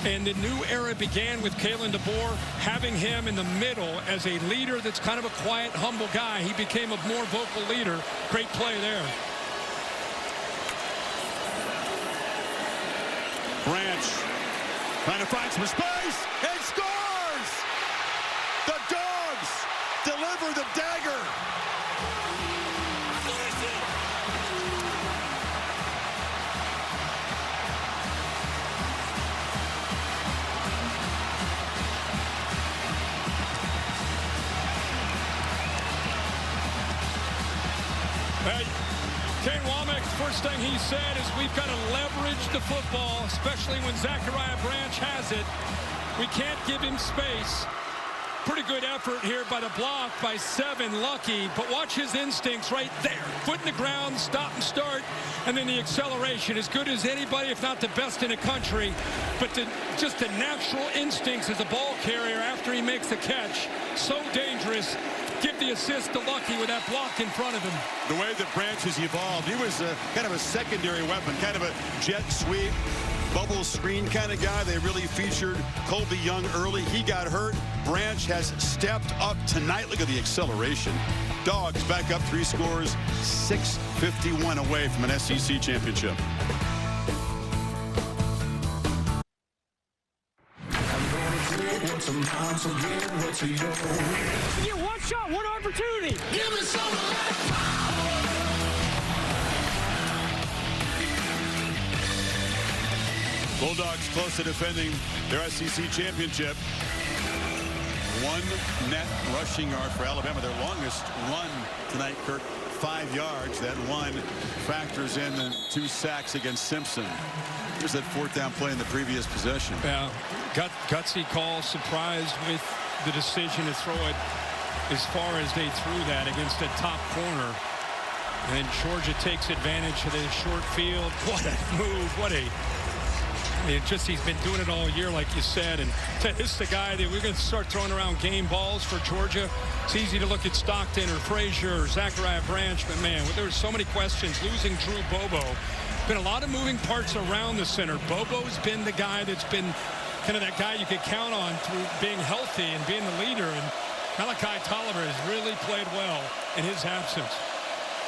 And the new era began with Kalen DeBoer, having him in the middle as a leader that's kind of a quiet, humble guy. He became a more vocal leader. Great play there. Branch trying to find some space and scores! The Dogs deliver the dagger. Kane Womack, first thing he said is we've got to leverage the football, especially when Zachariah Branch has it. We can't give him space. Pretty good effort here by the block by 7, Lucky, but watch his instincts right there. Foot in the ground, stop and start, and then the acceleration. As good as anybody, if not the best in the country, but just the natural instincts as a ball carrier after he makes the catch. So dangerous. Give the assist to Lucky with that block in front of him. The way that Branch has evolved, he was kind of a secondary weapon, kind of a jet sweep, bubble screen kind of guy. They really featured Colby Young early. He got hurt. Branch has stepped up tonight. Look at the acceleration. Dogs back up 3 scores, 6:51 away from an SEC championship. You get one shot, one opportunity. Give me some of that power. Bulldogs close to defending their SEC championship. 1 net rushing yard for Alabama, their longest run tonight, Kirk. 5 yards. That one factors in the 2 sacks against Simpson. Here's that 4th down play in the previous possession. Yeah, gutsy call, surprised with the decision to throw it as far as they threw that against a top corner. And Georgia takes advantage of the short field. What a move. What a... he's been doing it all year, like you said. And this is the guy that we're going to start throwing around game balls for Georgia. It's easy to look at Stockton or Frazier or Zachariah Branch, but man, there were so many questions. Losing Drew Bobo. Been a lot of moving parts around the center. Bobo's been the guy that's been kind of that guy you could count on through being healthy and being the leader. And Malachi Tolliver has really played well in his absence.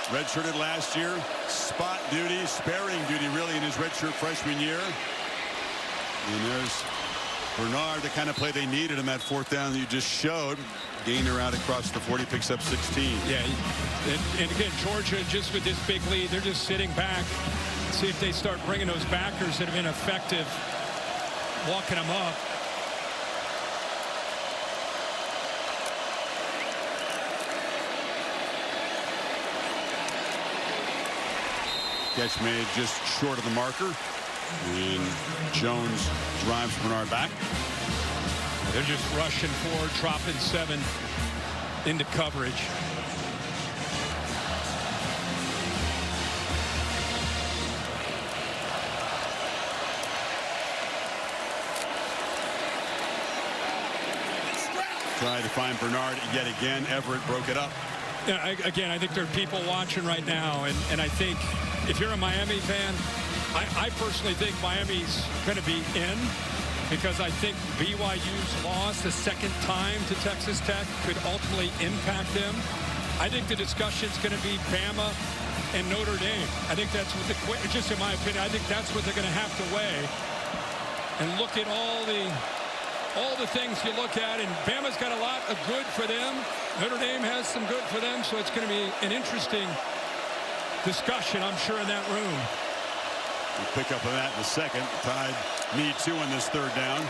Redshirted last year, spot duty, sparing duty really in his redshirt freshman year. And there's Bernard, the kind of play they needed in that 4th down that you just showed. Gainer out across the 40, picks up 16. Yeah, and again, Georgia just with this big lead, they're just sitting back. See if they start bringing those backers that have been effective, walking them up. Catch made just short of the marker. And Jones drives Bernard back. They're just rushing forward, dropping 7 into coverage. Tried to find Bernard yet again. Everett broke it up. Yeah, again, I think there are people watching right now, and I think if you're a Miami fan, I personally think Miami's going to be in because I think BYU's loss the 2nd time to Texas Tech could ultimately impact them. I think the discussion's going to be Bama and Notre Dame. I think that's what just in my opinion, I think that's what they're going to have to weigh and look at all the things you look at, and Bama's got a lot of good for them. Notre Dame has some good for them, so it's going to be an interesting discussion, I'm sure, in that room. We'll pick up on that in a second. Tide need 2 on this 3rd down.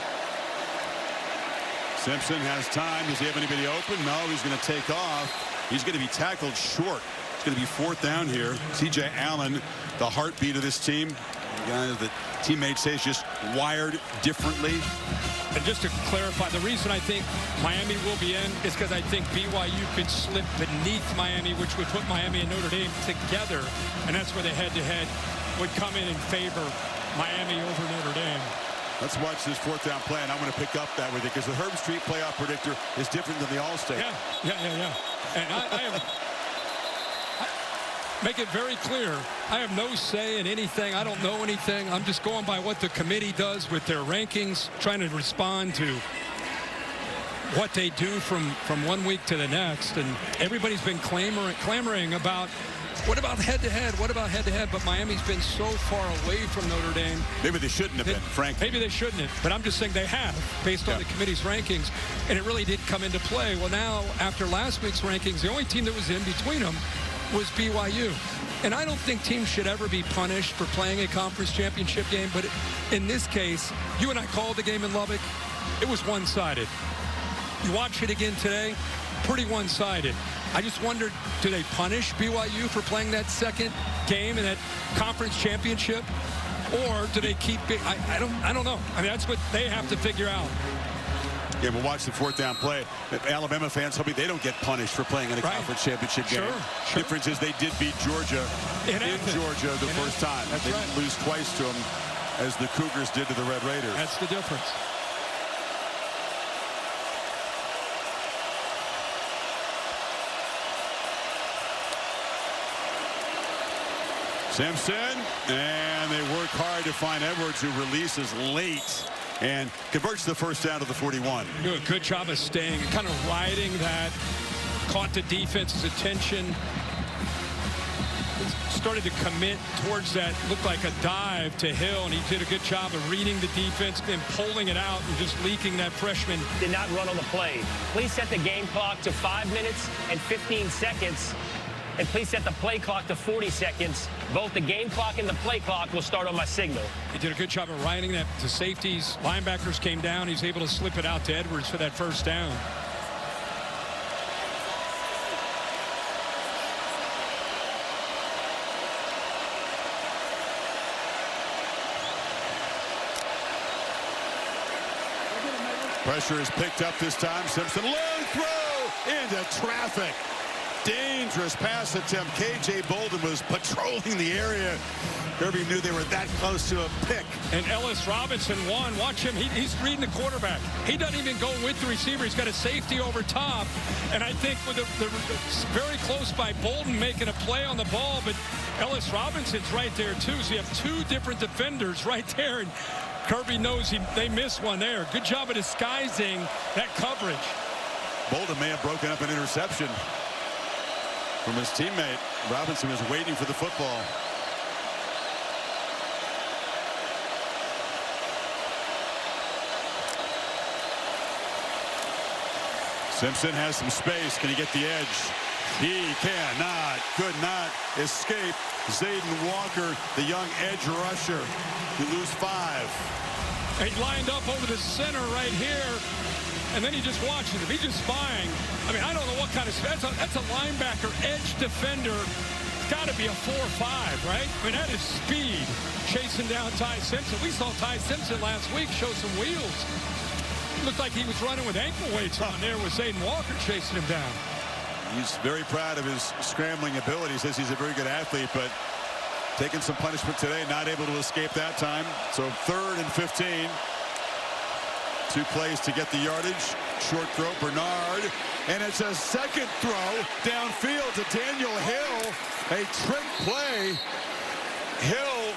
Simpson has time. Does he have anybody open? No, he's going to take off. He's going to be tackled short. It's going to be 4th down here. C.J. Allen, the heartbeat of this team. The guy that teammates say is just wired differently. And just to clarify, the reason I think Miami will be in is because I think BYU could slip beneath Miami, which would put Miami and Notre Dame together. And that's where the head-to-head would come in favor Miami over Notre Dame. Let's watch this 4th down play, and I'm going to pick up that with it because the Herb Street playoff predictor is different than the All-State. Yeah. And I have... make it very clear, I have no say in anything. I don't know anything. I'm just going by what the committee does with their rankings, trying to respond to what they do from 1 week to the next. And everybody's been clamoring about, what about head-to-head? What about head-to-head? But Miami's been so far away from Notre Dame. Maybe they shouldn't have been, frankly. Maybe they shouldn't have. But I'm just saying they have, based on the committee's rankings. And it really did come into play. Well, now, after last week's rankings, the only team that was in between them was BYU. And I don't think teams should ever be punished for playing a conference championship game. But in this case, you and I called the game in Lubbock. It was one-sided. You watch it again today, pretty one-sided. I just wondered, do they punish BYU for playing that second game in that conference championship? Or do they keep it? I don't know. I mean, that's what they have to figure out. Yeah, we'll watch the fourth down play. Alabama fans hoping they don't get punished for playing in a conference championship game. Sure. Difference is they did beat Georgia in Georgia the first time. They didn't lose twice to them as the Cougars did to the Red Raiders. That's the difference. Simpson, and they work hard to find Edwards, who releases late and converts the first down to the 41. Good job of staying, kind of riding that, caught the defense's attention, started to commit towards that, looked like a dive to Hill, and he did a good job of reading the defense and pulling it out and just leaking that freshman. Did not run on the play. Please set the game clock to 5 minutes and 15 seconds. And please set the play clock to 40 seconds. Both the game clock and the play clock will start on my signal. He did a good job of riding that to safeties. Linebackers came down. He's able to slip it out to Edwards for that first down. Pressure is picked up this time. Simpson, long throw into traffic. Dangerous pass attempt. K.J. Bolden was patrolling the area. Kirby knew they were that close to a pick. And Ellis Robinson won. Watch him. He's reading the quarterback. He doesn't even go with the receiver. He's got a safety over top. And I think with the very close by Bolden making a play on the ball, but Ellis Robinson's right there too. So you have two different defenders right there. And Kirby knows they missed one there. Good job of disguising that coverage. Bolden may have broken up an interception from his teammate. Robinson was waiting for the football. Simpson has some space. Can he get the edge? He could not escape Zayden Walker, the young edge rusher. He lose 5. He lined up over the center right here. And then he just watches him. He's just spying. I mean, I don't know what kind of... That's a linebacker, edge defender. It's got to be a 4-5, right? I mean, that is speed. Chasing down Ty Simpson. We saw Ty Simpson last week show some wheels. It looked like he was running with ankle weights on there with Zayden Walker chasing him down. He's very proud of his scrambling ability. He says he's a very good athlete, but taking some punishment today, not able to escape that time. So 3rd and 15. 2 plays to get the yardage. Short throw, Bernard. And it's a second throw downfield to Daniel Hill. A trick play. Hill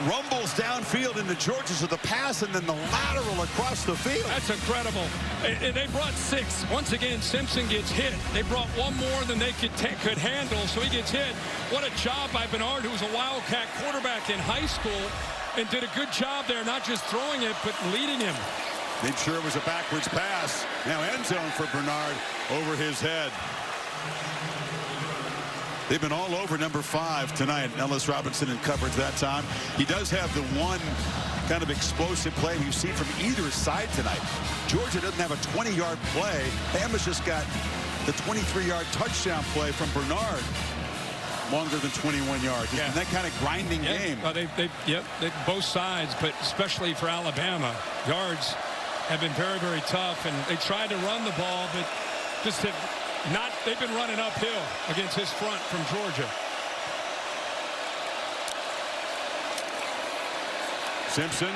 rumbles downfield into Georgia to the pass and then the lateral across the field. That's incredible. And they brought 6. Once again, Simpson gets hit. They brought one more than they could handle, so he gets hit. What a job by Bernard, who was a Wildcat quarterback in high school, and did a good job there, not just throwing it, but leading him. Made sure it was a backwards pass. Now end zone for Bernard over his head. They've been all over number 5 tonight. Ellis Robinson in coverage that time. He does have the one kind of explosive play we've seen from either side tonight. Georgia doesn't have a 20-yard play. Bama's just got the 23-yard touchdown play from Bernard. Longer than 21 yards. Yeah. That kind of grinding game. Well, both sides, but especially for Alabama, yards have been very, very tough, and they tried to run the ball, but just have not. They've been running uphill against his front from Georgia. Simpson,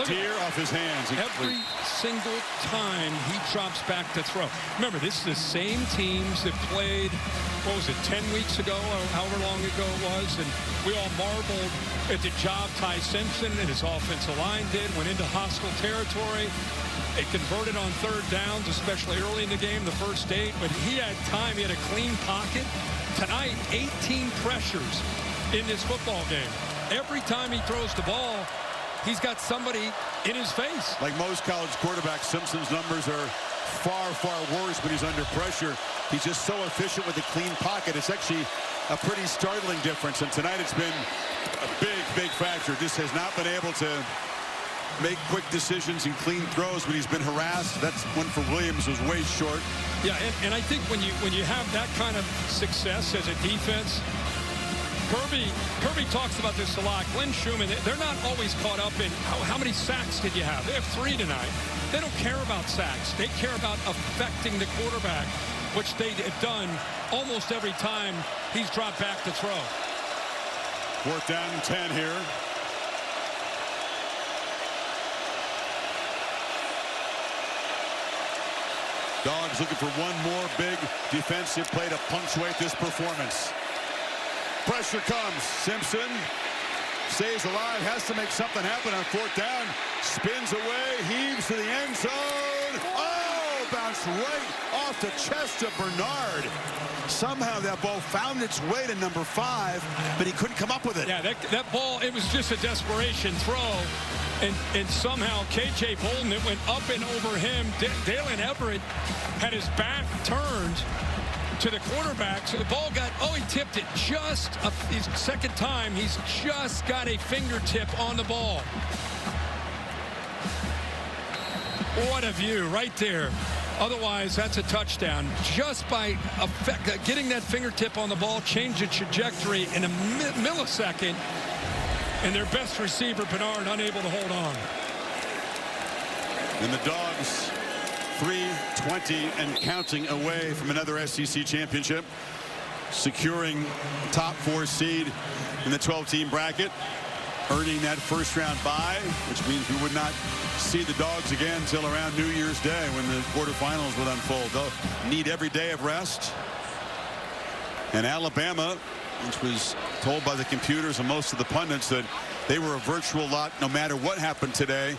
deer off his hands. Every single time he drops back to throw. Remember, this is the same teams that played, 10 weeks ago or however long ago it was, and we all marveled at the job Ty Simpson and his offensive line did, went into hostile territory. They converted on third downs, especially early in the game, the first 8, but he had time. He had a clean pocket. Tonight, 18 pressures in this football game. Every time he throws the ball, he's got somebody in his face. Like most college quarterbacks, Simpson's numbers are far, far worse when he's under pressure. He's just so efficient with a clean pocket. It's actually a pretty startling difference, and tonight it's been a big, big factor. Just has not been able to make quick decisions and clean throws when he's been harassed. That's one for Williams was way short. Yeah, and I think when you have that kind of success as a defense, Kirby talks about this a lot. Glenn Schumann, they're not always caught up in how many sacks did you have. They have 3 tonight. They don't care about sacks. They care about affecting the quarterback, which they have done almost every time he's dropped back to throw. 4th down and 10 here. Dogs looking for one more big defensive play to punctuate this performance. Pressure comes. Simpson stays alive, has to make something happen on 4th down. Spins away, heaves to the end zone. Oh, bounced right off the chest of Bernard. Somehow that ball found its way to number 5, but he couldn't come up with it. Yeah, that ball, it was just a desperation throw. And somehow K.J. Bolden, it went up and over him. Dalen Everett had his back turned to the quarterback, so the ball he tipped it just his second time. He's just got a fingertip on the ball. What a view right there. Otherwise, that's a touchdown. Just by getting that fingertip on the ball, change the trajectory in a millisecond. And their best receiver, Bernard, unable to hold on. And the Dogs 3-20 and counting away from another SEC championship, securing top 4 seed in the 12-team bracket, earning that first-round bye, which means we would not see the Dogs again until around New Year's Day when the quarterfinals would unfold. They'll need every day of rest. And Alabama, which was told by the computers and most of the pundits that they were a virtual lot no matter what happened today,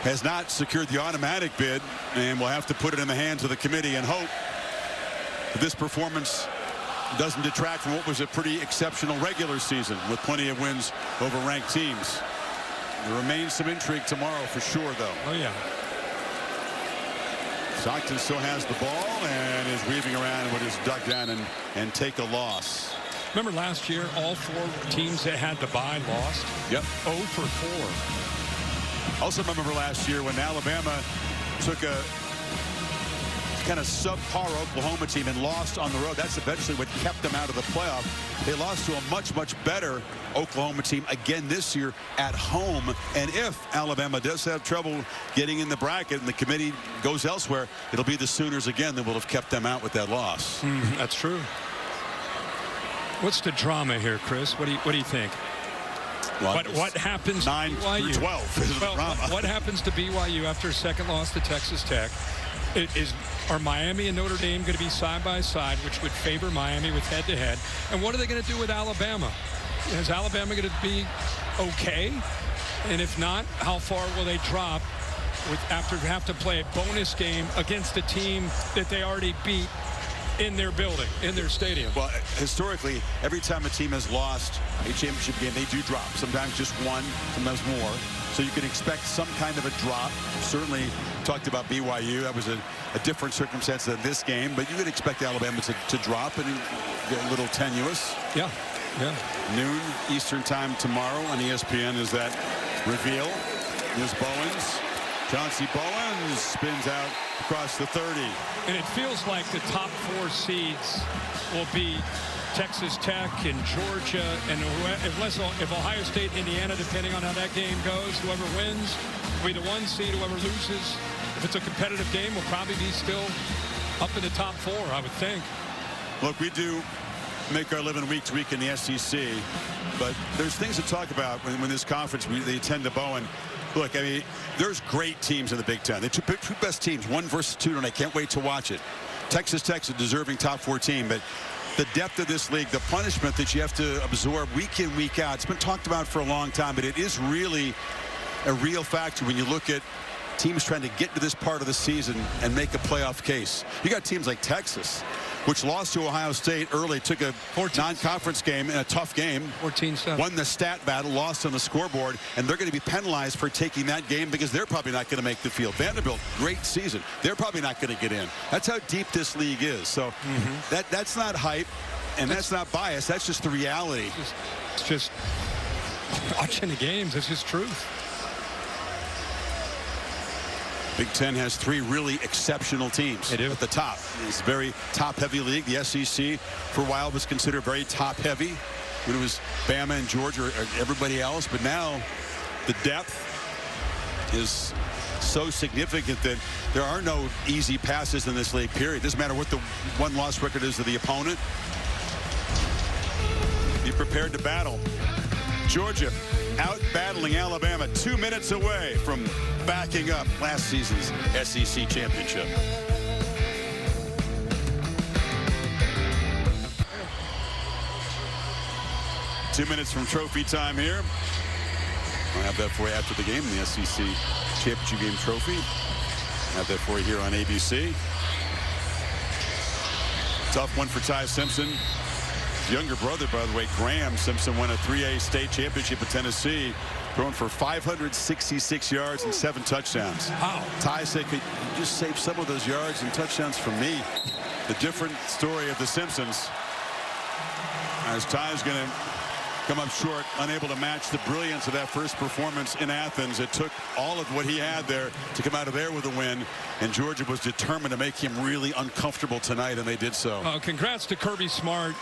has not secured the automatic bid, and will have to put it in the hands of the committee and hope that this performance doesn't detract from what was a pretty exceptional regular season with plenty of wins over ranked teams. There remains some intrigue tomorrow for sure, though. Oh, yeah. Stockton still has the ball and is weaving around and would just duck down and take a loss. Remember last year, all 4 teams that had to bye lost? Yep. 0 for 4. Also remember last year when Alabama took a kind of subpar Oklahoma team and lost on the road. That's eventually what kept them out of the playoff. They lost to a much, much better Oklahoma team again this year at home. And if Alabama does have trouble getting in the bracket and the committee goes elsewhere, it'll be the Sooners again that will have kept them out with that loss. That's true. What's the drama here, Chris? What do you think? Well, what happens 9 to BYU? through 12 is the drama. What happens to BYU after a second loss to Texas Tech? Are Miami and Notre Dame going to be side by side, which would favor Miami with head-to-head? And what are they going to do with Alabama? Is Alabama going to be okay? And if not, how far will they drop after have to play a bonus game against a team that they already beat in their building, in their stadium? Well, historically, every time a team has lost a championship game, they do drop. Sometimes just one, sometimes more. So you can expect some kind of a drop. Certainly talked about BYU. That was a different circumstance than this game. But you could expect Alabama to drop and get a little tenuous. Yeah. Noon Eastern time tomorrow on ESPN is that reveal. There's Bowens. Chauncey Bowens spins out across the 30. And it feels like the top 4 seeds will be Texas Tech and Georgia, and if Ohio State, Indiana, depending on how that game goes, whoever wins will be the 1 seed. Whoever loses, if it's a competitive game, will probably be still up in the top 4, I would think. Look, we do make our living week to week in the SEC, but there's things to talk about when this conference, they attend to Bowen. Look, I mean, there's great teams in the Big Ten. The two best teams, 1 versus 2, and I can't wait to watch it. Texas Tech's a deserving top 4 team, but the depth of this league, the punishment that you have to absorb week in, week out, it's been talked about for a long time, but it is really a real factor when you look at teams trying to get to this part of the season and make a playoff case. You got teams like Texas, which lost to Ohio State early, took a non-conference game in a tough game. 14-7. Won the stat battle, lost on the scoreboard, and they're going to be penalized for taking that game because they're probably not going to make the field. Vanderbilt, great season. They're probably not going to get in. That's how deep this league is. So that's not hype, and that's not bias. That's just the reality. It's just watching the games. It's just truth. Big Ten has 3 really exceptional teams at the top. It's a very top-heavy league. The SEC, for a while, was considered very top-heavy when it was Bama and Georgia or everybody else. But now the depth is so significant that there are no easy passes in this league, period. Doesn't matter what the one-loss record is of the opponent. Be prepared to battle. Georgia out battling Alabama, 2 minutes away from backing up last season's SEC championship. Two minutes from trophy time here. I'll have that for you after the game, the SEC championship game trophy. I'll have that for you here on ABC. Tough one for Ty Simpson. His younger brother, by the way, Graham Simpson, won a 3A state championship at Tennessee, throwing for 566 yards and 7 touchdowns. Wow. Ty said, could you just save some of those yards and touchdowns for me? The different story of the Simpsons, as Ty's going to come up short, unable to match the brilliance of that first performance in Athens. It took all of what he had there to come out of there with a win, and Georgia was determined to make him really uncomfortable tonight, and they did so. Congrats to Kirby Smart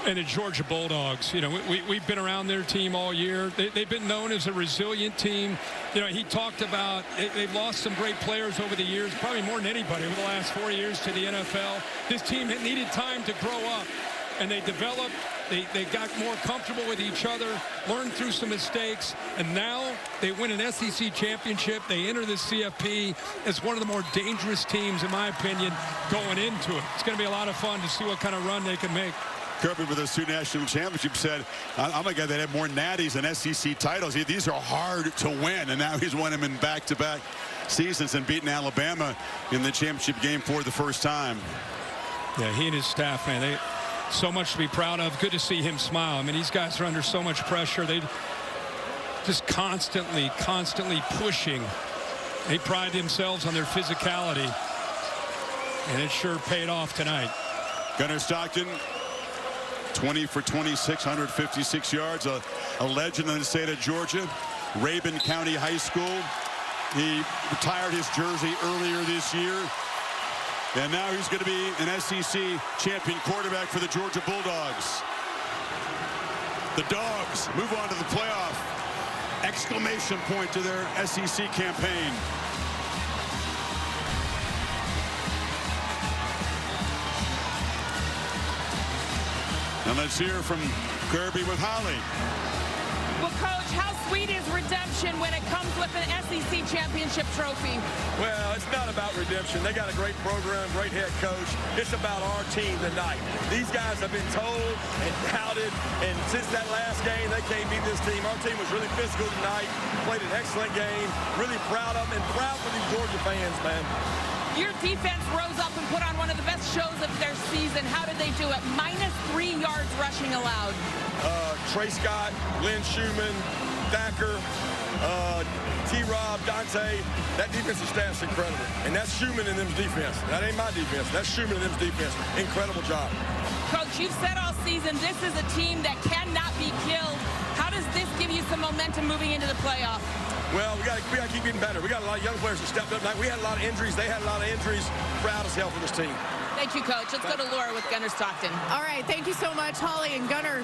and the Georgia Bulldogs. You know, we've been around their team all year. They've been known as a resilient team. You know, he talked about they've lost some great players over the years, probably more than anybody over the last 4 years to the NFL. This team had needed time to grow up, and they developed. They got more comfortable with each other, learned through some mistakes, and now they win an SEC championship. They enter the CFP as one of the more dangerous teams, in my opinion, going into it. It's going to be a lot of fun to see what kind of run they can make. Kirby, with those 2 national championships, said, I'm a guy that had more natties than SEC titles. These are hard to win, and now he's won them in back-to-back seasons and beaten Alabama in the championship game for the first time. Yeah, he and his staff, man, they so much to be proud of. Good to see him smile. I mean, these guys are under so much pressure. They just constantly pushing. They pride themselves on their physicality, and it sure paid off tonight. Gunnar Stockton, 20 for 26, 156 yards, a legend in the state of Georgia. Rabun County High School. He retired his jersey earlier this year, and now he's going to be an SEC champion quarterback for the Georgia Bulldogs. The Dogs move on to the playoff. Exclamation point to their SEC campaign. And let's hear from Kirby with Holly. Well, Coach, how sweet is redemption when it comes with an SEC championship trophy? Well, it's not about redemption. They got a great program, great head coach. It's about our team tonight. These guys have been told and doubted, and since that last game, they can't beat this team. Our team was really physical tonight, played an excellent game, really proud of them, and proud for these Georgia fans, man. Your defense rose up and put on one of the best shows of their season. How did they do it? -3 yards rushing allowed. Trey Scott, Lynn Schumann, Thacker, T-Rob, Dante. That defensive staff's incredible. And that's Schumann and them's defense. That ain't my defense. That's Schumann and them's defense. Incredible job. Coach, you've said all season this is a team that cannot be killed. How does this give you some momentum moving into the playoff? Well, we got to keep getting better. We got a lot of young players that stepped up tonight. We had a lot of injuries. They had a lot of injuries. Proud as hell for this team. Thank you, Coach. Let's go to Laura with Gunnar Stockton. All right, thank you so much, Holly and Gunnar.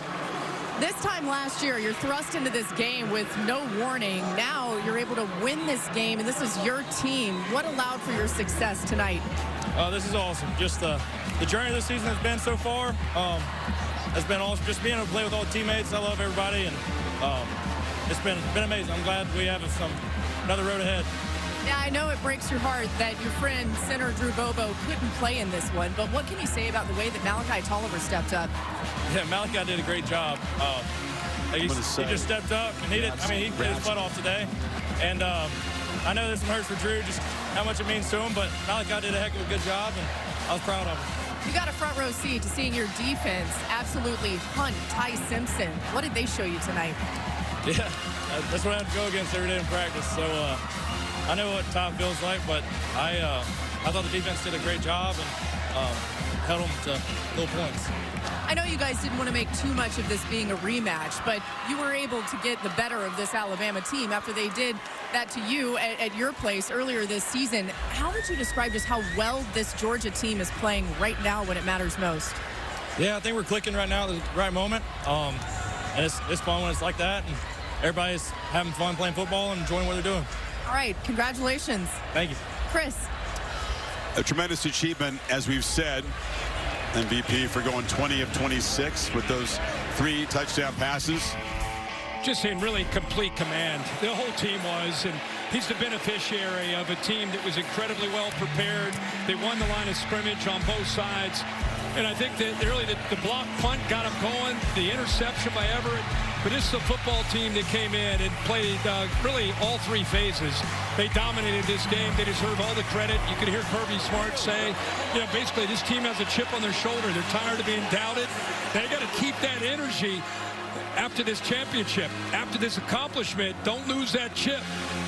This time last year, you're thrust into this game with no warning. Now you're able to win this game, and this is your team. What allowed for your success tonight? This is awesome. Just the journey this season has been so far. it's been awesome just being able to play with all the teammates. I love everybody, and it's been amazing. I'm glad we have another road ahead. Yeah, I know it breaks your heart that your friend, center Drew Bobo, couldn't play in this one, but what can you say about the way that Malachi Tolliver stepped up? Yeah, Malachi did a great job. He just stepped up, and he did his butt off today. And I know this one hurts for Drew, just how much it means to him, but Malachi did a heck of a good job, and I was proud of him. You got a front row seat to seeing your defense absolutely hunt Ty Simpson. What did they show you tonight? Yeah, that's what I have to go against every day in practice. So I know what Ty feels like, but I thought the defense did a great job and held them to little points. I know you guys didn't want to make too much of this being a rematch, but you were able to get the better of this Alabama team after they did that to you at your place earlier this season. How would you describe just how well this Georgia team is playing right now when it matters most? Yeah, I think we're clicking right now at the right moment. And it's fun when it's like that, and everybody's having fun playing football and enjoying what they're doing. All right, congratulations. Thank you. Chris. A tremendous achievement, as we've said. MVP for going 20 of 26 with those 3 touchdown passes. Just in really complete command. The whole team was, and he's the beneficiary of a team that was incredibly well prepared. They won the line of scrimmage on both sides. And I think that really the block punt got him going, the interception by Everett. But this is a football team that came in and played really all 3 phases. They dominated this game. They deserve all the credit. You could hear Kirby Smart say, basically this team has a chip on their shoulder. They're tired of being doubted. They got to keep that energy after this championship, after this accomplishment. Don't lose that chip.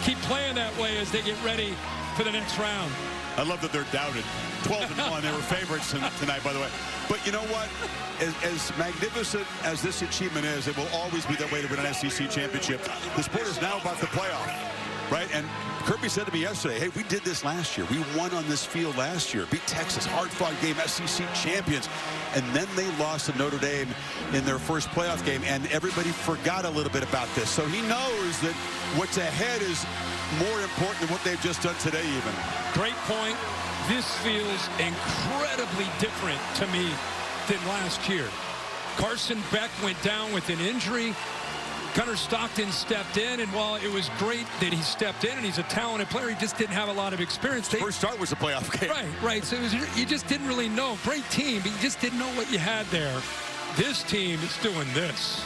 Keep playing that way as they get ready for the next round. I love that they're doubted. 12-1. They were favorites tonight, by the way. But you know what? As magnificent as this achievement is, it will always be that way to win an SEC championship. The sport is now about the playoff, right? And Kirby said to me yesterday, hey, we did this last year. We won on this field last year. Beat Texas, hard-fought game, SEC champions. And then they lost to Notre Dame in their first playoff game, and everybody forgot a little bit about this. So he knows that what's ahead is more important than what they've just done today even. Great point. This feels incredibly different to me than last year. Carson Beck went down with an injury. Gunnar Stockton stepped in, and while it was great that he stepped in and he's a talented player, he just didn't have a lot of experience. First start was a playoff game. Right. So you just didn't really know. Great team, but you just didn't know what you had there. This team is doing this.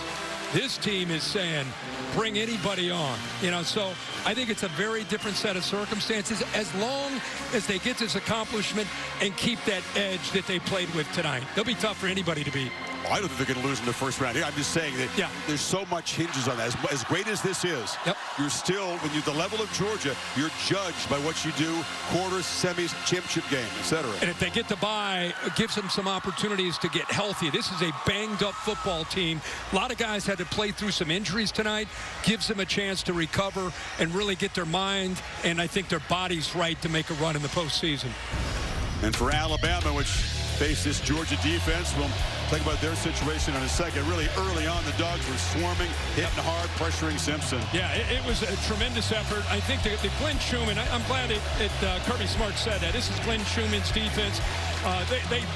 This team is saying, bring anybody on. So I think it's a very different set of circumstances as long as they get this accomplishment and keep that edge that they played with tonight. They'll be tough for anybody to beat. Well, I don't think they're going to lose in the first round. I'm just saying that there's so much hinges on that. As great as this is, you're still, when you're the level of Georgia, you're judged by what you do, quarters, semis, championship game, etc. And if they get the bye, it gives them some opportunities to get healthy. This is a banged-up football team. A lot of guys had to play through some injuries tonight. Gives them a chance to recover and really get their mind and I think their bodies right to make a run in the postseason. And for Alabama, which faced this Georgia defense, we'll talk about their situation in a second. Really early on, the Dogs were swarming, hitting hard, pressuring Simpson. Yeah, it was a tremendous effort. I think that Glenn Schumann, I'm glad Kirby Smart said that. This is Glenn Schumann's defense.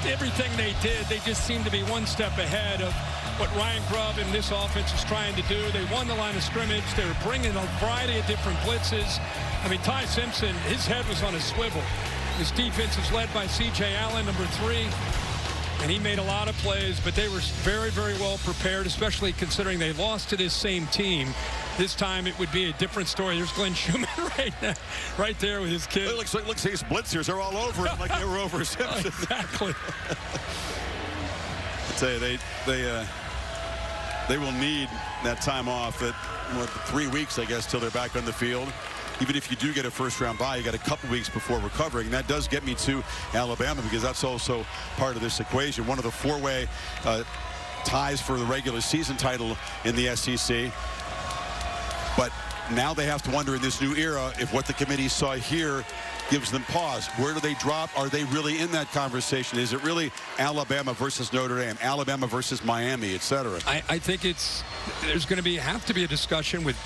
Everything they did, they just seemed to be one step ahead of what Ryan Grubb and this offense is trying to do. They won the line of scrimmage. They were bringing a variety of different blitzes. I mean, Ty Simpson, his head was on a swivel. This defense is led by C.J. Allen, number 3. And he made a lot of plays, but they were very, very well prepared, especially considering they lost to this same team. This time it would be a different story. There's Glenn Schumann right there with his kid. It looks like these blitzers are all over him like they were over Simpson. Exactly. I tell you, they will need that time off at 3 weeks, I guess, till they're back on the field. Even if you do get a first-round bye, you got a couple weeks before recovering. And that does get me to Alabama because that's also part of this equation. One of the 4-way ties for the regular season title in the SEC. But now they have to wonder in this new era if what the committee saw here gives them pause. Where do they drop? Are they really in that conversation? Is it really Alabama versus Notre Dame, Alabama versus Miami, etc.? I think there's going to have to be a discussion with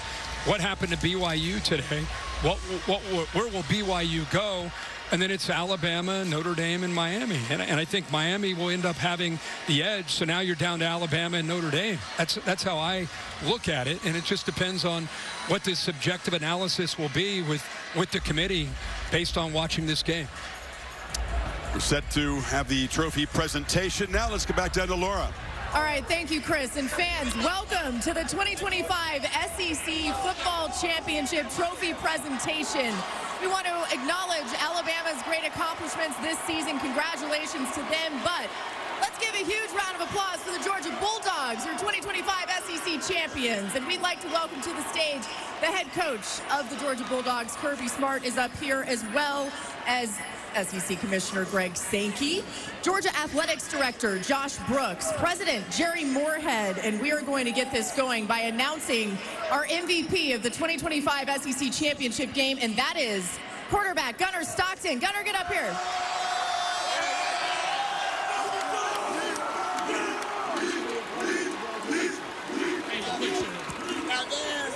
what happened to BYU today. Where will BYU go? And then it's Alabama, Notre Dame, and Miami. And I think Miami will end up having the edge. So now you're down to Alabama and Notre Dame. That's how I look at it. And it just depends on what the subjective analysis will be with the committee based on watching this game. We're set to have the trophy presentation. Now let's get back down to Laura. All right, thank you, Chris. And fans, welcome to the 2025 SEC Football Championship Trophy presentation. We want to acknowledge Alabama's great accomplishments this season. Congratulations to them. But let's give a huge round of applause for the Georgia Bulldogs, your 2025 SEC champions. And we'd like to welcome to the stage the head coach of the Georgia Bulldogs, Kirby Smart, is up here, as well as SEC Commissioner Greg Sankey, Georgia Athletics Director Josh Brooks, President Jerry Moorhead, and we are going to get this going by announcing our MVP of the 2025 SEC Championship game, and that is quarterback Gunnar Stockton. Gunnar, get up here.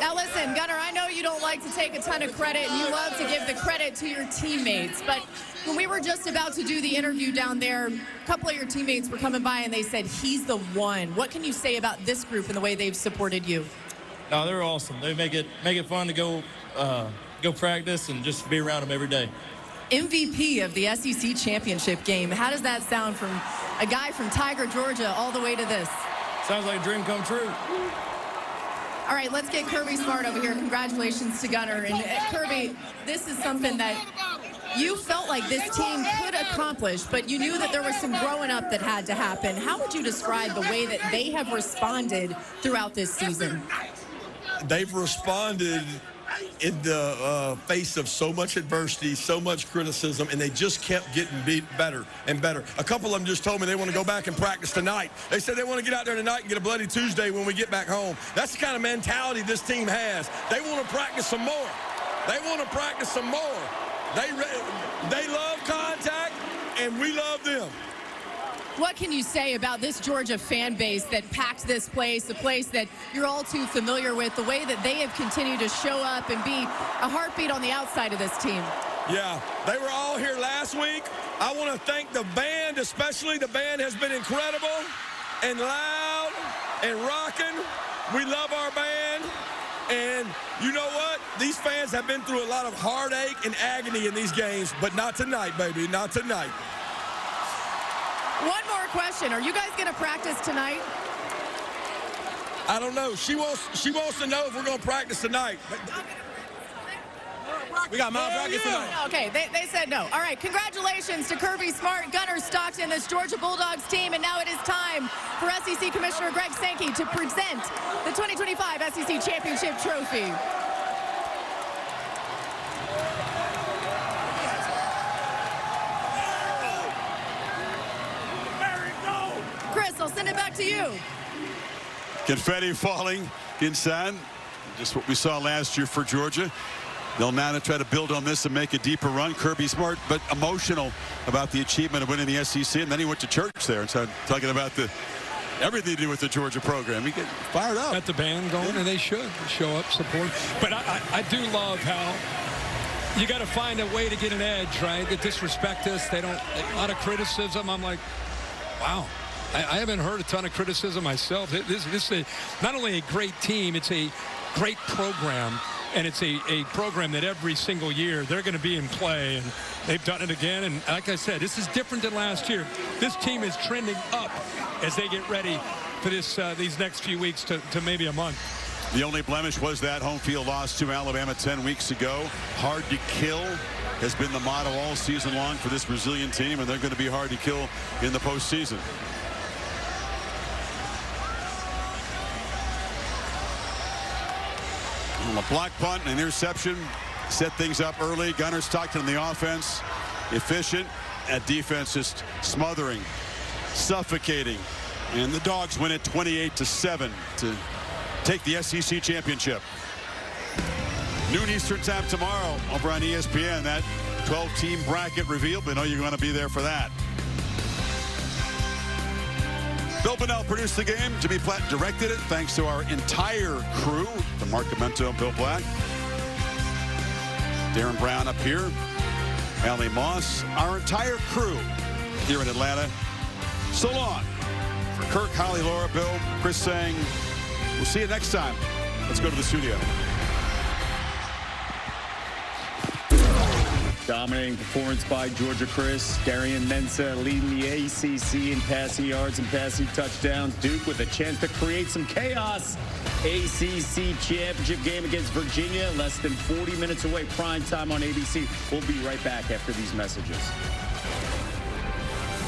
Now listen, Gunnar, I know you don't like to take a ton of credit, and you love to give the credit to your teammates, but when we were just about to do the interview down there, a couple of your teammates were coming by and they said, he's the one. What can you say about this group and the way they've supported you? No, they're awesome. They make it fun to go practice and just be around them every day. MVP of the SEC Championship game. How does that sound from a guy from Tiger, Georgia, all the way to this? Sounds like a dream come true. All right, let's get Kirby Smart over here. Congratulations to Gunnar. And Kirby, this is something that you felt like this team could accomplish, but you knew that there was some growing up that had to happen. How would you describe the way that they have responded throughout this season? They've responded in the face of so much adversity, so much criticism, and they just kept getting better and better. A couple of them just told me they want to go back and practice tonight. They said they want to get out there tonight and get a bloody Tuesday when we get back home. That's the kind of mentality this team has. They want to practice some more. They want to practice some more. They love contact, and we love them. What can you say about this Georgia fan base that packed this place, a place that you're all too familiar with, the way that they have continued to show up and be a heartbeat on the outside of this team? Yeah, they were all here last week. I want to thank the band, especially. The band has been incredible and loud and rocking. We love our band. And you know what? These fans have been through a lot of heartache and agony in these games, but not tonight, baby, not tonight. One more question. Are you guys going to practice tonight? I don't know. She wants to know if we're going to practice tonight. We got malpractice tonight. Okay, they said no. All right, congratulations to Kirby Smart, Gunnar Stockton, this Georgia Bulldogs team, and now it is time for SEC Commissioner Greg Sankey to present the 2025 SEC Championship Trophy. Chris, I'll send it back to you. Confetti falling inside. Just what we saw last year for Georgia. They'll now try to build on this and make a deeper run. Kirby Smart, but emotional about the achievement of winning the SEC. And then he went to church there and started talking about everything to do with the Georgia program. He get fired up. Got the band going, and they should show up, support. But I do love how you got to find a way to get an edge, right? They disrespect us. They don't, a lot of criticism. I'm like, wow. I haven't heard a ton of criticism myself. This is not only a great team, it's a great program. And it's a program that every single year they're going to be in play, and they've done it again. And like I said, this is different than last year. This team is trending up as they get ready for these next few weeks to maybe a month. The only blemish was that home field loss to Alabama 10 weeks ago. Hard to kill has been the motto all season long for this Brazilian team, and they're going to be hard to kill in the postseason. A block punt, an interception, set things up early. Gunnar Stockton on the offense, efficient. At defense, just smothering, suffocating. And the Dogs win it 28-7 to take the SEC championship. Noon Eastern time tomorrow over on ESPN. That 12-team bracket revealed. We know you're going to be there for that. Bill Bonnell produced the game. Jimmy Platt directed it. Thanks to our entire crew, from Mark Demento and Bill Black. Darren Brown up here. Allie Moss, our entire crew here in Atlanta. So long. For Kirk, Holly, Laura, Bill, Chris saying, we'll see you next time. Let's go to the studio. Dominating performance by Georgia Chris. Darian Mensah leading the ACC in passing yards and passing touchdowns. Duke with a chance to create some chaos. ACC championship game against Virginia, less than 40 minutes away. Prime time on ABC. We'll be right back after these messages.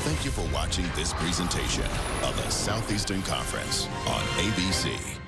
Thank you for watching this presentation of the Southeastern Conference on ABC.